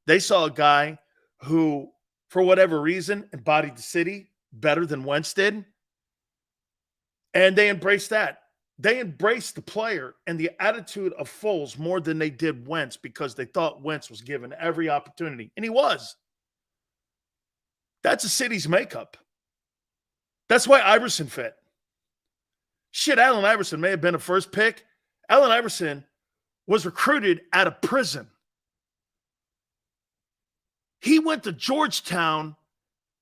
They saw a guy who, for whatever reason, embodied the city better than Wentz did. And they embraced that. They embraced the player and the attitude of Foles more than they did Wentz because they thought Wentz was given every opportunity. And he was. That's a city's makeup. That's why Iverson fit. Shit, Allen Iverson may have been a first pick. Allen Iverson was recruited out of prison. He went to Georgetown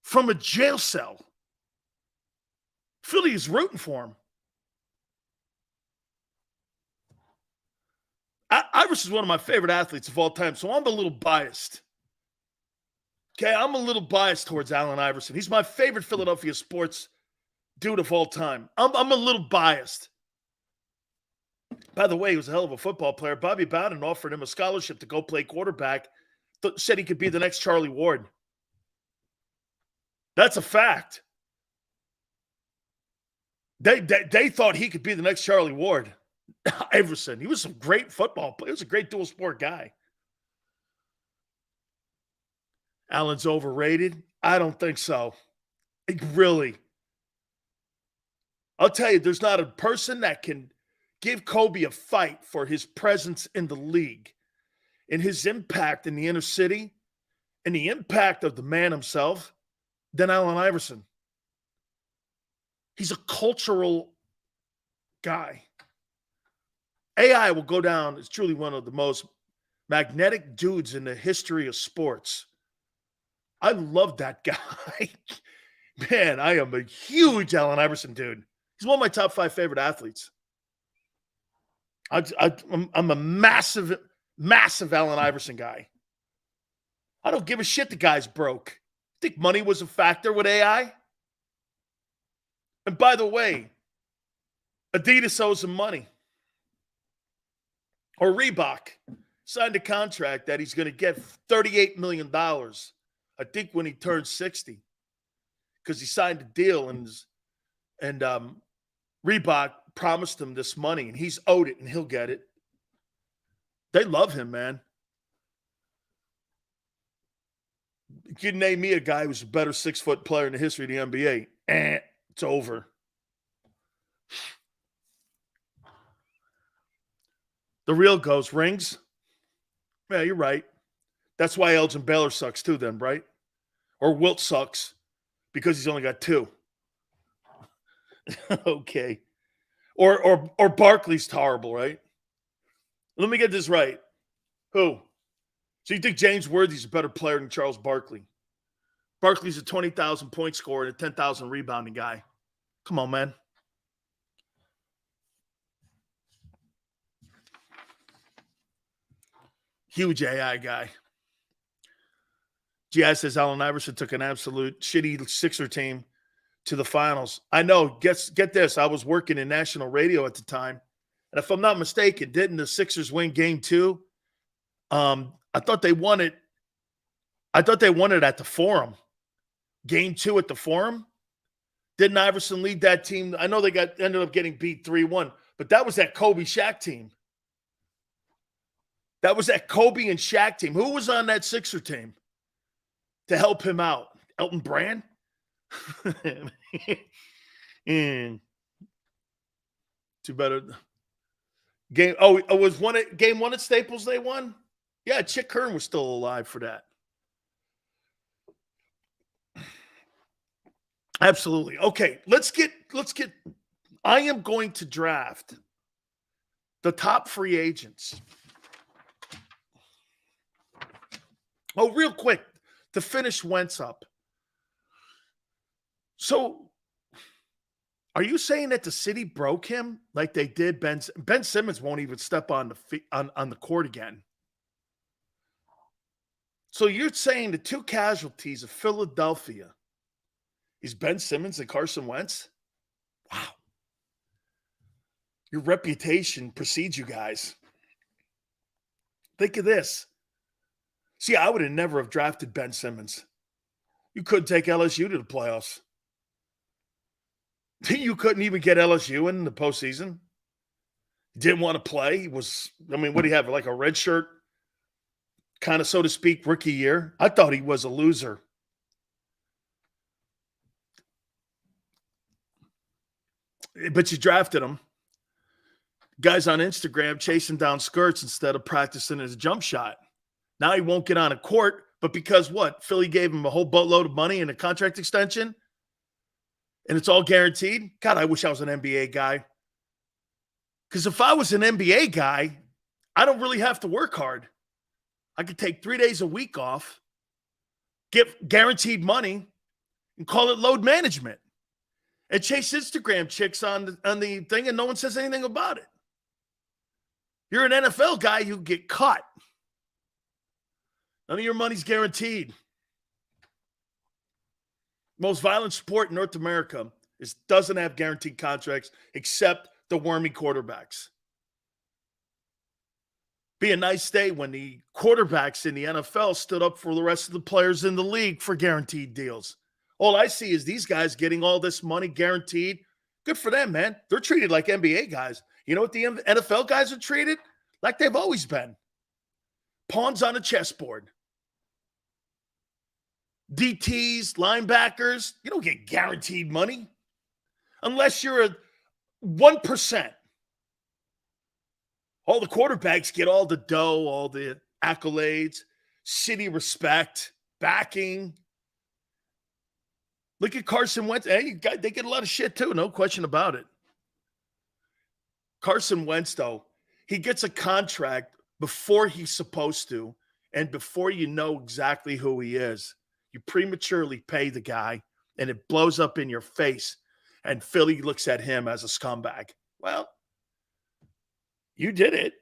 from a jail cell. Philly is rooting for him. Iverson is one of my favorite athletes of all time, so I'm a little biased. Okay, I'm a little biased towards Allen Iverson. He's my favorite Philadelphia sports dude of all time. I'm a little biased. By the way, he was a hell of a football player. Bobby Bowden offered him a scholarship to go play quarterback. Said he could be the next Charlie Ward. That's a fact. They thought he could be the next Charlie Ward. Iverson. He was a great football player. He was a great dual sport guy. Allen's overrated? I don't think so. Really. I'll tell you, there's not a person that can give Kobe a fight for his presence in the league and his impact in the inner city and the impact of the man himself than Allen Iverson. He's a cultural guy. AI will go down as truly one of the most magnetic dudes in the history of sports. I love that guy. Man, I am a huge Allen Iverson dude. He's one of my top 5 favorite athletes. I'm a massive Allen Iverson guy. I don't give a shit the guy's broke. Think money was a factor with AI? And by the way, Adidas owes him money. Or Reebok signed a contract that he's going to get $38 million, I think, when he turns 60. Because he signed a deal and Reebok promised him this money, and he's owed it, and he'll get it. They love him, man. You can name me a guy who's a better 6-foot player in the history of the NBA. It's over. The real goes, rings? Yeah, you're right. That's why Elgin Baylor sucks too then, right? Or Wilt sucks because he's only got 2. Okay. Or Barkley's horrible, right? Let me get this right. Who? So you think James Worthy's a better player than Charles Barkley? Barkley's a 20,000 point scorer and a 10,000 rebounding guy. Come on, man. Huge AI guy. GI says Allen Iverson took an absolute shitty Sixer team to the finals. I know. Get this. I was working in national radio at the time. And if I'm not mistaken, didn't the Sixers win game 2? I thought they won it. I thought they won it at the Forum. Game 2 at the Forum. Didn't Iverson lead that team? I know they ended up getting beat 3-1, but that was that Kobe Shaq team. That was that Kobe and Shaq team. Who was on that Sixer team to help him out? Elton Brand? And too better. Game one at Staples they won? Yeah, Chick Hearn was still alive for that. Absolutely. Okay, let's get I am going to draft the top free agents. Oh, real quick to finish Wentz up. So, are you saying that the city broke him like they did Ben Simmons won't even step on the court again? So you're saying the two casualties of Philadelphia is Ben Simmons and Carson Wentz? Wow. Your reputation precedes you guys. Think of this. See, I would have never have drafted Ben Simmons. You couldn't take LSU to the playoffs. You couldn't even get LSU in the postseason. Didn't want to play. He was, what do you have, like a red shirt, kind of, so to speak, rookie year? I thought he was a loser. But you drafted him. Guys on Instagram chasing down skirts instead of practicing his jump shot. Now he won't get on a court, but because what? Philly gave him a whole boatload of money and a contract extension, and it's all guaranteed? God, I wish I was an NBA guy. Because if I was an NBA guy, I don't really have to work hard. I could take 3 days a week off, get guaranteed money, and call it load management. And chase Instagram chicks on the thing, and no one says anything about it. You're an NFL guy, you get cut. None of your money's guaranteed. Most violent sport in North America doesn't have guaranteed contracts except the wormy quarterbacks. Be a nice day when the quarterbacks in the NFL stood up for the rest of the players in the league for guaranteed deals. All I see is these guys getting all this money guaranteed. Good for them, man. They're treated like NBA guys. You know what the NFL guys are treated? Like they've always been. Pawns on a chessboard. DTs, linebackers, you don't get guaranteed money unless you're a 1%. All the quarterbacks get all the dough, all the accolades, city respect, backing. Look at Carson Wentz. Hey, they get a lot of shit too, no question about it. Carson Wentz, though, he gets a contract before he's supposed to and before you know exactly who he is. You prematurely pay the guy, and it blows up in your face, and Philly looks at him as a scumbag. Well, you did it.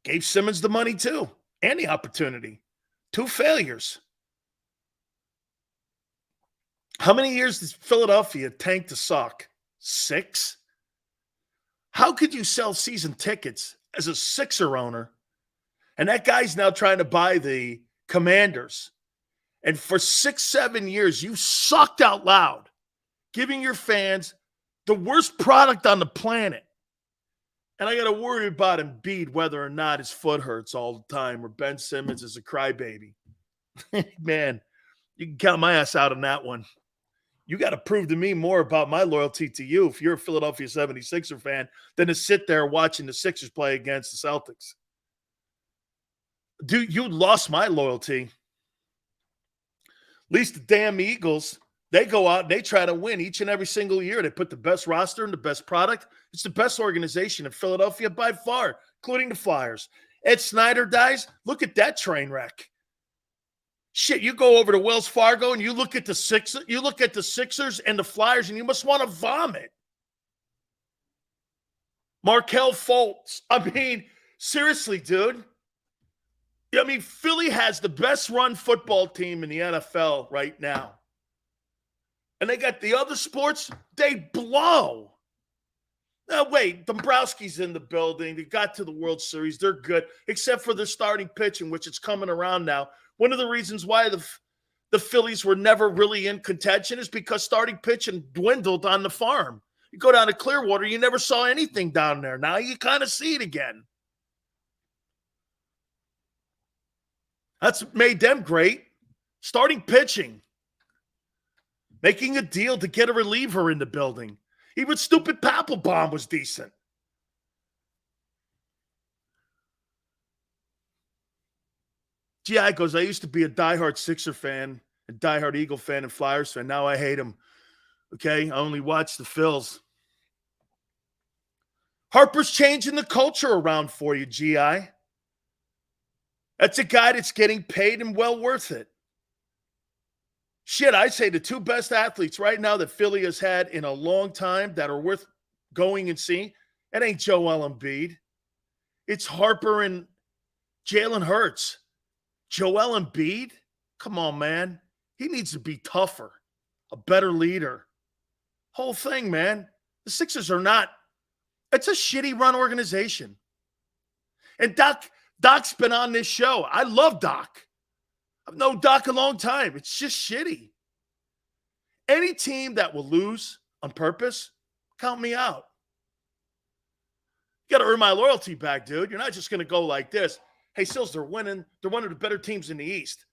Gave Simmons the money, too, and the opportunity. 2 failures. How many years does Philadelphia tank to suck? 6? How could you sell season tickets as a Sixer owner, and that guy's now trying to buy the Commanders, and for 6-7 years you sucked out loud, giving your fans the worst product on the planet, and I got to worry about Embiid whether or not his foot hurts all the time, or Ben Simmons is a crybaby. Man, you can count my ass out on that one. You got to prove to me more about my loyalty to you if you're a Philadelphia 76er fan than to sit there watching the Sixers play against the Celtics. Dude, you lost my loyalty. At least the damn Eagles, they go out and they try to win each and every single year. They put the best roster and the best product. It's the best organization in Philadelphia by far, including the Flyers. Ed Snyder dies. Look at that train wreck. Shit, you go over to Wells Fargo and you look at the Sixers and the Flyers, and you must want to vomit. Markelle Fultz. I mean, seriously, dude. I mean, Philly has the best run football team in the NFL right now. And they got the other sports, they blow. Now, wait, Dombrowski's in the building. They got to the World Series. They're good, except for their starting pitching, which is coming around now. One of the reasons why the Phillies were never really in contention is because starting pitching dwindled on the farm. You go down to Clearwater, you never saw anything down there. Now you kind of see it again. That's made them great. Starting pitching. Making a deal to get a reliever in the building. Even stupid Papelbon was decent. GI goes, I used to be a diehard Sixer fan a diehard Eagle fan and Flyers fan. Now I hate him. Okay, I only watch the Phils. Harper's changing the culture around for you, GI. That's a guy that's getting paid and well worth it. Shit, I'd say the two best athletes right now that Philly has had in a long time that are worth going and seeing, it ain't Joel Embiid. It's Harper and Jalen Hurts. Joel Embiid? Come on, man. He needs to be tougher, a better leader. Whole thing, man. The Sixers are not. It's a shitty run organization. And Doc's been on this show. I love Doc. I've known Doc a long time. It's just shitty. Any team that will lose on purpose, count me out. You got to earn my loyalty back, dude. You're not just going to go like this. Hey, Sills, they're winning. They're one of the better teams in the East.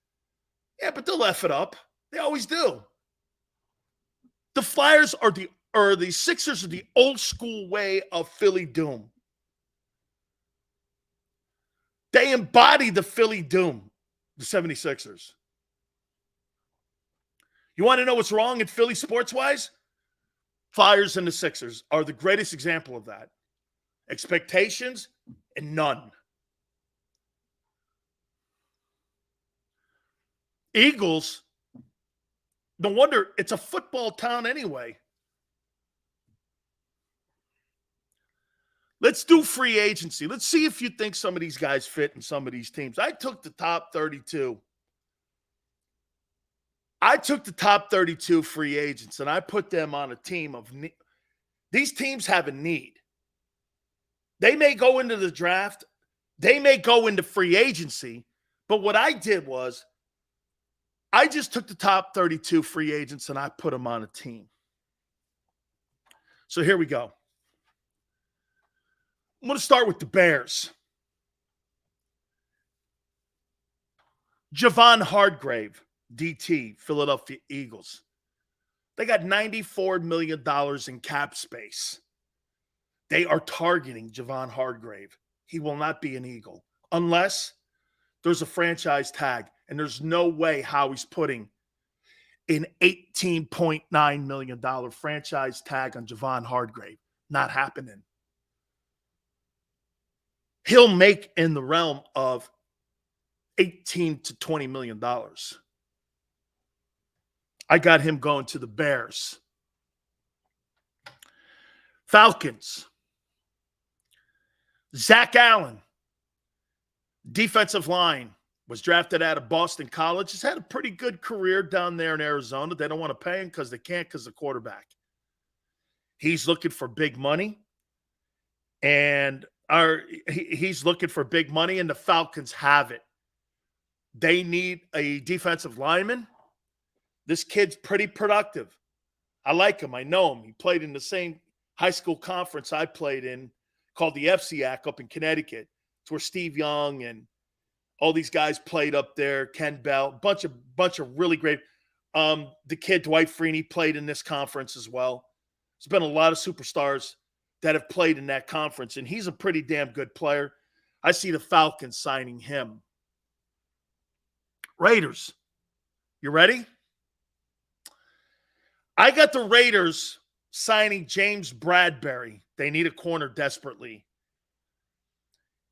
Yeah, but they'll F it up. They always do. The Flyers are the Sixers are the old school way of Philly doom. They embody the Philly doom, the 76ers. You want to know what's wrong in Philly sports-wise? Flyers and the Sixers are the greatest example of that. Expectations and none. Eagles, no wonder it's a football town anyway. Let's do free agency. Let's see if you think some of these guys fit in some of these teams. I took the top 32. I took the top 32 free agents, and I put them on a team of need. These teams have a need. They may go into the draft. They may go into free agency. But what I did was I just took the top 32 free agents, and I put them on a team. So here we go. I'm going to start with the Bears. Javon Hargrave, DT, Philadelphia Eagles. They got $94 million in cap space. They are targeting Javon Hargrave. He will not be an Eagle unless there's a franchise tag, and there's no way Howie's putting an $18.9 million franchise tag on Javon Hargrave. Not happening. He'll make in the realm of $18 to $20 million. I got him going to the Bears. Falcons. Zach Allen, defensive line, was drafted out of Boston College. Has had a pretty good career down there in Arizona. They don't want to pay him because they can't because of the quarterback. He's looking for big money. And he's looking for big money, and the Falcons have it. They need a defensive lineman. This kid's pretty productive. I like him. I know him. He played in the same high school conference I played in called the FCAC up in Connecticut. It's where Steve Young and all these guys played up there. Ken Bell, bunch of really great. The kid Dwight Freeney played in this conference as well. There's been a lot of superstars that have played in that conference, and he's a pretty damn good player. I see the Falcons signing him. Raiders. You ready? I got the Raiders signing James Bradbury. They need a corner desperately.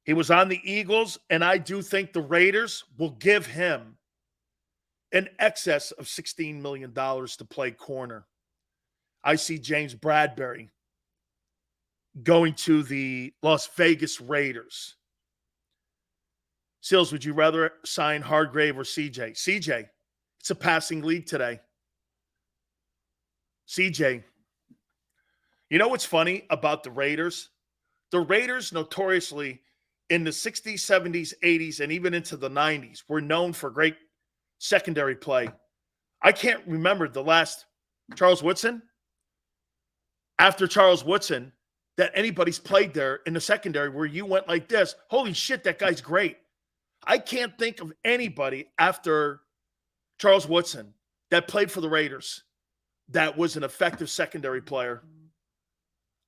He was on the Eagles, and I do think the Raiders will give him an excess of $16 million to play corner. I see James Bradbury going to the Las Vegas Raiders. Seals, would you rather sign Hargrave or CJ? CJ. It's a passing league today. CJ. You know what's funny about the Raiders? The Raiders notoriously in the 60s, 70s, 80s, and even into the 90s were known for great secondary play. I can't remember the last Charles Woodson. After Charles Woodson, that anybody's played there in the secondary where you went like this. Holy shit, that guy's great. I can't think of anybody after Charles Woodson that played for the Raiders that was an effective secondary player.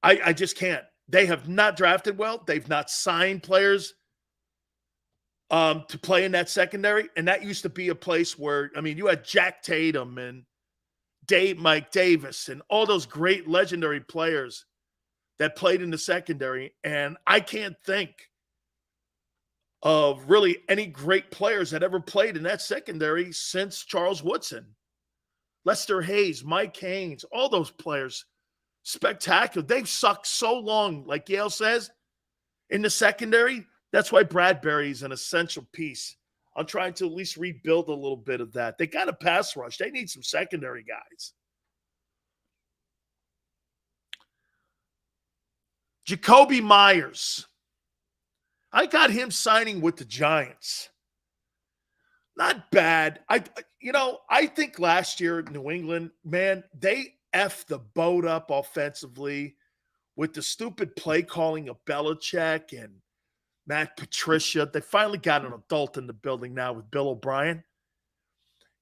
I just can't. They have not drafted well. They've not signed players to play in that secondary. And that used to be a place where, I mean, you had Jack Tatum and Mike Davis and all those great legendary players that played in the secondary. And I can't think of really any great players that ever played in that secondary since Charles Woodson. Lester Hayes, Mike Haynes, all those players, spectacular. They've sucked so long, like Yale says, in the secondary. That's why Bradbury is an essential piece. I'm trying to at least rebuild a little bit of that. They got a pass rush. They need some secondary guys. Jakobi Meyers. I got him signing with the Giants. Not bad. I think last year in New England, man, they effed the boat up offensively with the stupid play calling of Belichick and Matt Patricia. They finally got an adult in the building now with Bill O'Brien.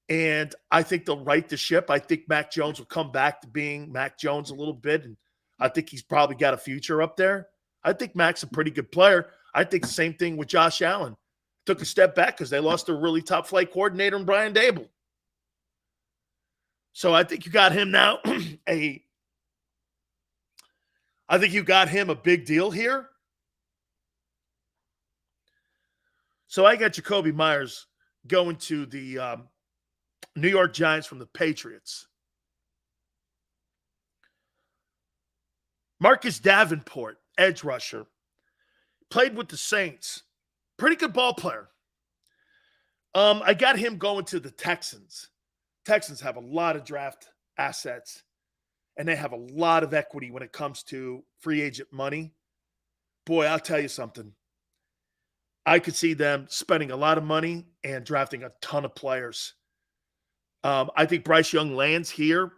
And I think they'll right the ship. I think Mac Jones will come back to being Mac Jones a little bit. And I think he's probably got a future up there. I think Mac's a pretty good player. I think the same thing with Josh Allen. Took a step back because they lost a really top flight coordinator in Brian Dable. So I think you got him now. I think you got him a big deal here. So I got Jakobi Meyers going to the New York Giants from the Patriots. Marcus Davenport, edge rusher, played with the Saints. Pretty good ball player. I got him going to the Texans. Texans have a lot of draft assets, and they have a lot of equity when it comes to free agent money. Boy, I'll tell you something. I could see them spending a lot of money and drafting a ton of players. I think Bryce Young lands here,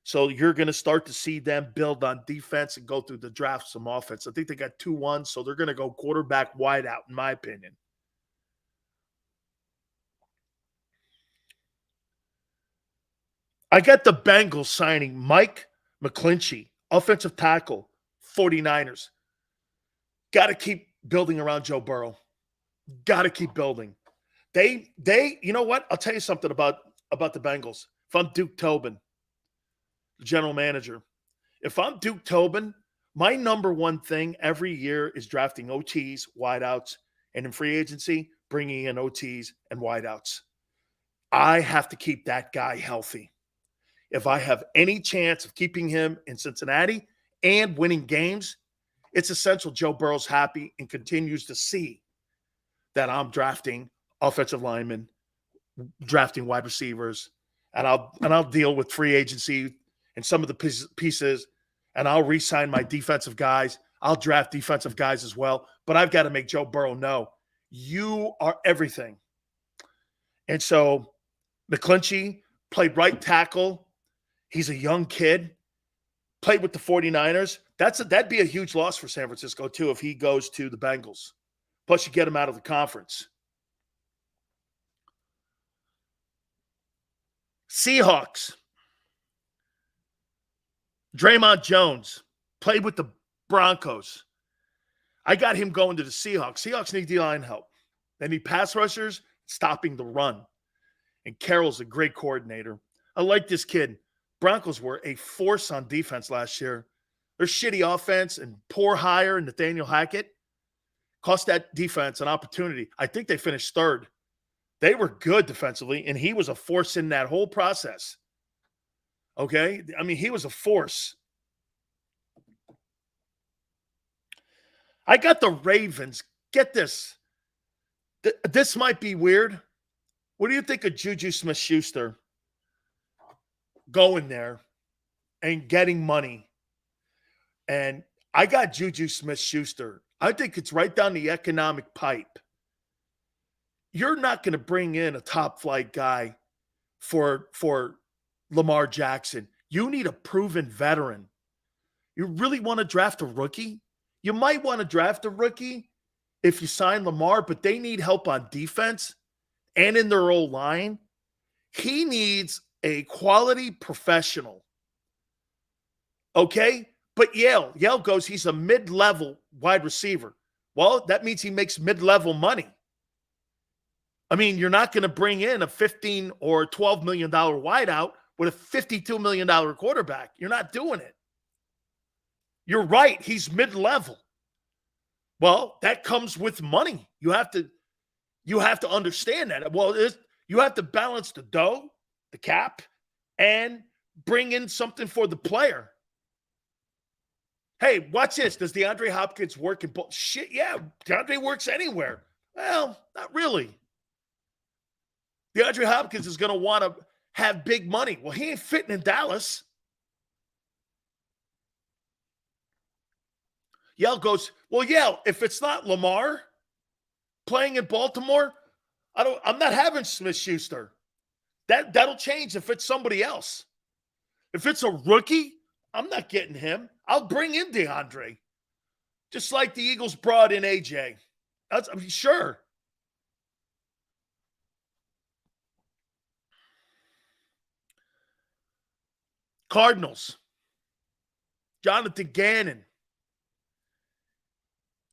so you're going to start to see them build on defense and go through the draft some offense. I think they got 2-1, so they're going to go quarterback wide out, in my opinion. I got the Bengals signing Mike McGlinchey, offensive tackle, 49ers. Got to keep building around Joe Burrow. Got to keep building. They, you know what? I'll tell you something about the Bengals. If I'm Duke Tobin, the general manager, if I'm Duke Tobin, my number one thing every year is drafting OTs, wideouts, and in free agency, bringing in OTs and wideouts. I have to keep that guy healthy. If I have any chance of keeping him in Cincinnati and winning games, it's essential Joe Burrow's happy and continues to see that I'm drafting offensive linemen, drafting wide receivers, and I'll deal with free agency and some of the pieces, and I'll re-sign my defensive guys. I'll draft defensive guys as well, but I've got to make Joe Burrow know you are everything. And so McGlinchey played right tackle. He's a young kid, played with the 49ers. That'd be a huge loss for San Francisco, too, if he goes to the Bengals. Plus, you get him out of the conference. Seahawks. Draymond Jones played with the Broncos. I got him going to the Seahawks. Seahawks need D-line help. They need pass rushers stopping the run. And Carroll's a great coordinator. I like this kid. Broncos were a force on defense last year. Their shitty offense and poor hire in Nathaniel Hackett cost that defense an opportunity. I think they finished third. They were good defensively, and he was a force in that whole process. Okay? I mean, he was a force. I got the Ravens. Get this. This might be weird. What do you think of Juju Smith-Schuster going there and getting money? And I got Juju Smith-Schuster. I think it's right down the economic pipe. You're not going to bring in a top flight guy for Lamar Jackson. You need a proven veteran. You really want to draft a rookie? You might want to draft a rookie if you sign Lamar, but they need help on defense and in their old line. He needs a quality professional. Okay? But Yale goes, he's a mid-level wide receiver. Well, that means he makes mid-level money. I mean, you're not going to bring in a $15 or $12 million wideout with a $52 million quarterback. You're not doing it. You're right. He's mid-level. Well, that comes with money. You have to understand that. Well, you have to balance the dough, the cap, and bring in something for the player. Hey, watch this. Does DeAndre Hopkins work in both? Shit, yeah. DeAndre works anywhere. Well, not really. DeAndre Hopkins is going to want to have big money. Well, he ain't fitting in Dallas. Yell goes, well, yeah, if it's not Lamar playing in Baltimore, I'm not having Smith-Schuster. That'll change if it's somebody else. If it's a rookie, I'm not getting him. I'll bring in DeAndre. Just like the Eagles brought in AJ. Sure. Cardinals. Jonathan Gannon.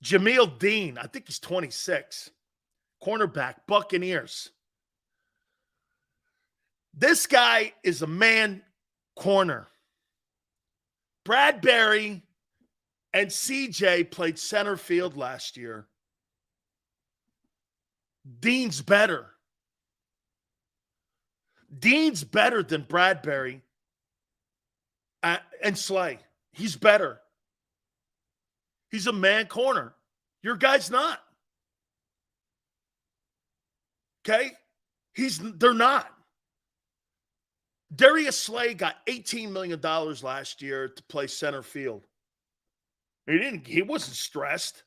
Jameel Dean, I think he's 26. Cornerback, Buccaneers. This guy is a man corner. Bradbury and CJ played center field last year. Dean's better. Dean's better than Bradbury and Slay. He's better. He's a man corner. Your guy's not. Okay? They're not. Darius Slay got $18 million last year to play center field. He wasn't stressed.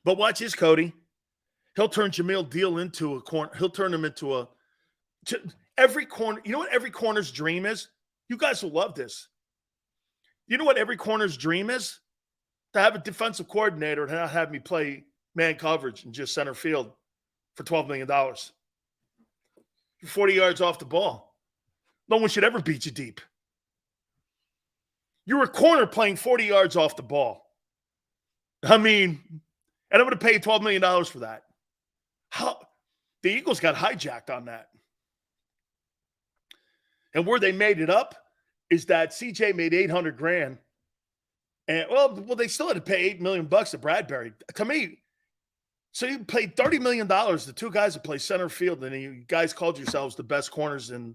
But watch this, Cody. He'll turn Jameel Deal into a corner. He'll turn him into every corner. You know what every corner's dream is? You guys will love this. You know what every corner's dream is? To have a defensive coordinator and not have me play man coverage and just center field for $12 million. You're 40 yards off the ball. No one should ever beat you deep. You're a corner playing 40 yards off the ball. I mean, and I'm going to pay you $12 million for that. The Eagles got hijacked on that. And where they made it up is that CJ made $800,000. And well, they still had to pay $8 million to Bradbury. To me, so you paid $30 million to two guys that play center field, and you guys called yourselves the best corners in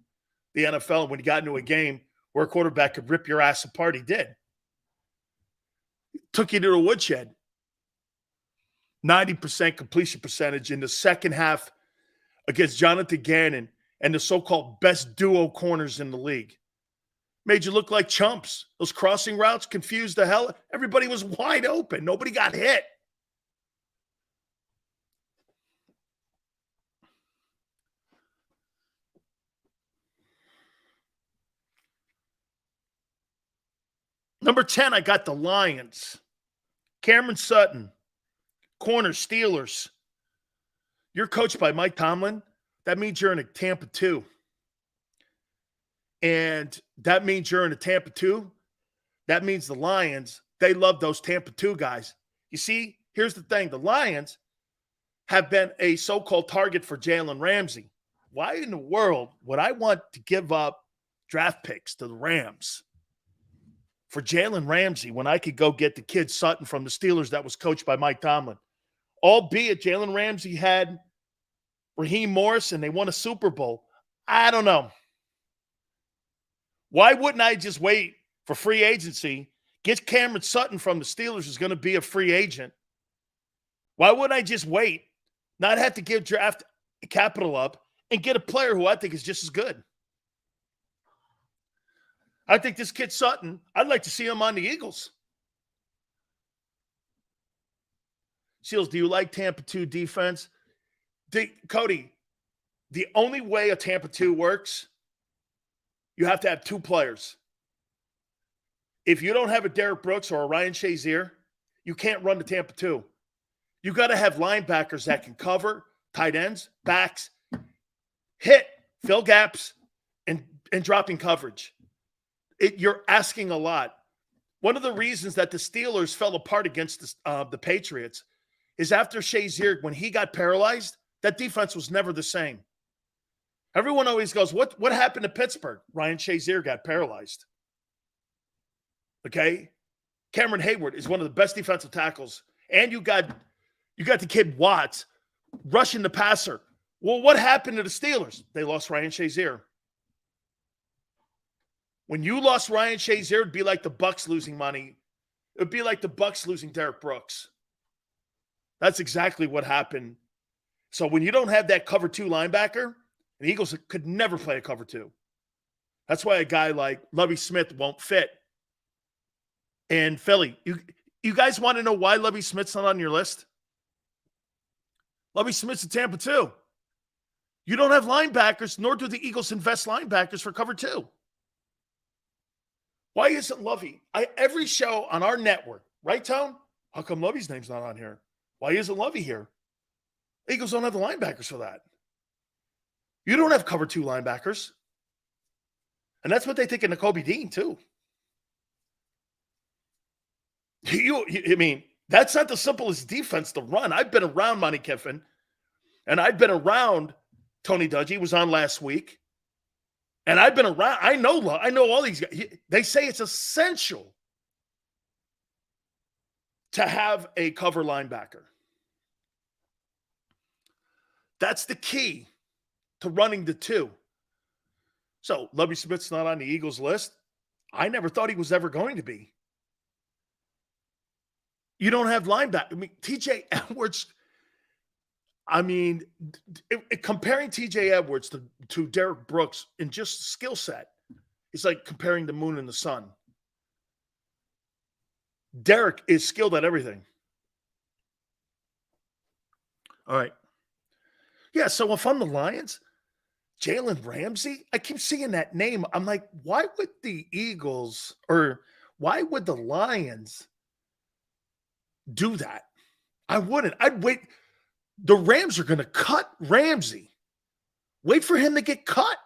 the NFL. And when you got into a game where a quarterback could rip your ass apart, he did. Took you to the woodshed. 90% completion percentage in the second half against Jonathan Gannon and the so-called best duo corners in the league. Made you look like chumps. Those crossing routes confused the hell. Everybody was wide open. Nobody got hit. Number 10, I got the Lions. Cameron Sutton, corner, Steelers. You're coached by Mike Tomlin. That means you're in a Tampa 2. And that means you're in a Tampa 2. That means the Lions, they love those Tampa 2 guys. You see, here's the thing. The Lions have been a so-called target for Jalen Ramsey. Why in the world would I want to give up draft picks to the Rams for Jalen Ramsey when I could go get the kid Sutton from the Steelers that was coached by Mike Tomlin? Albeit Jalen Ramsey had Raheem Morris and they won a Super Bowl. I don't know. Why wouldn't I just wait for free agency? Get Cameron Sutton from the Steelers is going to be a free agent. Why wouldn't I just wait, not have to give draft capital up, and get a player who I think is just as good? I think this kid Sutton, I'd like to see him on the Eagles. Seals, do you like Tampa 2 defense? Cody, the only way a Tampa 2 works, you have to have two players. If you don't have a Derek Brooks or a Ryan Shazier, you can't run the Tampa 2. You got to have linebackers that can cover, tight ends, backs, hit, fill gaps, and dropping coverage. You're asking a lot. One of the reasons that the Steelers fell apart against the Patriots is after Shazier, when he got paralyzed, that defense was never the same. Everyone always goes, what happened to Pittsburgh? Ryan Shazier got paralyzed. Okay? Cameron Hayward is one of the best defensive tackles. And you got the kid Watts rushing the passer. Well, what happened to the Steelers? They lost Ryan Shazier. When you lost Ryan Shazier, it'd be like the Bucs losing money. It would be like the Bucs losing Derek Brooks. That's exactly what happened. So when you don't have that cover 2 linebacker, the Eagles could never play a cover 2. That's why a guy like Lovie Smith won't fit. And Philly, you guys want to know why Lovie Smith's not on your list? Lovie Smith's in Tampa too. You don't have linebackers, nor do the Eagles invest linebackers for cover 2. Why isn't Lovie? Every show on our network, right, Tone? How come Lovie's name's not on here? Why isn't Lovie here? Eagles don't have the linebackers for that. You don't have cover 2 linebackers. And that's what they think of Nakobe Dean, too. I mean, that's not the simplest defense to run. I've been around Monty Kiffin, and I've been around Tony Dungy. He was on last week. And I've been around. I know all these guys. They say it's essential to have a cover linebacker. That's the key to running the 2. So Lovie Smith's not on the Eagles list. I never thought he was ever going to be. You don't have linebacker. I mean, TJ Edwards. I mean, comparing TJ Edwards to Derek Brooks in just skill set, it's like comparing the moon and the sun. Derek is skilled at everything. All right. Yeah, so if I'm the Lions, Jalen Ramsey, I keep seeing that name. I'm like, why would the Eagles or why would the Lions do that? I wouldn't. I'd wait. The Rams are going to cut Ramsey. Wait for him to get cut.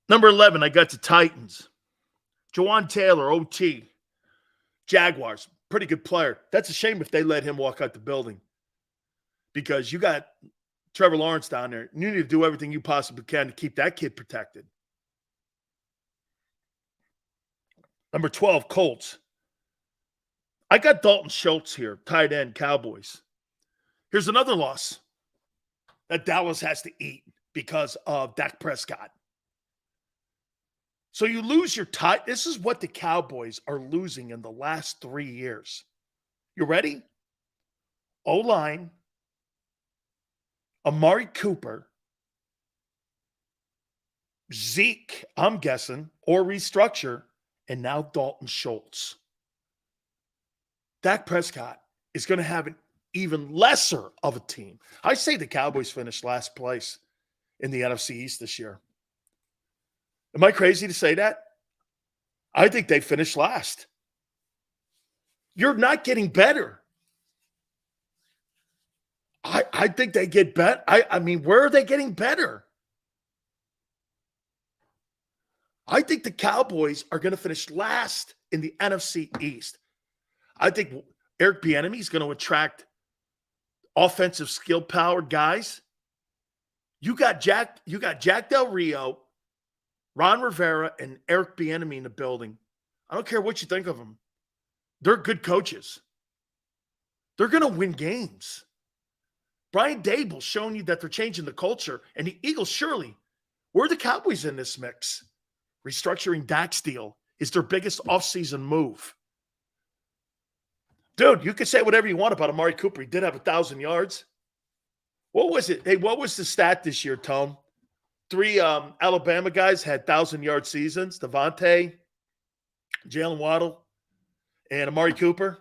Number 11, I got the Titans. Jawan Taylor, OT. Jaguars, pretty good player. That's a shame if they let him walk out the building. Because you got Trevor Lawrence down there. You need to do everything you possibly can to keep that kid protected. Number 12, Colts. I got Dalton Schultz here, tight end, Cowboys. Here's another loss that Dallas has to eat because of Dak Prescott. So you lose your tight. This is what the Cowboys are losing in the last 3 years. You ready? O-line, Amari Cooper, Zeke, I'm guessing, or restructure, and now Dalton Schultz. Dak Prescott is going to have an even lesser of a team. I say the Cowboys finished last place in the NFC East this year. Am I crazy to say that? I think they finished last. You're not getting better. I think they get better. I mean, where are they getting better? I think the Cowboys are going to finish last in the NFC East. I think Eric Bieniemy is going to attract offensive skill-powered guys. You got Jack Del Rio, Ron Rivera, and Eric Bieniemy in the building. I don't care what you think of them. They're good coaches. They're going to win games. Brian Daboll's showing you that they're changing the culture. And the Eagles, surely, where are the Cowboys in this mix? Restructuring Dak's deal is their biggest offseason move. Dude, you can say whatever you want about Amari Cooper. He did have 1,000 yards. What was it? Hey, what was the stat this year, Tom? 3 Alabama guys had 1,000-yard seasons. Devontae, Jalen Waddle, and Amari Cooper.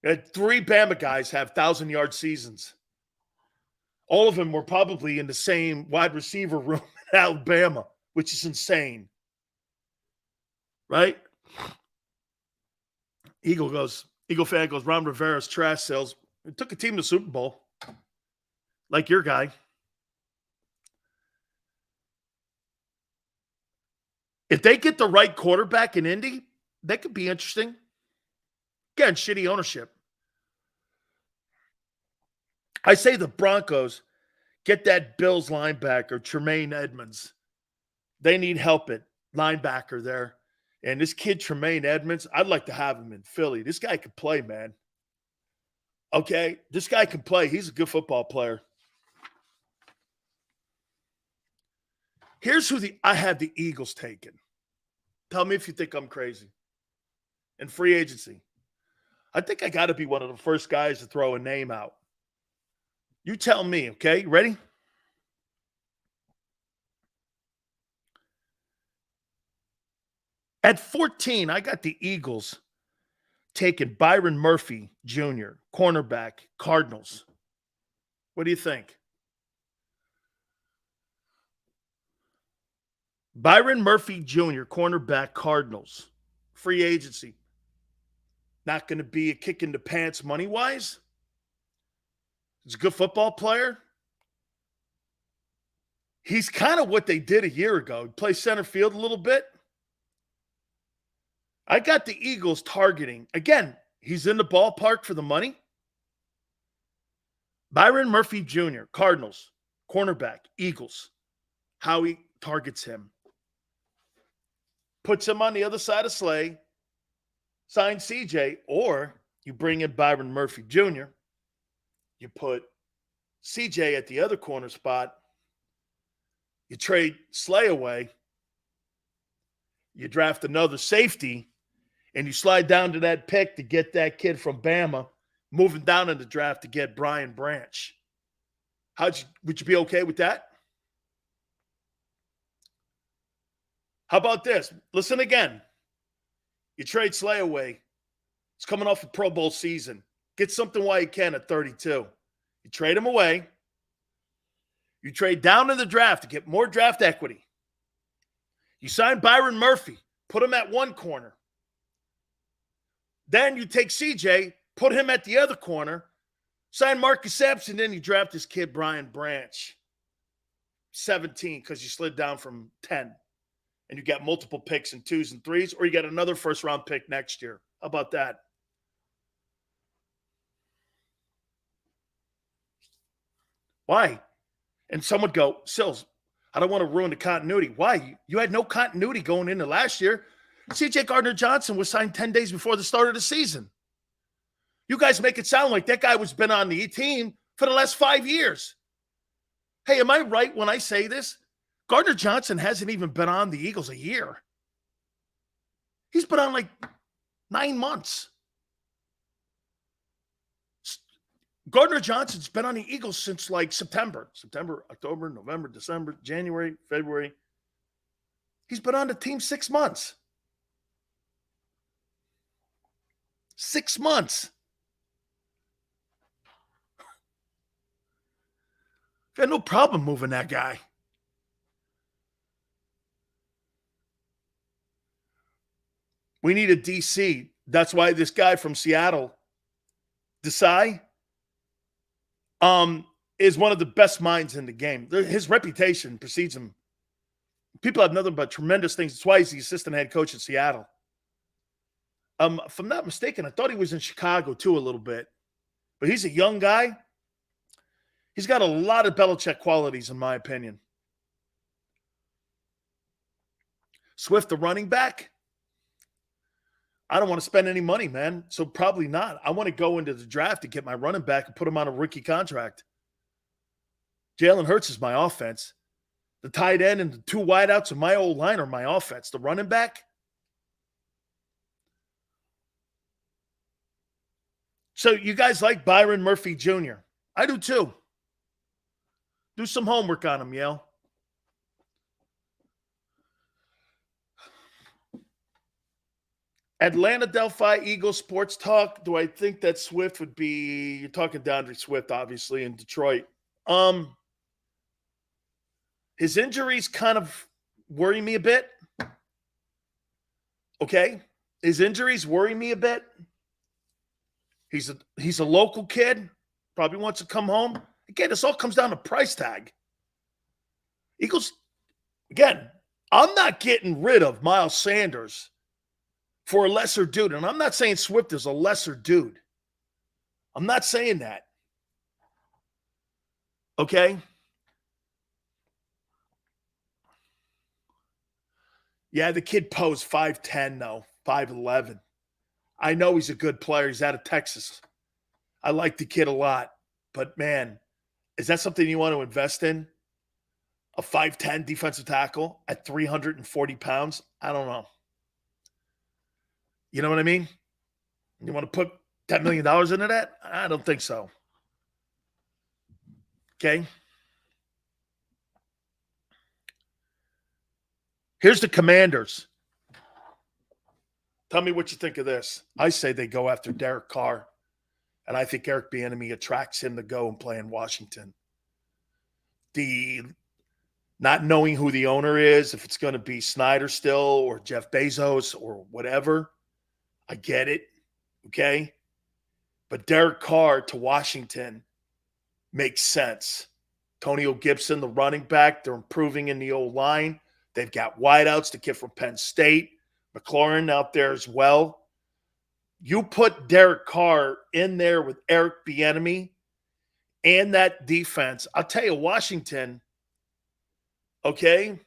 Had 3 Bama guys have 1,000-yard seasons. All of them were probably in the same wide receiver room in Alabama, which is insane. Right? Eagle fan goes, Ron Rivera's trash sales. It took a team to the Super Bowl. Like your guy. If they get the right quarterback in Indy, that could be interesting. Again, shitty ownership. I say the Broncos get that Bills linebacker, Tremaine Edmonds. They need help at linebacker there. And this kid, Tremaine Edmonds, I'd like to have him in Philly. This guy can play, man. Okay? This guy can play. He's a good football player. Here's who I had the Eagles taken. Tell me if you think I'm crazy. In free agency. I think I got to be one of the first guys to throw a name out. You tell me, okay? Ready? At 14, I got the Eagles taking Byron Murphy Jr., cornerback, Cardinals. What do you think? Byron Murphy Jr., cornerback, Cardinals. Free agency. Not going to be a kick in the pants money-wise. He's a good football player. He's kind of what they did a year ago. He plays center field a little bit. I got the Eagles targeting. Again, he's in the ballpark for the money. Byron Murphy Jr., Cardinals, cornerback, Eagles. Howie targets him. Puts him on the other side of Slay. Sign CJ, or you bring in Byron Murphy Jr., you put CJ at the other corner spot, you trade Slay away, you draft another safety, and you slide down to that pick to get that kid from Bama, moving down in the draft to get Brian Branch. Would you be okay with that? How about this? Listen again. You trade Slay away. He's coming off a Pro Bowl season. Get something while you can at 32. You trade him away. You trade down in the draft to get more draft equity. You sign Byron Murphy. Put him at one corner. Then you take CJ, put him at the other corner. Sign Marcus Sampson. Then you draft this kid, Brian Branch. 17, because you slid down from 10. And you got multiple picks in 2s and 3s, or you got another first-round pick next year. How about that? Why? And some would go, Sills, I don't want to ruin the continuity. Why? You had no continuity going into last year. C.J. Gardner-Johnson was signed 10 days before the start of the season. You guys make it sound like that guy was been on the team for the last 5 years. Hey, am I right when I say this? Gardner-Johnson hasn't even been on the Eagles a year. He's been on like 9 months. Gardner-Johnson's been on the Eagles since like September, October, November, December, January, February. He's been on the team 6 months. 6 months. I've had no problem moving that guy. We need a DC. That's why this guy from Seattle, Desai, is one of the best minds in the game. His reputation precedes him. People have nothing but tremendous things. That's why he's the assistant head coach in Seattle. If I'm not mistaken, I thought he was in Chicago too a little bit. But he's a young guy. He's got a lot of Belichick qualities, in my opinion. Swift, the running back. I don't want to spend any money, man. So probably not. I want to go into the draft and get my running back and put him on a rookie contract. Jalen Hurts is my offense. The tight end and the 2 wideouts of my old line are my offense. The running back. So you guys like Byron Murphy Jr. I do too. Do some homework on him, Yale. Atlanta Delphi Eagles Sports Talk. Do I think that Swift would be – you're talking DeAndre Swift, obviously, in Detroit. His injuries kind of worry me a bit. Okay? His injuries worry me a bit. He's a local kid. Probably wants to come home. Again, this all comes down to price tag. Eagles, again, I'm not getting rid of Miles Sanders for a lesser dude. And I'm not saying Swift is a lesser dude. I'm not saying that. Okay? Yeah, the kid posed 5'10", though, 5'11". I know he's a good player. He's out of Texas. I like the kid a lot. But, man, is that something you want to invest in? A 5'10" defensive tackle at 340 pounds? I don't know. You know what I mean? You want to put $10 million into that? I don't think so. Okay? Here's the Commanders. Tell me what you think of this. I say they go after Derek Carr, and I think Eric Bieniemy attracts him to go and play in Washington. The not knowing who the owner is, if it's going to be Snyder still or Jeff Bezos or whatever, I get it, okay? But Derek Carr to Washington makes sense. Antonio Gibson, the running back, they're improving in the O-line. They've got wideouts, the kid from Penn State. McLaurin out there as well. You put Derek Carr in there with Eric Bieniemy and that defense. I'll tell you, Washington, okay,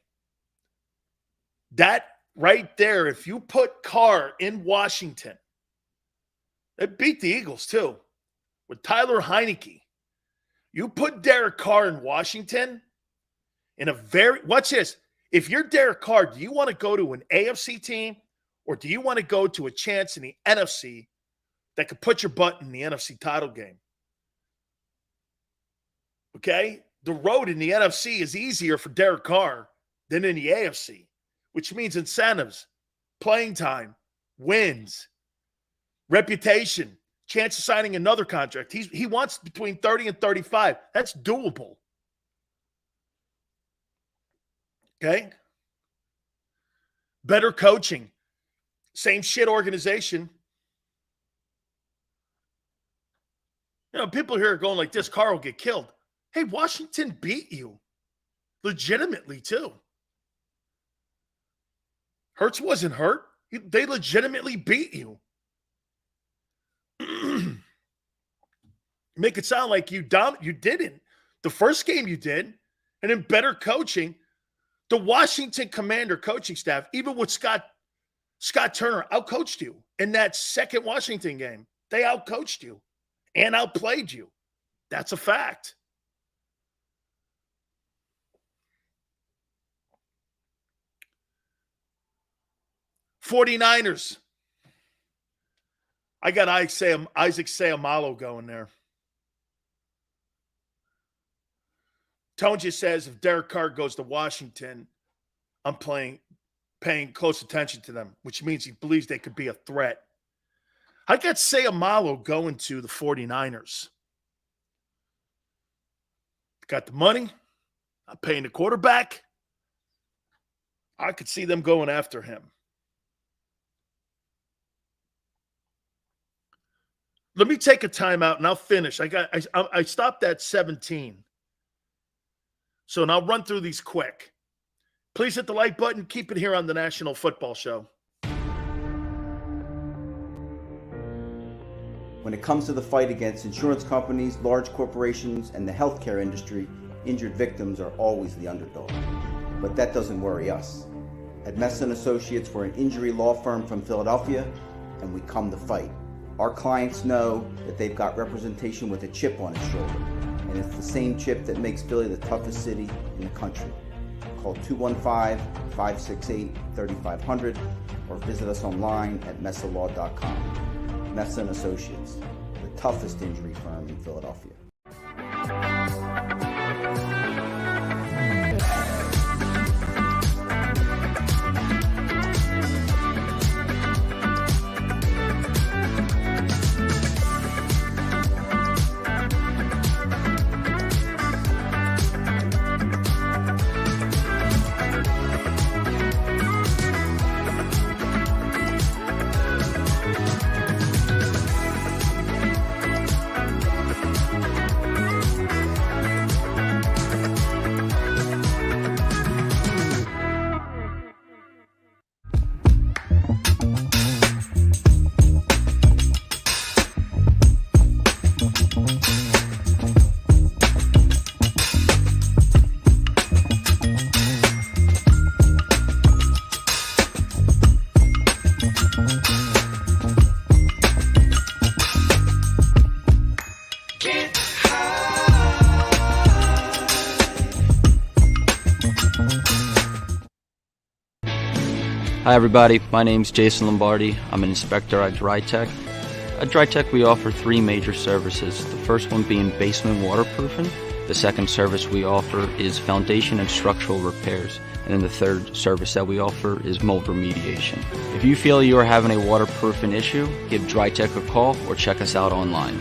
that right there, if you put Carr in Washington, they beat the Eagles too with Tyler Heineke. You put Derek Carr in Washington in a very – watch this. If you're Derek Carr, do you want to go to an AFC team or do you want to go to a chance in the NFC that could put your butt in the NFC title game? Okay? The road in the NFC is easier for Derek Carr than in the AFC, which means incentives, playing time, wins, reputation, chance of signing another contract. He wants between 30 and 35. That's doable. Okay? Better coaching. Same shit organization. You know, people here are going like this, Carr will get killed. Hey, Washington beat you. Legitimately, too. Hurts wasn't hurt. They legitimately beat you. Make it sound like you didn't. The first game you did, and then better coaching. The Washington Commander coaching staff, even with Scott Turner, outcoached you in that second Washington game. They outcoached you and outplayed you. That's a fact. '49ers. I got Isaac Seumalo going there. Tonja says if Derek Carr goes to Washington, I'm paying close attention to them, which means he believes they could be a threat. I got Seumalo going to the 49ers. Got the money. I'm paying the quarterback. I could see them going after him. Let me take a timeout and I'll finish. I stopped at 17. So now I'll run through these quick. Please hit the like button. Keep it here on the National Football Show. When it comes to the fight against insurance companies, large corporations, and the healthcare industry, injured victims are always the underdog. But that doesn't worry us. At Mess & Associates, we're an injury law firm from Philadelphia, and we come to fight. Our clients know that they've got representation with a chip on its shoulder, and it's the same chip that makes Philly the toughest city in the country. Call 215-568-3500 or visit us online at messalaw.com. Mess & Associates, the toughest injury firm in Philadelphia. Hi everybody, my name's Jason Lombardi. I'm an inspector at DryTech. At DryTech we offer three major services, the first one being basement waterproofing. The second service we offer is foundation and structural repairs. And then the third service that we offer is mold remediation. If you feel you are having a waterproofing issue, give DryTech a call or check us out online.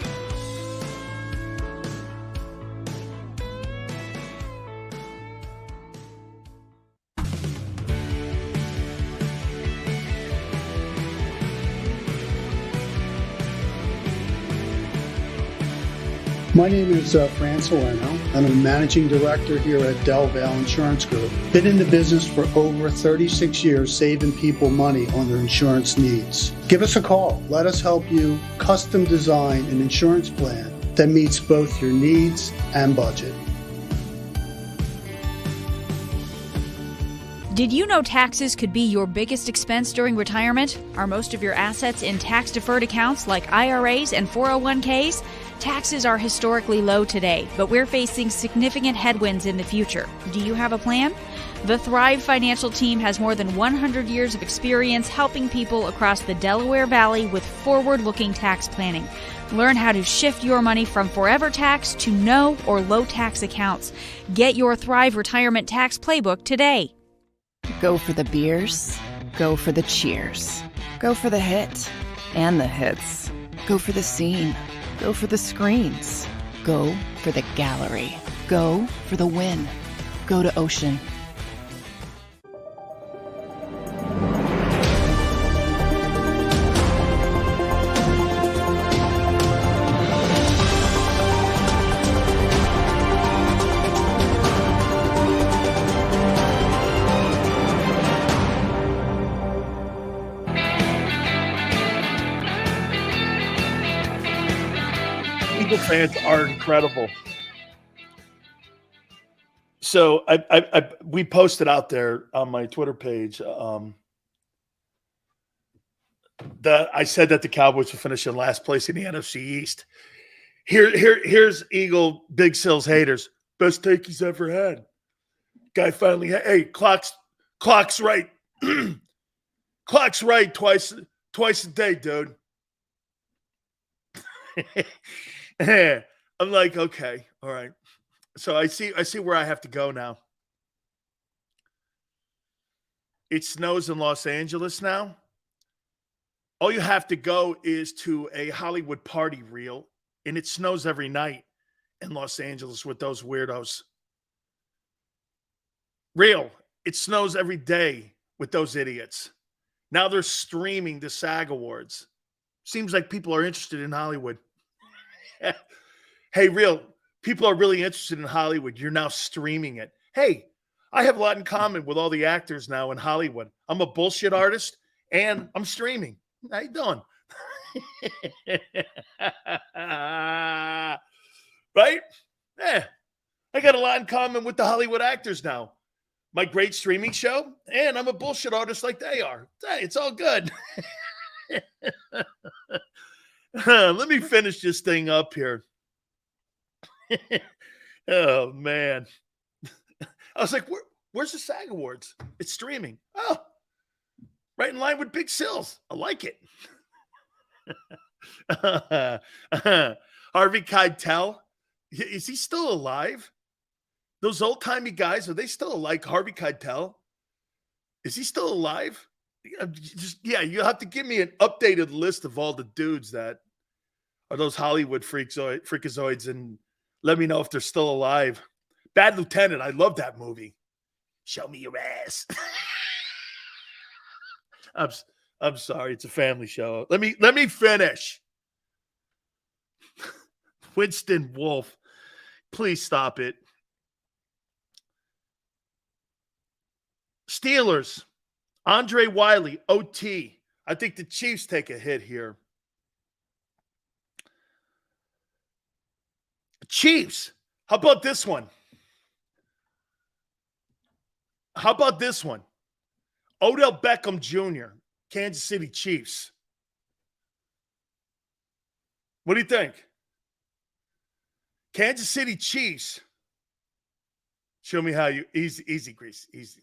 My name is Fran Salerno, and I'm a managing director here at Del Valle Insurance Group. Been in the business for over 36 years, saving people money on their insurance needs. Give us a call. Let us help you custom design an insurance plan that meets both your needs and budget. Did you know taxes could be your biggest expense during retirement? Are most of your assets in tax-deferred accounts like IRAs and 401ks? Taxes are historically low today, but we're facing significant headwinds in the future. Do you have a plan? The Thrive Financial team has more than 100 years of experience helping people across the Delaware Valley with forward-looking tax planning. Learn how to shift your money from forever tax to no or low tax accounts. Get your Thrive Retirement Tax Playbook today. Go for the beers, go for the cheers, go for the hit and the hits, go for the scene, go for the screens, go for the gallery, go for the win, go to Ocean. Fans are incredible. So we posted out there on my Twitter page that I said that the Cowboys would finish in last place in the NFC East. Here's Eagle Big Sills haters. Best take he's ever had. Guy finally hey, clock's right. Clock's right twice a day, dude. I'm like, okay, all right. So I see where I have to go now. It snows in Los Angeles now. All you have to go is to a Hollywood party reel, and it snows every night in Los Angeles with those weirdos. Real. It snows every day with those idiots. Now they're streaming the SAG Awards. Seems like people are interested in Hollywood. Hey, real, people are really interested in Hollywood. You're now streaming it. Hey, I have a lot in common with all the actors now in Hollywood. I'm a bullshit artist, and I'm streaming. How you doing? Right? Yeah. I got a lot in common with the Hollywood actors now. My great streaming show, and I'm a bullshit artist like they are. Hey, it's all good. Let me finish this thing up here. Oh, man. I was like, where's the SAG Awards? It's streaming. Oh, right in line with Big Sills. I like it. Harvey Keitel. Is he still alive? Those old-timey guys, are they still alive? Harvey Keitel? Is he still alive? You have to give me an updated list of all the dudes that are those Hollywood freakazoids and let me know if they're still alive. Bad Lieutenant, I love that movie. Show me your ass. I'm sorry, it's a family show. Let me finish. Winston Wolf, please stop it. Steelers, Andre Wiley, OT. I think the Chiefs take a hit here. Chiefs. How about this one? Odell Beckham Jr., Kansas City Chiefs. What do you think? Kansas City Chiefs. Show me how you easy, Grease, easy.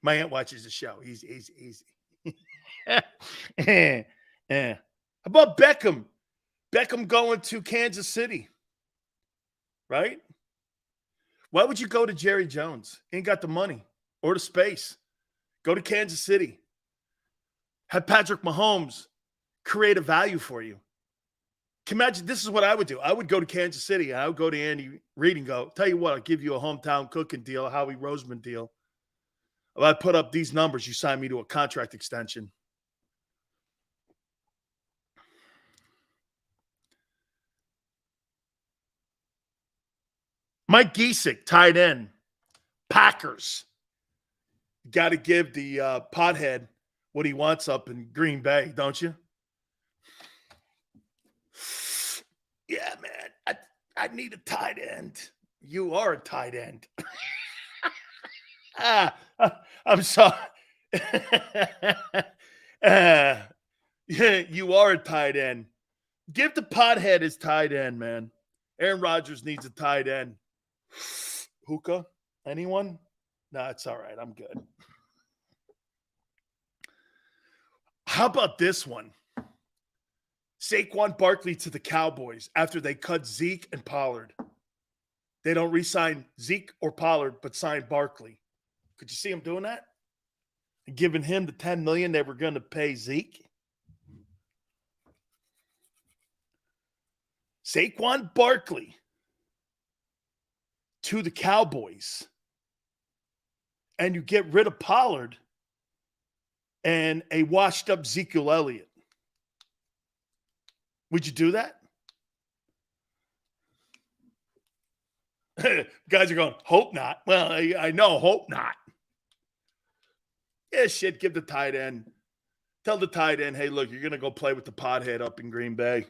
My aunt watches the show. Easy. How about Beckham? Beckham going to Kansas City, right? Why would you go to Jerry Jones? Ain't got the money or the space. Go to Kansas City. Have Patrick Mahomes create a value for you. Can you imagine, this is what I would do. I would go to Kansas City. I would go to Andy Reid and go, tell you what, I'll give you a hometown cooking deal, a Howie Roseman deal. If I put up these numbers, you sign me to a contract extension. Mike Gesicki, tight end. Packers. Got to give the pothead what he wants up in Green Bay, don't you? Yeah, man. I need a tight end. You are a tight end. I'm sorry. Yeah, you are a tight end. Give the pothead his tight end, man. Aaron Rodgers needs a tight end. Hookah? Anyone? No, it's all right. I'm good. How about this one? Saquon Barkley to the Cowboys after they cut Zeke and Pollard. They don't re-sign Zeke or Pollard, but sign Barkley. Could you see him doing that? And giving him the $10 million they were going to pay Zeke? Saquon Barkley to the Cowboys. And you get rid of Pollard and a washed-up Ezekiel Elliott. Would you do that? Guys are going, hope not. Well, I know, hope not. Yeah, shit, give the tight end. Tell the tight end, hey, look, you're going to go play with the pothead up in Green Bay.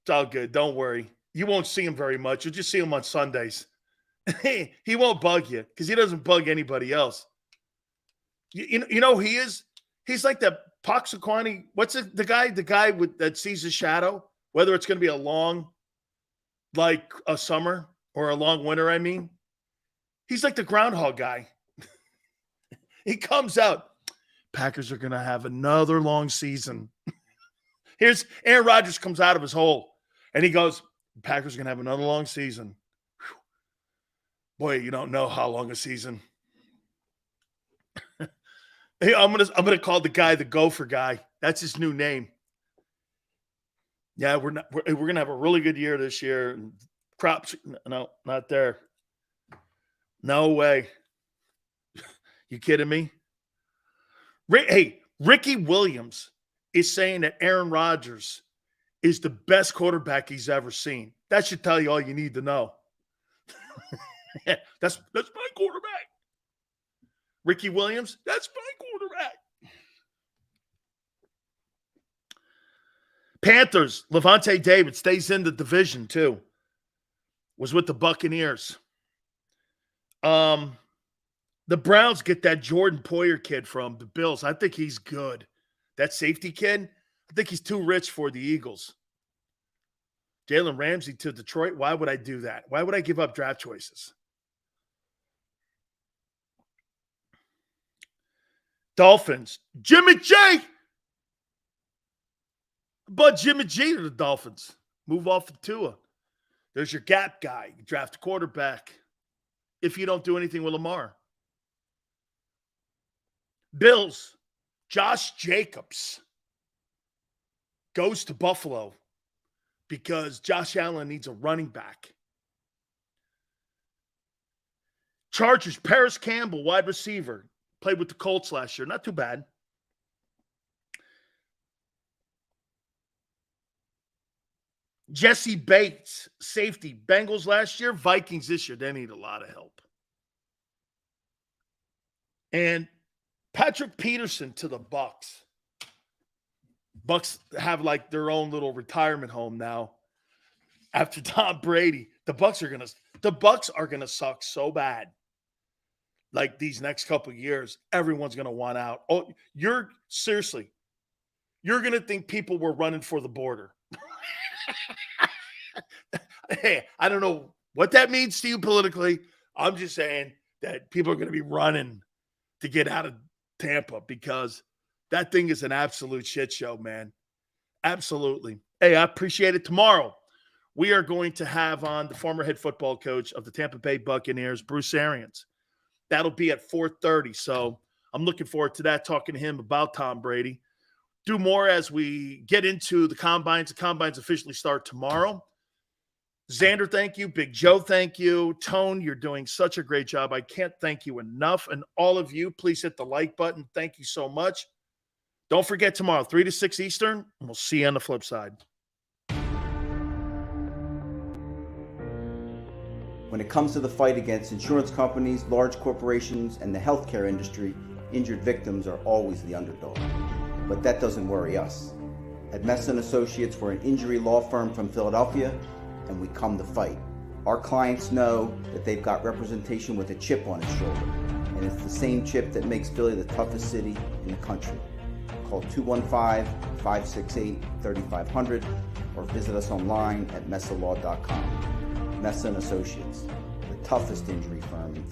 It's all good. Don't worry. You won't see him very much. You'll just see him on Sundays. He won't bug you because he doesn't bug anybody else. You know who he is? He's like the Poxaquani. What's it, the guy with that sees the shadow, whether it's going to be a long, like a summer or a long winter, I mean. He's like the groundhog guy. He comes out. Packers are going to have another long season. Here's Aaron Rodgers comes out of his hole, and he goes, Packers are going to have another long season. Whew. Boy, you don't know how long a season. Hey, I'm gonna call the guy the Gopher guy. That's his new name. Yeah, we're gonna have a really good year this year. Crops, no, not there. No way. You kidding me? Hey, Ricky Williams is saying that Aaron Rodgers is the best quarterback he's ever seen. That should tell you all you need to know. That's my quarterback. Ricky Williams, that's my quarterback. Panthers, Levante David stays in the division too. Was with the Buccaneers. The Browns get that Jordan Poyer kid from the Bills. I think he's good. That safety kid, I think he's too rich for the Eagles. Jalen Ramsey to Detroit. Why would I do that? Why would I give up draft choices? Dolphins, Jimmy G. But Jimmy G to the Dolphins. Move off of Tua. There's your gap guy. You draft a quarterback if you don't do anything with Lamar. Bills, Josh Jacobs goes to Buffalo because Josh Allen needs a running back. Chargers, Paris Campbell, wide receiver. Played with the Colts last year. Not too bad. Jesse Bates, safety. Bengals last year. Vikings this year. They need a lot of help. And Patrick Peterson to the Bucks. Bucks have like their own little retirement home now. After Tom Brady, the Bucks are gonna suck so bad. Like these next couple of years, everyone's going to want out. Oh, you're going to think people were running for the border. Hey, I don't know what that means to you politically. I'm just saying that people are going to be running to get out of Tampa because that thing is an absolute shit show, man. Absolutely. Hey, I appreciate it. Tomorrow, we are going to have on the former head football coach of the Tampa Bay Buccaneers, Bruce Arians. That'll be at 4:30. So I'm looking forward to that, talking to him about Tom Brady. Do more as we get into the combines. The combines officially start tomorrow. Xander, thank you. Big Joe, thank you. Tone, you're doing such a great job. I can't thank you enough. And all of you, please hit the like button. Thank you so much. Don't forget tomorrow, 3 to 6 Eastern, and we'll see you on the flip side. When it comes to the fight against insurance companies, large corporations, and the healthcare industry, injured victims are always the underdog. But that doesn't worry us. At Mess & Associates, we're an injury law firm from Philadelphia, and we come to fight. Our clients know that they've got representation with a chip on its shoulder, and it's the same chip that makes Philly the toughest city in the country. Call 215-568-3500 or visit us online at messalaw.com. Mess & Associates, the toughest injury firm in